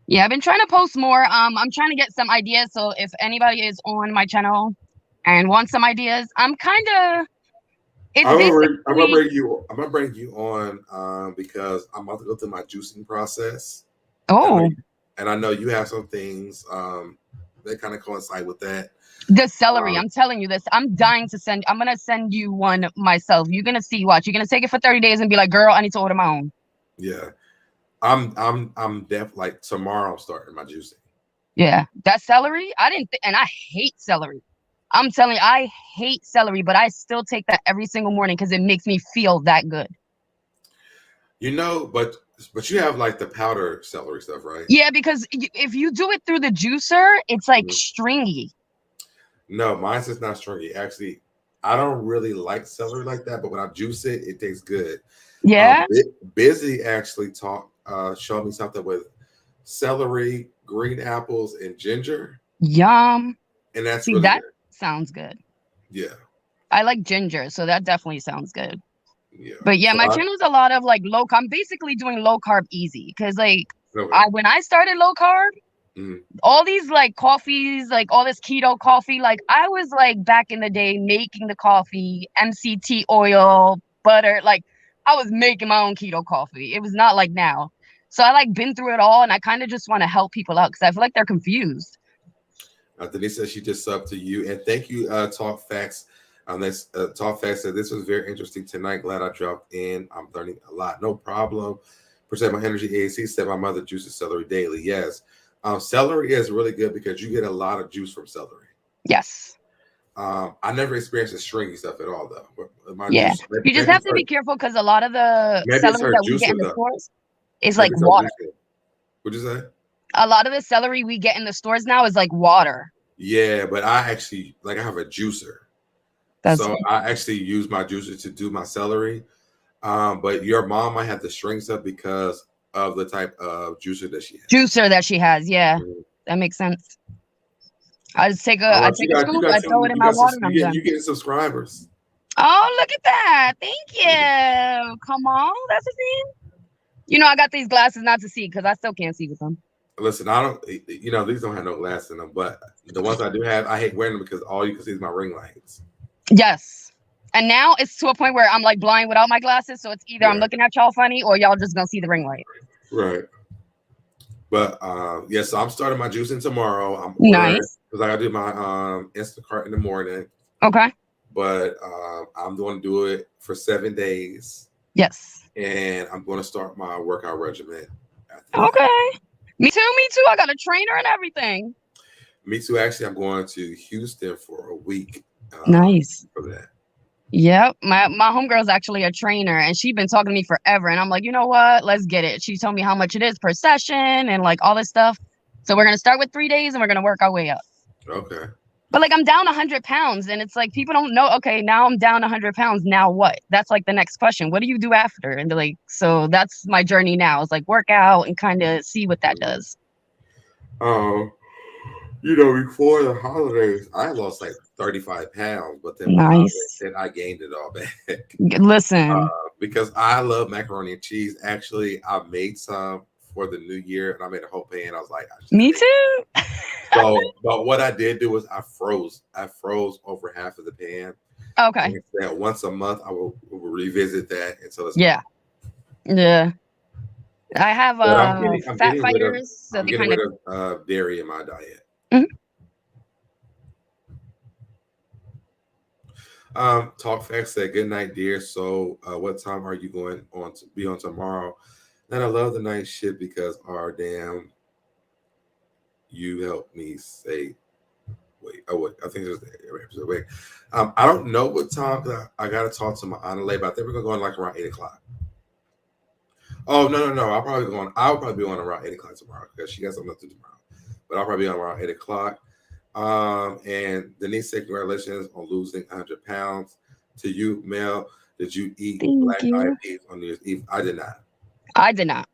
Yeah, I've been trying to post more. I'm trying to get some ideas. So if anybody is on my channel and wants some ideas, I'm kind of. I'm gonna bring you on because I'm about to go through my juicing process. Oh. And I know you have some things that kind of coincide with that. The celery, I'm telling you this. I'm dying to send. I'm gonna send you one myself. You're gonna see. Watch. You're gonna take it for 30 days and be like, "Girl, I need to order my own." Yeah, I'm deaf. Like tomorrow, I'm starting my juicing. Yeah, that celery. And I hate celery. I'm telling you, I hate celery, but I still take that every single morning because it makes me feel that good. You know, but you have like the powder celery stuff, right? Yeah, because if you do it through the juicer, it's like stringy. No, mine's just not stringy. Actually, I don't really like celery like that, but when I juice it, it tastes good. Yeah. Busy actually showed me something with celery, green apples, and ginger. Yum. And that's really good. Sounds good. Yeah. I like ginger, so that definitely sounds good. Yeah. But yeah, so my channel is a lot of like low carb. I'm basically doing low carb easy because like when I started low carb, all these like coffees, like all this keto coffee, like I was like back in the day making the coffee, MCT oil, butter, like I was making my own keto coffee. It was not like now. So I like been through it all, and I kind of just want to help people out because I feel like they're confused. Denise says she just subbed to you, and thank you, Talk Facts. Talk Facts said this was very interesting tonight. Glad I dropped in. I'm learning a lot. No problem. Protect my energy. AC said my mother juices celery daily. Yes, Celery is really good because you get a lot of juice from celery. Yes. I never experienced the stringy stuff at all, though. Yeah, you just have to be careful because a lot of the celery that we get in the stores is like water. What'd you say? A lot of the celery we get in the stores now is like water. Yeah, but I actually I have a juicer. So I actually use my juicer to do my celery. But your mom might have the string stuff because of the type of juicer that she has. Yeah. That makes sense. I just take a scoop, I throw it in my water, and I'm done. You getting subscribers. Oh, look at that. Thank you. Come on. That's the thing. You know, I got these glasses not to see because I still can't see with them. Listen, I don't, these don't have no glass in them, but the ones I do have, I hate wearing them because all you can see is my ring lights. Yes. And now it's to a point where I'm like blind without my glasses. So it's either I'm looking at y'all funny or y'all just gonna see the ring light. Right. But so I'm starting my juicing tomorrow. I'm nice because I gotta do my Instacart in the morning. Okay. But I'm going to do it for 7 days. Yes. And I'm going to start my workout regimen. Okay. Me too. I got a trainer and everything. Me too. Actually, I'm going to Houston for a week. Nice. For that. Yep. My homegirl's actually a trainer and she's been talking to me forever. And I'm like, you know what? Let's get it. She told me how much it is per session and like all this stuff. So we're going to start with 3 days and we're going to work our way up. Okay. But like I'm down 100 pounds and it's like people don't know. Okay, now I'm down 100 pounds. Now what? That's like the next question. What do you do after? And they're like, so that's my journey now. It's like work out and kind of see what that does. Before the holidays, I lost like 35 pounds, but then I gained it all back. Listen, because I love macaroni and cheese. Actually, I made some for the new year and I made a whole pan. I was like, me too. So, but what I did do was I froze over half of the pan. Okay. And once a month, I will revisit that until it's yeah. I have fat fighters. I'm getting rid of dairy in my diet. Talk Facts said, "Good night, dear. So, what time are you going on to be on tomorrow?" And I love the night shift because you helped me say. Wait, I think there's the episode. Wait, I don't know what time I got to talk to my Aunt Lay, but I think we're going like around 8 o'clock. Oh no! I'll probably be on around 8 o'clock tomorrow because she got something to do tomorrow. But I'll probably be on around 8 o'clock. And Denise said, "Congratulations on losing 100 pounds." To you, Mel, did you eat black-eyed peas on New Year's Eve? I did not. I did not.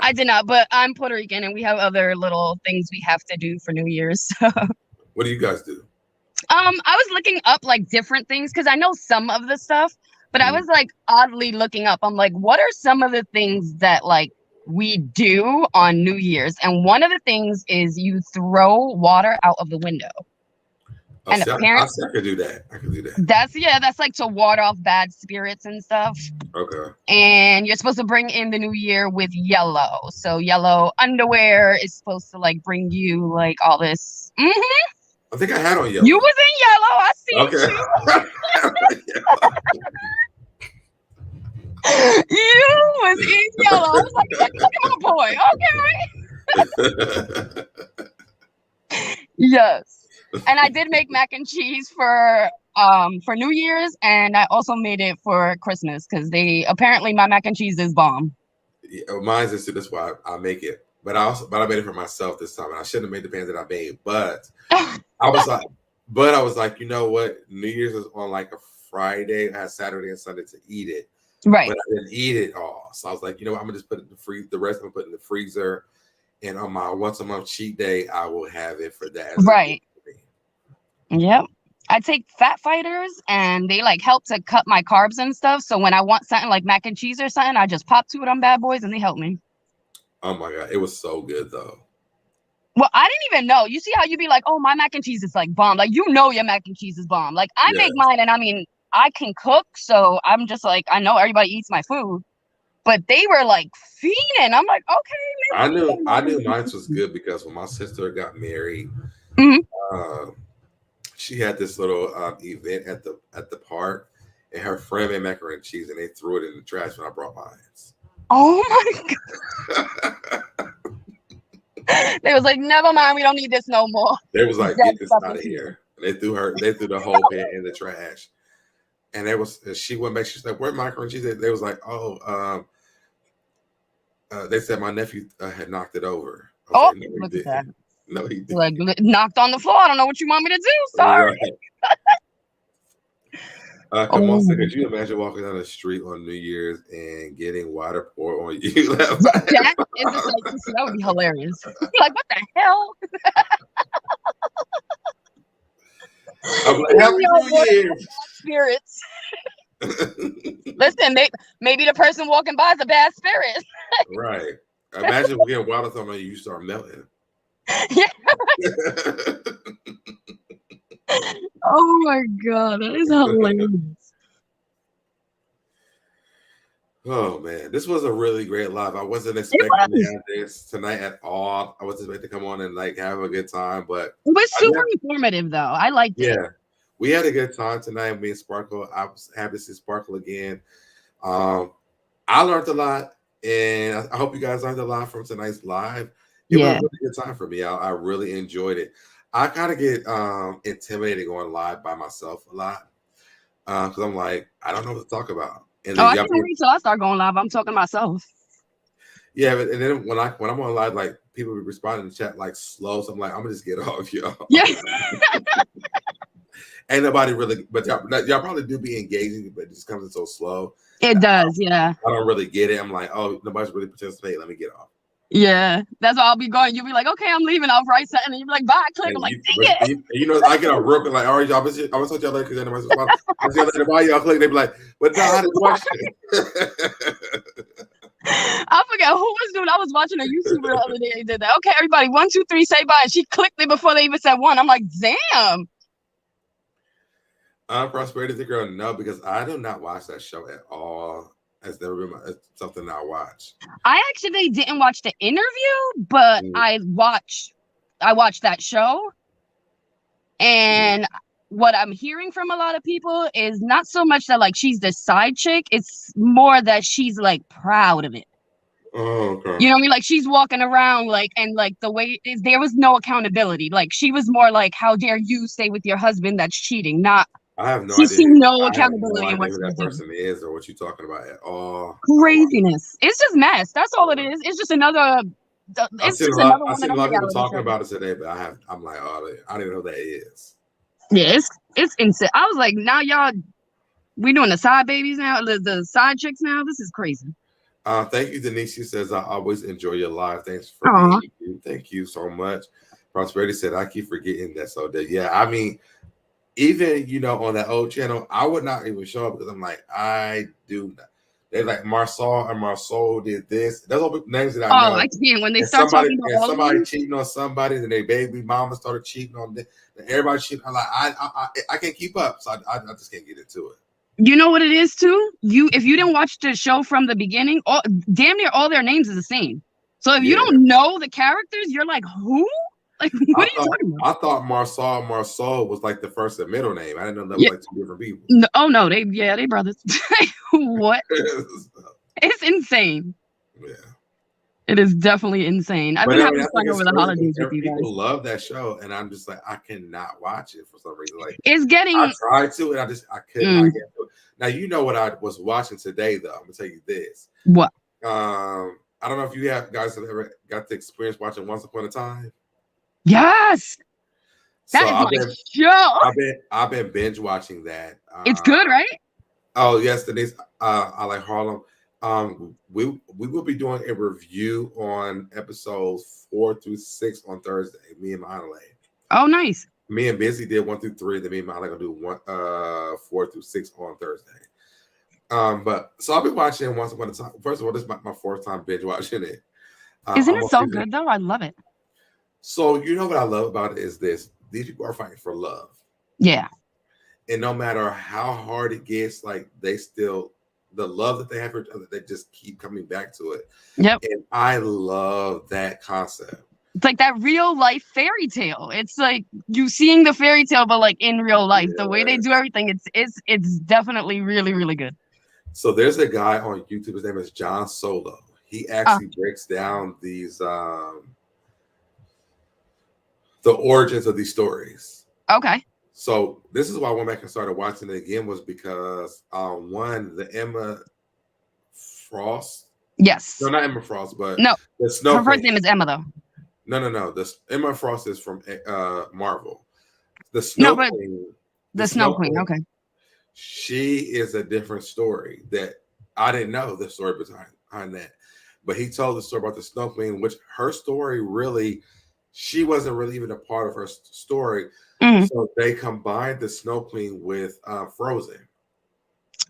I did not, but I'm Puerto Rican and we have other little things we have to do for New Year's. What do you guys do? I was looking up like different things because I know some of the stuff, but I was like oddly looking up. I'm like, what are some of the things that like we do on New Year's? And one of the things is you throw water out of the window. And apparently, I could do that. That's like to ward off bad spirits and stuff. Okay. And you're supposed to bring in the new year with yellow. So yellow underwear is supposed to like bring you like all this. I think I had on yellow. You was in yellow. I see you. You was in yellow. I was like, look at my boy. Okay. Yes. And I did make mac and cheese for New Year's, and I also made it for Christmas because apparently my mac and cheese is bomb. Yeah, mine's is too. That's why I make it. But I made it for myself this time, and I shouldn't have made the pans that I made. But I was like, you know what? New Year's is on like a Friday. I had Saturday and Sunday to eat it. Right. But I didn't eat it all, so I was like, you know what? I'm gonna just put it in the freezer. The rest I'm gonna put in the freezer, and on my once a month cheat day, I will have it for that. Right. Yep. I take fat fighters and they like help to cut my carbs and stuff. So when I want something like mac and cheese or something, I just pop 2 of them bad boys and they help me. Oh my God. It was so good though. Well, I didn't even know. You see how you be like, oh, my mac and cheese is like bomb. Like, you know, your mac and cheese is bomb. Like I make mine and I mean, I can cook. So I'm just like, I know everybody eats my food, but they were like fiending. I'm like, okay. I knew mine was good because when my sister got married, she had this little event at the park, and her friend made macaroni and cheese, and they threw it in the trash when I brought mine. Oh my God! They was like, never mind, we don't need this no more. They was like, get this out of here. And they threw the whole pan in the trash. And she went back. She's like, "Where's macaroni and cheese?" They was like, "Oh, they said my nephew had knocked it over." Oh, like, no, look at that. No, he didn't. Like knocked on the floor. I don't know what you want me to do. Sorry. Right. Come on, could you imagine walking down the street on New Year's and getting water poured on you? That is a sight to see. That would be hilarious. Like, what the hell? I'm like, Happy New Year. Spirits. Listen, maybe the person walking by is a bad spirit. Right. Imagine we get water thrown on you start melting. Yeah. Oh my God, that is hilarious. Oh man, this was a really great live. I wasn't expecting to have this tonight at all. I wasn't expecting to come on and like have a good time, but it was super informative though. I liked it. Yeah, we had a good time tonight. Me and Sparkle. I was happy to see Sparkle again. I learned a lot, and I hope you guys learned a lot from tonight's live. It was a really good time for me. I really enjoyed it. I kind of get intimidated going live by myself a lot because I'm like, I don't know what to talk about. And I can't wait till I start going live. I'm talking to myself. Yeah, but and then when I'm on live, like people be responding in the chat like slow, so I'm like, I'm gonna just get off, y'all. Yeah. Ain't nobody really, but y'all probably do be engaging, but it just comes in so slow. It does, yeah. I don't really get it. I'm like, oh, nobody's really participating. Let me get off. Yeah, that's why I'll be going. You'll be like, okay, I'm leaving. I'll write something. And you'll be like, bye, click. I'm like, dang it. You know, I get off real quick, like, all right, y'all, I'm gonna talk to y'all later because anybody's responding. I'll see y'all later. Bye, y'all click. They be like, but no, I had a question. I forget who was doing. I was watching a YouTuber the other day. He did that. Okay, everybody, 1, 2, 3, say bye. And she clicked it before they even said one. I'm like, damn. Prosperity the girl, no, because I do not watch that show at all. It's never been something I watch. I actually didn't watch the interview, but I watched that show. And what I'm hearing from a lot of people is not so much that like she's the side chick, it's more that she's like proud of it. Oh, okay. You know what I mean? Like she's walking around like, and like the way is there was no accountability. Like she was more like, how dare you stay with your husband that's cheating? Not I have no she idea. see no I accountability have no idea in who what that person is or what you're talking about at all. Craziness. It's just mess. That's all it is. It's just another. It's just another one. I've seen a lot of people talking about it today, but I'm like, oh, I don't even know who that is. Yeah, it's insane. I was like, now y'all, we doing the side babies now, the side chicks now. This is crazy. Thank you, Denise. She says, I always enjoy your live. Thanks for being here. Thank you so much. Prosperity said, I keep forgetting that. So that, yeah, I mean, even, you know, on that old channel, I would not even show up because I'm like, I do not. They're like, Marsau and Marsau did this. Those are names that I know. Oh, I can't. When they start talking about somebody cheating on somebody, and their baby mama started cheating on them, and everybody cheating. I'm like, I can't keep up. So I just can't get into it. You know what it is too? If you didn't watch the show from the beginning, damn near all their names is the same. So if you don't know the characters, you're like, who? Like, what are you talking about? I thought Marsau was like the first and middle name. I didn't know that was like two different people. No, oh no, they brothers. What? It's insane. Yeah. It is definitely insane. I've been having fun over the holidays with you guys. People love that show, and I'm just like, I cannot watch it for some reason. Like, it's getting. I tried to, and I could not get to it. Now you know what I was watching today, though. I'm gonna tell you this. What? I don't know if you guys have ever got the experience watching Once Upon a Time. Yes, that is my show. I've been binge watching that. It's good, right? Oh yes, Denise. I like Harlem. We will be doing a review on episodes 4 through 6 on Thursday. Me and Monalay. Oh, nice. Me and Busy did 1 through 3. Then me and Monalay gonna do 4 through 6 on Thursday. But so I've been watching Once Upon a Time. First of all, this is my fourth time binge watching it. Isn't it so good though? I love it. So you know what I love about it is this: these people are fighting for love. Yeah. And no matter how hard it gets, like they still. The love that they have for each other, they just keep coming back to it. Yep. And I love that concept. It's like that real life fairy tale. It's like you seeing the fairy tale, but like in real life. Yeah. The way they do everything, it's definitely really, really good. So there's a guy on YouTube, his name is John Solo. He actually breaks down these the origins of these stories. Okay. So this is why I went back and started watching it again, was because one, the Emma Frost. Yes. No, not Emma Frost, but no. the Snow Her Queen. first name is Emma, though. No. This Emma Frost is from Marvel. The Snow Queen. The Snow Queen. Okay. She is a different story that I didn't know the story behind that. But he told the story about the Snow Queen, which her story really, she wasn't really even a part of her story. Mm-hmm. So they combined the Snow Queen with Frozen.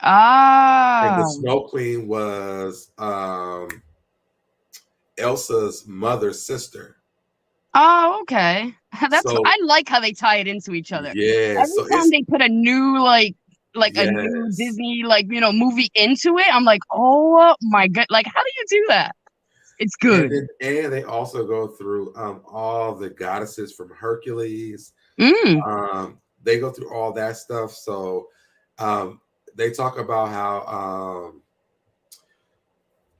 Ah. And the Snow Queen was Elsa's mother's sister. Oh, okay. I like how they tie it into each other. Yeah. Every time they put a new a new Disney movie into it, I'm like, oh my god! Like, how do you do that? It's good. And they also go through all the goddesses from Hercules. They go through all that stuff. So they talk about how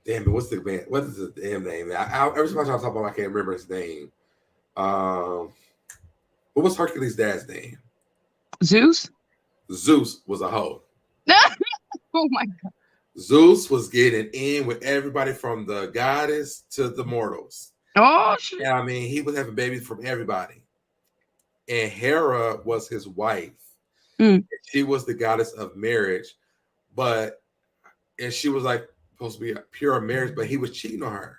damn it, what's the man? What is the damn name? Every time I talk about him, I can't remember his name. What was Hercules' dad's name? Zeus. Zeus was a hoe. Oh my god. Zeus was getting in with everybody from the goddess to the mortals. Oh shit. And I mean, he was having babies from everybody. And Hera was his wife. She was the goddess of marriage, and she was like supposed to be a pure marriage, but he was cheating on her.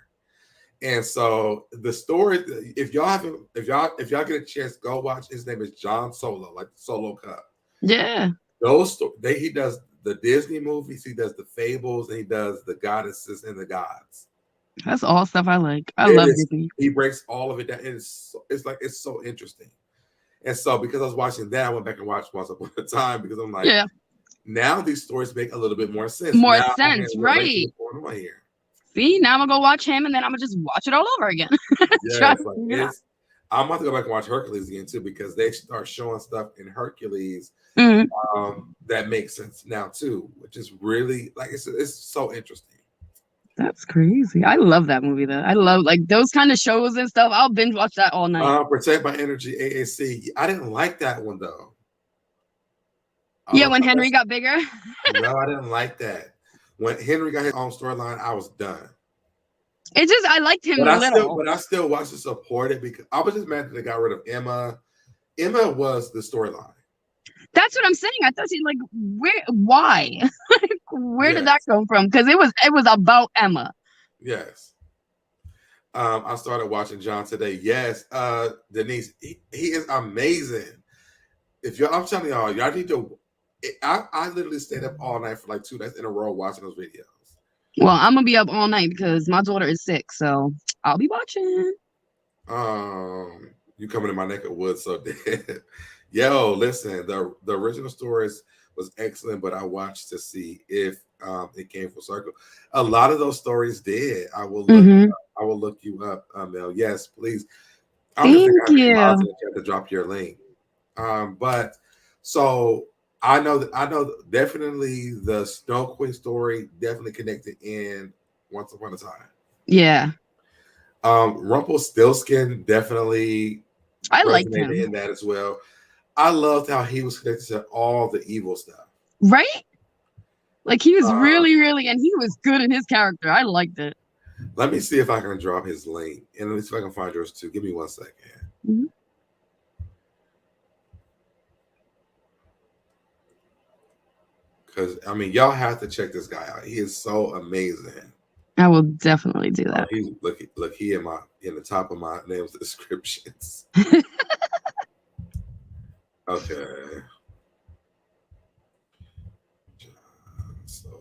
And so the story, if y'all get a chance, go watch. His name is John Solo, like the Solo Cup. Yeah. He does the Disney movies, he does the fables, and he does the goddesses and the gods. That's all stuff I like. I love Disney. He breaks all of it down. It's so interesting. And so because I was watching that, I went back and watched Once Upon a Time, because I'm like, now these stories make a little bit more sense. Right? What's going on here? See, now I'm gonna go watch him, and then I'm gonna just watch it all over again. I'm about to go back and watch Hercules again too, because they start showing stuff in Hercules that makes sense now too, which is really it's so interesting. That's crazy. I love that movie though. I love those kind of shows and stuff. I'll binge watch that all night. Protect My Energy, AAC. I didn't like that one though. When Henry got bigger. No, I didn't like that. When Henry got his own storyline, I was done. It just, I liked him a little. But I still watched to support it, because I was just mad that they got rid of Emma. Emma was the storyline. That's what I'm saying. I thought why? Where did that come from? Because it was about Emma. Yes. I started watching John today. Yes. Denise, he is amazing. I'm telling y'all need to. I literally stayed up all night for 2 nights in a row watching those videos. Well, I'm gonna be up all night because my daughter is sick, so I'll be watching. You coming to my neck of woods, so yo, listen, the original stories was excellent, but I watched to see if it came full circle. A lot of those stories did. I will look you up, Mel. Yes, please. Thank you. You have to drop your link. But so I know definitely the Snow Queen story definitely connected in Once Upon a Time. Yeah. Rumpelstiltskin definitely I liked him in that as well. I loved how he was connected to all the evil stuff. Right? He was really, really, and he was good in his character. I liked it. Let me see if I can drop his link, and let me see if I can find yours too. Give me 1 second. Mm-hmm. Because y'all have to check this guy out. He is so amazing. I will definitely do that. He's look. He in the top of my names descriptions. Okay. John Solo.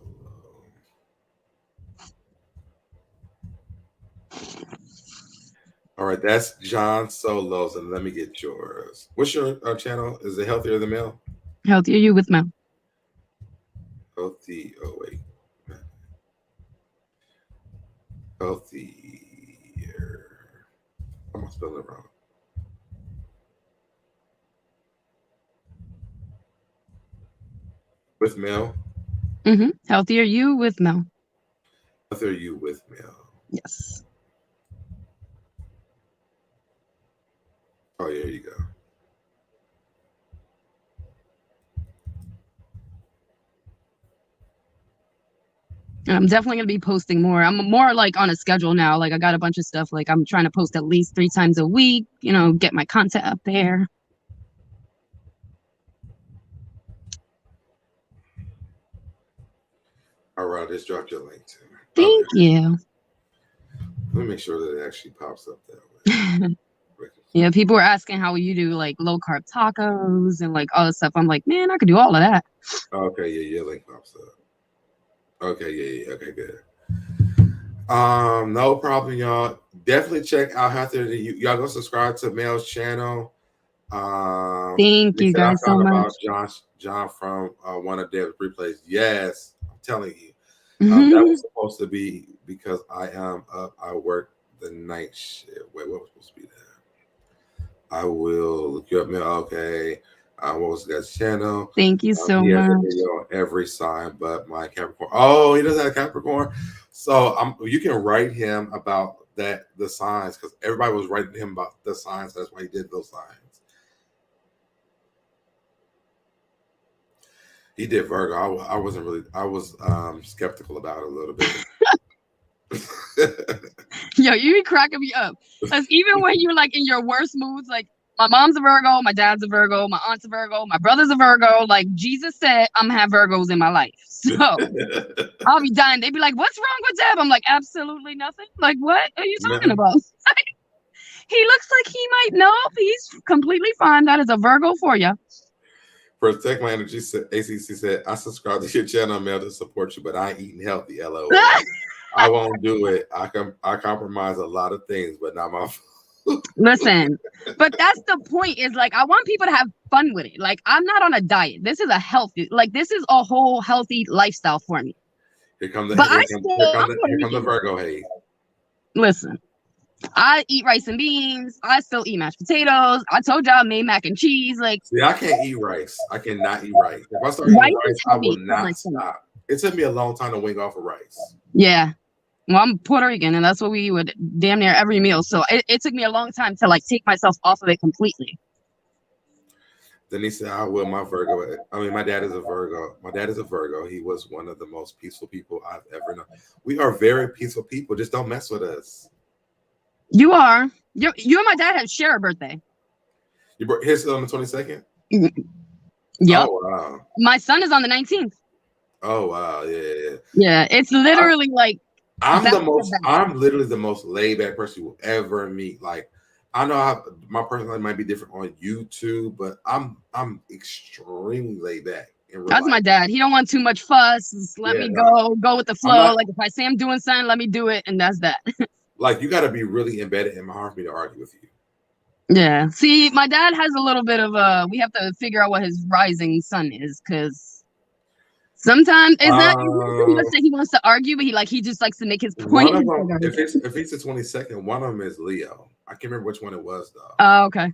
All right, that's John Solo's, and let me get yours. What's your channel? Is it Healthier Than Mel? Healthier You with Mel. Healthy. Oh wait. Healthier. I'm spelling it wrong. With Mel. Healthier You with Mel. Healthier You with Mel. Yes. Oh, yeah, there you go. I'm definitely gonna be posting more. I'm more like on a schedule now. Like I got a bunch of stuff. Like I'm trying to post at least 3 times a week. You know, get my content up there. All right, just drop your link to me. Thank you. Let me make sure that it actually pops up that way. Yeah, people were asking how you do like low carb tacos and like all this stuff. I'm like, man, I could do all of that. Okay, yeah, your link pops up. Okay, yeah, okay, good. No problem, y'all. Definitely check out y'all go subscribe to Mel's channel. Thank you guys so much. About John from one of Dev's replays. Yes, I'm telling you. That was supposed to be because I am up. I work the night shift. Wait, what was supposed to be there? I will look you up, Mel. Okay. What was that channel? Thank you so much. Video every sign but my Capricorn. Oh, he doesn't have Capricorn. So you can write him about the signs, because everybody was writing him about the signs. That's why he did those signs. He did Virgo. I wasn't really. I was skeptical about it a little bit. Yo, you be cracking me up. Because even when you're like in your worst moods, like my mom's a Virgo, my dad's a Virgo, my aunt's a Virgo, my brother's a Virgo. Like Jesus said, I'm gonna have Virgos in my life. So I'll be dying. They'd be like, "What's wrong with Deb?" I'm like, "Absolutely nothing." Like, what are you talking about? He looks like he might know. He's completely fine. That is a Virgo for you. Protect My Energy ACC said, "I subscribe to your channel, Mel, to support you, but I ain't eating healthy. LOL. I won't do it. I compromise a lot of things, but not my food." Listen, but that's the point. Is like I want people to have fun with it. Like I'm not on a diet. This is a healthy. Like this is a whole healthy lifestyle for me. Here comes the Virgo hate. Listen, I eat rice and beans. I still eat mashed potatoes. I told y'all I made mac and cheese. Like, see, I can't eat rice. I cannot eat rice. If I start eating rice, I will not stop. It took me a long time to wing off of rice. Yeah. Well, I'm Puerto Rican, and that's what we would damn near every meal. So it took me a long time to like take myself off of it completely. Then he said, "I will." My Virgo. I mean, my dad is a Virgo. My dad is a Virgo. He was one of the most peaceful people I've ever known. We are very peaceful people. Just don't mess with us. You are. You and my dad share a birthday. His on the 22nd? Yep. Oh, wow. My son is on the 19th. Oh, wow. Yeah. Yeah. It's literally like I'm literally the most laid back person you will ever meet. Like, I know my personality might be different on YouTube, but I'm extremely laid back. That's my dad. He don't want too much fuss. Just let me go with the flow. Like if I say I'm doing something, let me do it, and that's that. Like you got to be really embedded in my heart for me to argue with you. Yeah. See, my dad has a little bit of we have to figure out what his rising sun is, because sometimes it's not. Let's say he wants to argue, but he just likes to make his point. If it's the 22nd, one of them is Leo. I can't remember which one it was though. Oh, okay.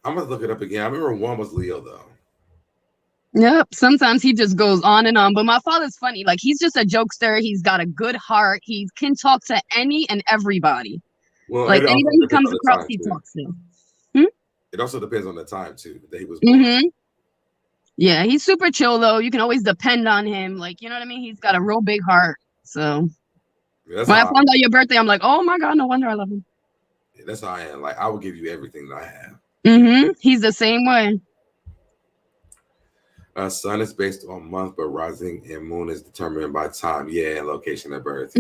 I'm gonna look it up again. I remember one was Leo though. Yep. Sometimes he just goes on and on. But my father's funny. Like he's just a jokester. He's got a good heart. He can talk to any and everybody. Well, like anybody who comes across, he talks to. It also depends on the time too that he was born. Yeah, he's super chill though. You can always depend on him. Like, you know what I mean? He's got a real big heart. So when I found out your birthday, I'm like, oh my God, no wonder I love him. Yeah, that's how I am. Like I will give you everything that I have. He's the same way. Sun is based on month, but rising and moon is determined by time, and location of birth.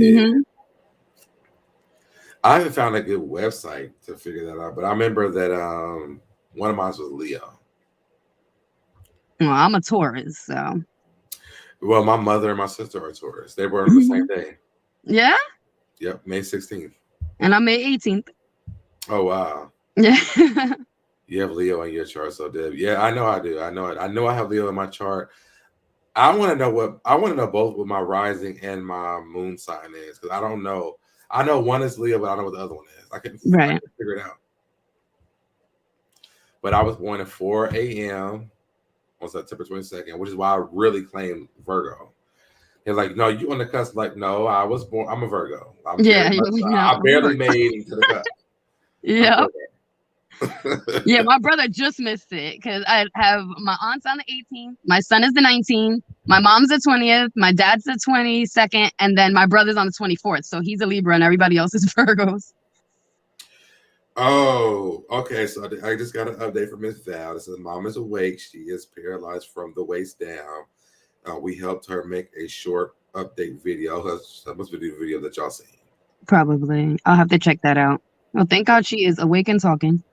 I haven't found a good website to figure that out, but I remember that one of mine was Leo. Well, I'm a Taurus, so. Well, my mother and my sister are Taurus. They were on the same day. Yeah? Yep, May 16th. And I'm May 18th. Oh, wow. Yeah. You have Leo in your chart, so Deb. Yeah, I know I do. I know it. I know I have Leo in my chart. I want to know both what my rising and my moon sign is, because I don't know. I know one is Leo, but I don't know what the other one is. I can figure it out. But I was born at 4 a.m. on September 22nd, which is why I really claim Virgo. They're like, no, you on the cusp. Like, no, I was born. I'm a Virgo. I barely made into the cusp. Yeah. Yeah, my brother just missed it because I have my aunt's on the 18th, my son is the 19th, my mom's the 20th, my dad's the 22nd, and then my brother's on the 24th. So he's a Libra and everybody else is Virgos. Oh, okay. So I just got an update from Miss Val. It says mom is awake. She is paralyzed from the waist down. We helped her make a short update video. That must be the video that y'all seen. Probably. I'll have to check that out. Well, thank God she is awake and talking.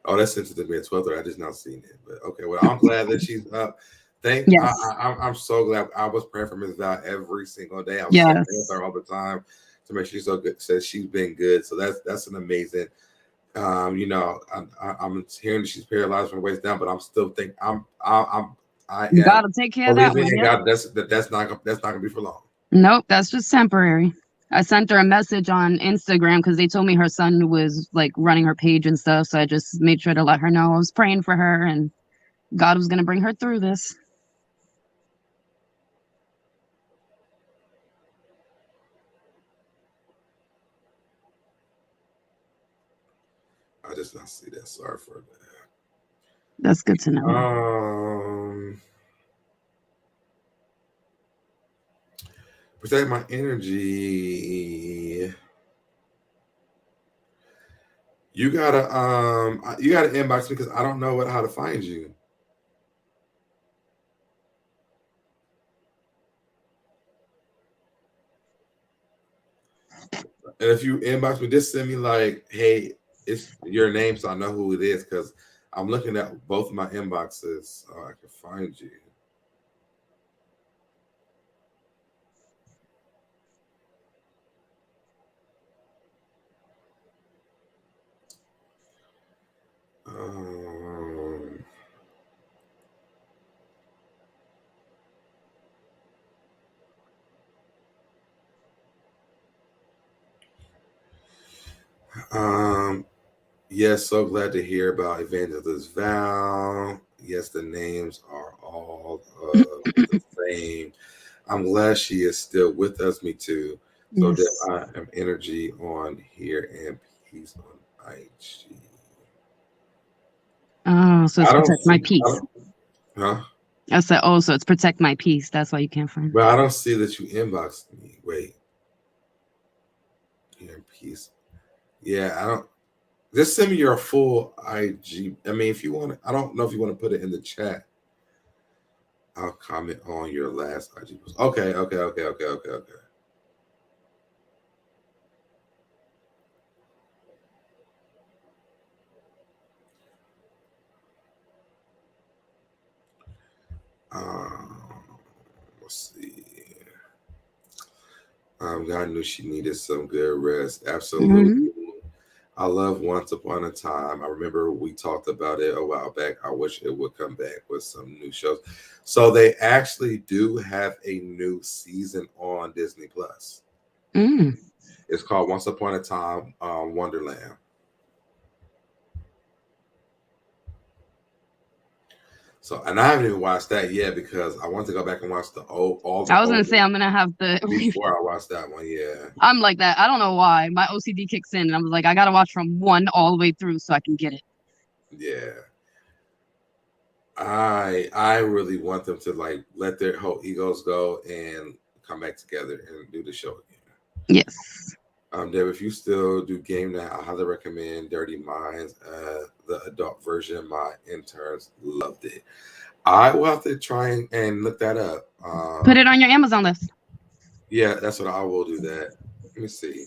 Oh, that's sent to me at 12:30. I just not seen it. But okay, well, I'm glad that she's up. Yes. I'm so glad. I was praying for Miss Val every single day. I was Yes. with her all the time to make sure she's so good. Says she's been good. So that's an amazing. You know, I'm hearing that she's paralyzed from the waist down, but I'm still thinking You gotta take care of that one. Yeah. God, that's not gonna be for long. Nope, that's just temporary. I sent her a message on Instagram because they told me her son was like running her page and stuff. So I just made sure to let her know I was praying for her and God was gonna bring her through this. I just not see that. Sorry for that. That's good to know. Protect my energy. You gotta inbox me because I don't know how to find you. And if you inbox me, just send me like, hey, it's your name so I know who it is because I'm looking at both of my inboxes so I can find you. Yes, so glad to hear about Evangelist Val. Yes, the names are all the same. I'm glad she is still with us. Me too. So Yes. I am energy on here and peace on IG. Oh, so it's protect my peace. Huh? I said, oh, so it's protect my peace. That's why you can't find me. But I don't see that you inboxed me. Wait. Here in peace. Yeah, I don't. Just send me your full IG. I mean, if you want to, I don't know if you want to put it in the chat. I'll comment on your last IG post. Okay. Let's see. God knew she needed some good rest. Absolutely. Mm-hmm. I love Once Upon a Time. I remember we talked about it a while back. I wish it would come back with some new shows. So they actually do have a new season on Disney Plus. It's called Once Upon a Time Wonderland. So, and I haven't even watched that yet because I want to go back and watch I was gonna say I'm gonna have to before I watch that one. Yeah, I'm like that. I don't know why my OCD kicks in, and I was like, I gotta watch from 1 all the way through so I can get it. Yeah, I really want them to like let their whole egos go and come back together and do the show again. Yes. Deb, if you still do game night, I highly recommend Dirty Minds, the adult version. My interns loved it. I will have to try and look that up. Put it on your Amazon list. Yeah, that's what I will do. That. Let me see.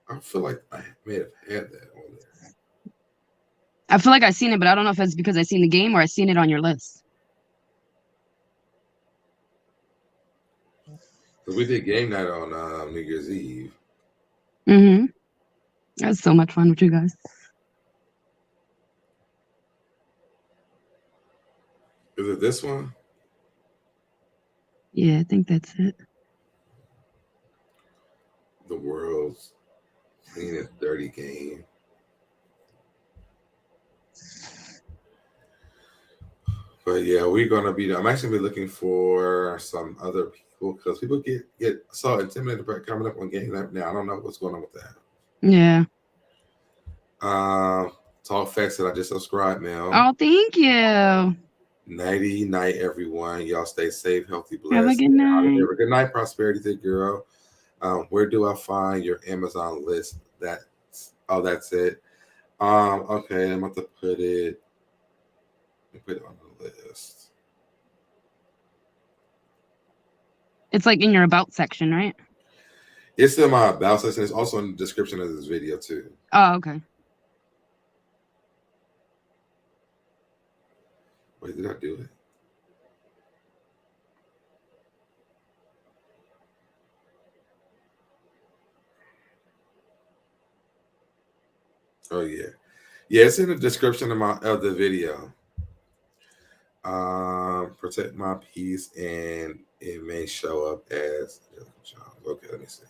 I feel like I may have had that on there. I feel like I've seen it, but I don't know if it's because I've seen the game or I've seen it on your list. We did game night on New Year's Eve. Mm-hmm. That's so much fun with you guys. Is it this one? Yeah, I think that's it. The world's cleanest dirty game. But yeah, we're gonna be. I'm actually looking for some other people because people get so intimidated about coming up on game night now. I don't know what's going on with that. Yeah. Talk Facts that I just subscribed now. Oh, thank you. Nighty night, everyone. Y'all stay safe, healthy, blessed. Have a good night. Have a good night, prosperity, thick girl. Where do I find your Amazon list? That's it. Okay, I'm about to put it on the list. It's like in your about section, right? It's in my about section. It's also in the description of this video too. Oh, okay. Wait, did I do it? Oh yeah. Yeah, it's in the description of the video. Protect my peace, and it may show up as okay. Let me see.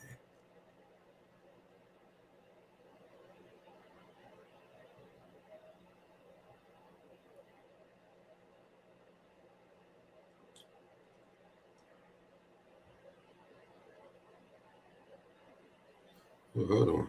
Well, hold on.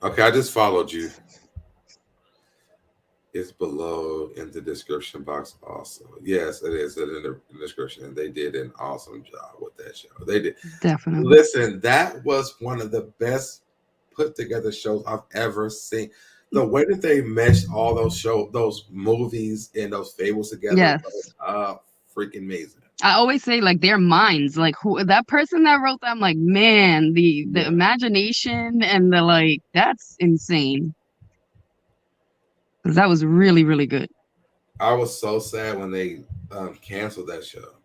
Okay, I just followed you. It's below in the description box also. Yes, it is in the description. And they did an awesome job with that show. They did. Definitely. Listen, that was one of the best put together shows I've ever seen. The way that they meshed all those movies and those fables together, yes, was freaking amazing. I always say like their minds, like who that person that wrote that, I'm like, man, the imagination and the like, that's insane. Because that was really, really good. I was so sad when they canceled that show.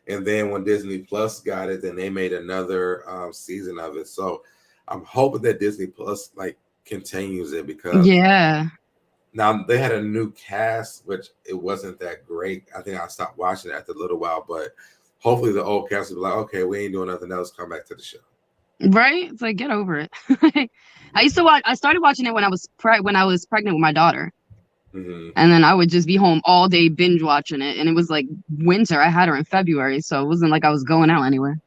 And then when Disney Plus got it, then they made another season of it. So I'm hoping that Disney Plus like continues it, because now they had a new cast, which it wasn't that great. I think I stopped watching it after a little while, but hopefully the old cast will be like, okay, we ain't doing nothing else. Come back to the show. Right? It's like, get over it. I started watching it when I was pregnant with my daughter. Mm-hmm. And then I would just be home all day binge watching it. And it was like winter. I had her in February, so it wasn't like I was going out anywhere.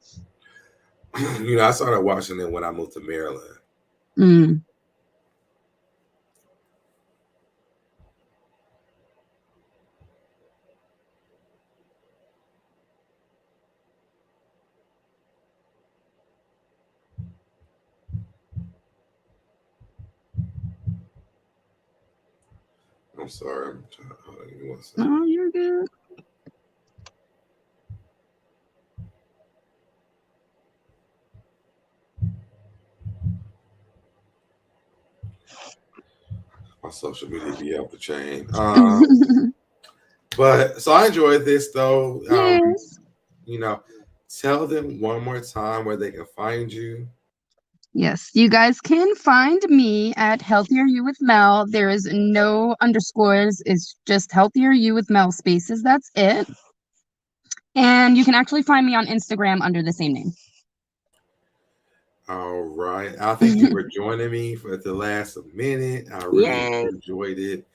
I started watching it when I moved to Maryland. Mm. I'm sorry. Oh, you're good. My social media be off the chain. But so I enjoyed this though. Yes. Tell them one more time where they can find you. Yes, you guys can find me at Healthier You with Mel. There is no underscores. It's just Healthier You with Mel spaces. That's it. And you can actually find me on Instagram under the same name. All right. I thank you for joining me for the last minute. I really enjoyed it.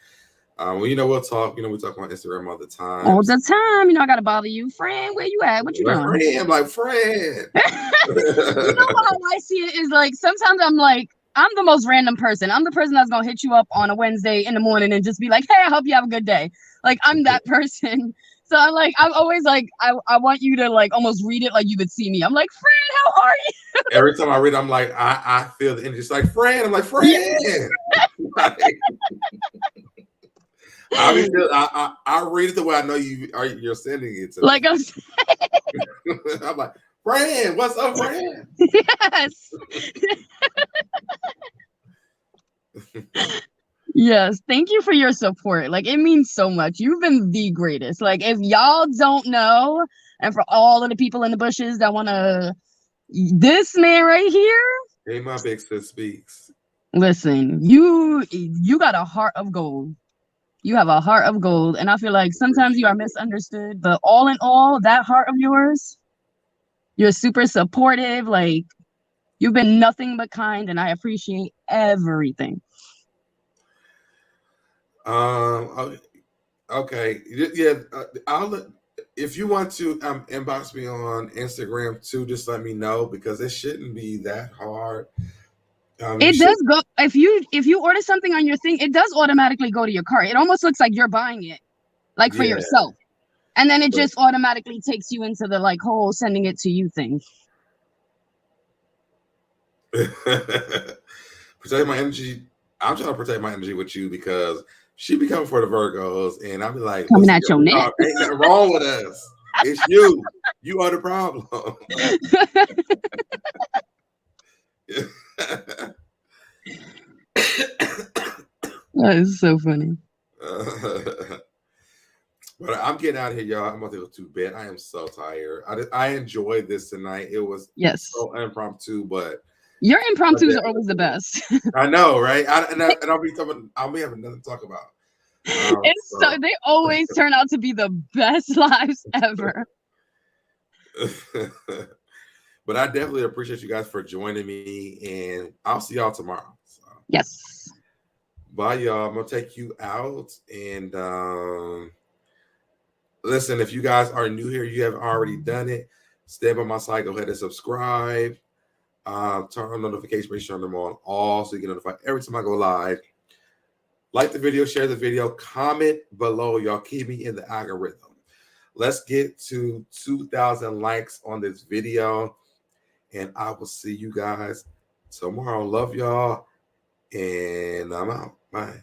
We'll talk. We talk on Instagram all the time. All the time. I got to bother you. Friend, where you at? What you doing? Friend, like, friend. How I see it is like, sometimes I'm like, I'm the most random person. I'm the person that's going to hit you up on a Wednesday in the morning and just be like, hey, I hope you have a good day. Like, I'm that person. So I'm always like, I want you to like almost read it like you would see me. I'm like, friend, how are you? Every time I read it, I'm like, I feel the energy. It's like, friend. I'm like, friend. I read it the way I know you're sending it to like me. I'm like, friend, what's up, friend? Yes. Yes, thank you for your support. Like, it means so much. You've been the greatest. Like, if y'all don't know, and for all of the people in the bushes that want to, this man right here. Hey, my big sis speaks. Listen, you got a heart of gold. You have a heart of gold, and I feel like sometimes you are misunderstood, but all in all, that heart of yours, You're super supportive. Like, you've been nothing but kind, and I appreciate everything. Okay. Yeah. If you want to inbox me on Instagram too, just let me know, because it shouldn't be that hard. It does go if you order something on your thing, it does automatically go to your cart. It almost looks like you're buying it, like for yourself, and then it just automatically takes you into the like whole sending it to you thing. Protect my energy. I'm trying to protect my energy with you, because she be coming for the Virgos, and I'll be like, coming at your neck. Ain't nothing wrong with us. It's you. You are the problem. That is so funny. But I'm getting out of here, y'all. I'm about to go to bed. I am so tired. I enjoyed this tonight. It was so impromptu, but your impromptus are always the best. I know, right? I'll be having nothing to talk about. So they always turn out to be the best lives ever. But I definitely appreciate you guys for joining me, and I'll see y'all tomorrow. So. Yes. Bye, y'all. I'm gonna take you out, and listen. If you guys are new here, you haven't already done it, stay by my side. Go ahead and subscribe. Turn on notifications, make sure them on all, so you get notified every time I go live. Like the video, share the video, comment below. Y'all keep me in the algorithm. Let's get to 2,000 likes on this video, and I will see you guys tomorrow. Love y'all, and I'm out. Bye.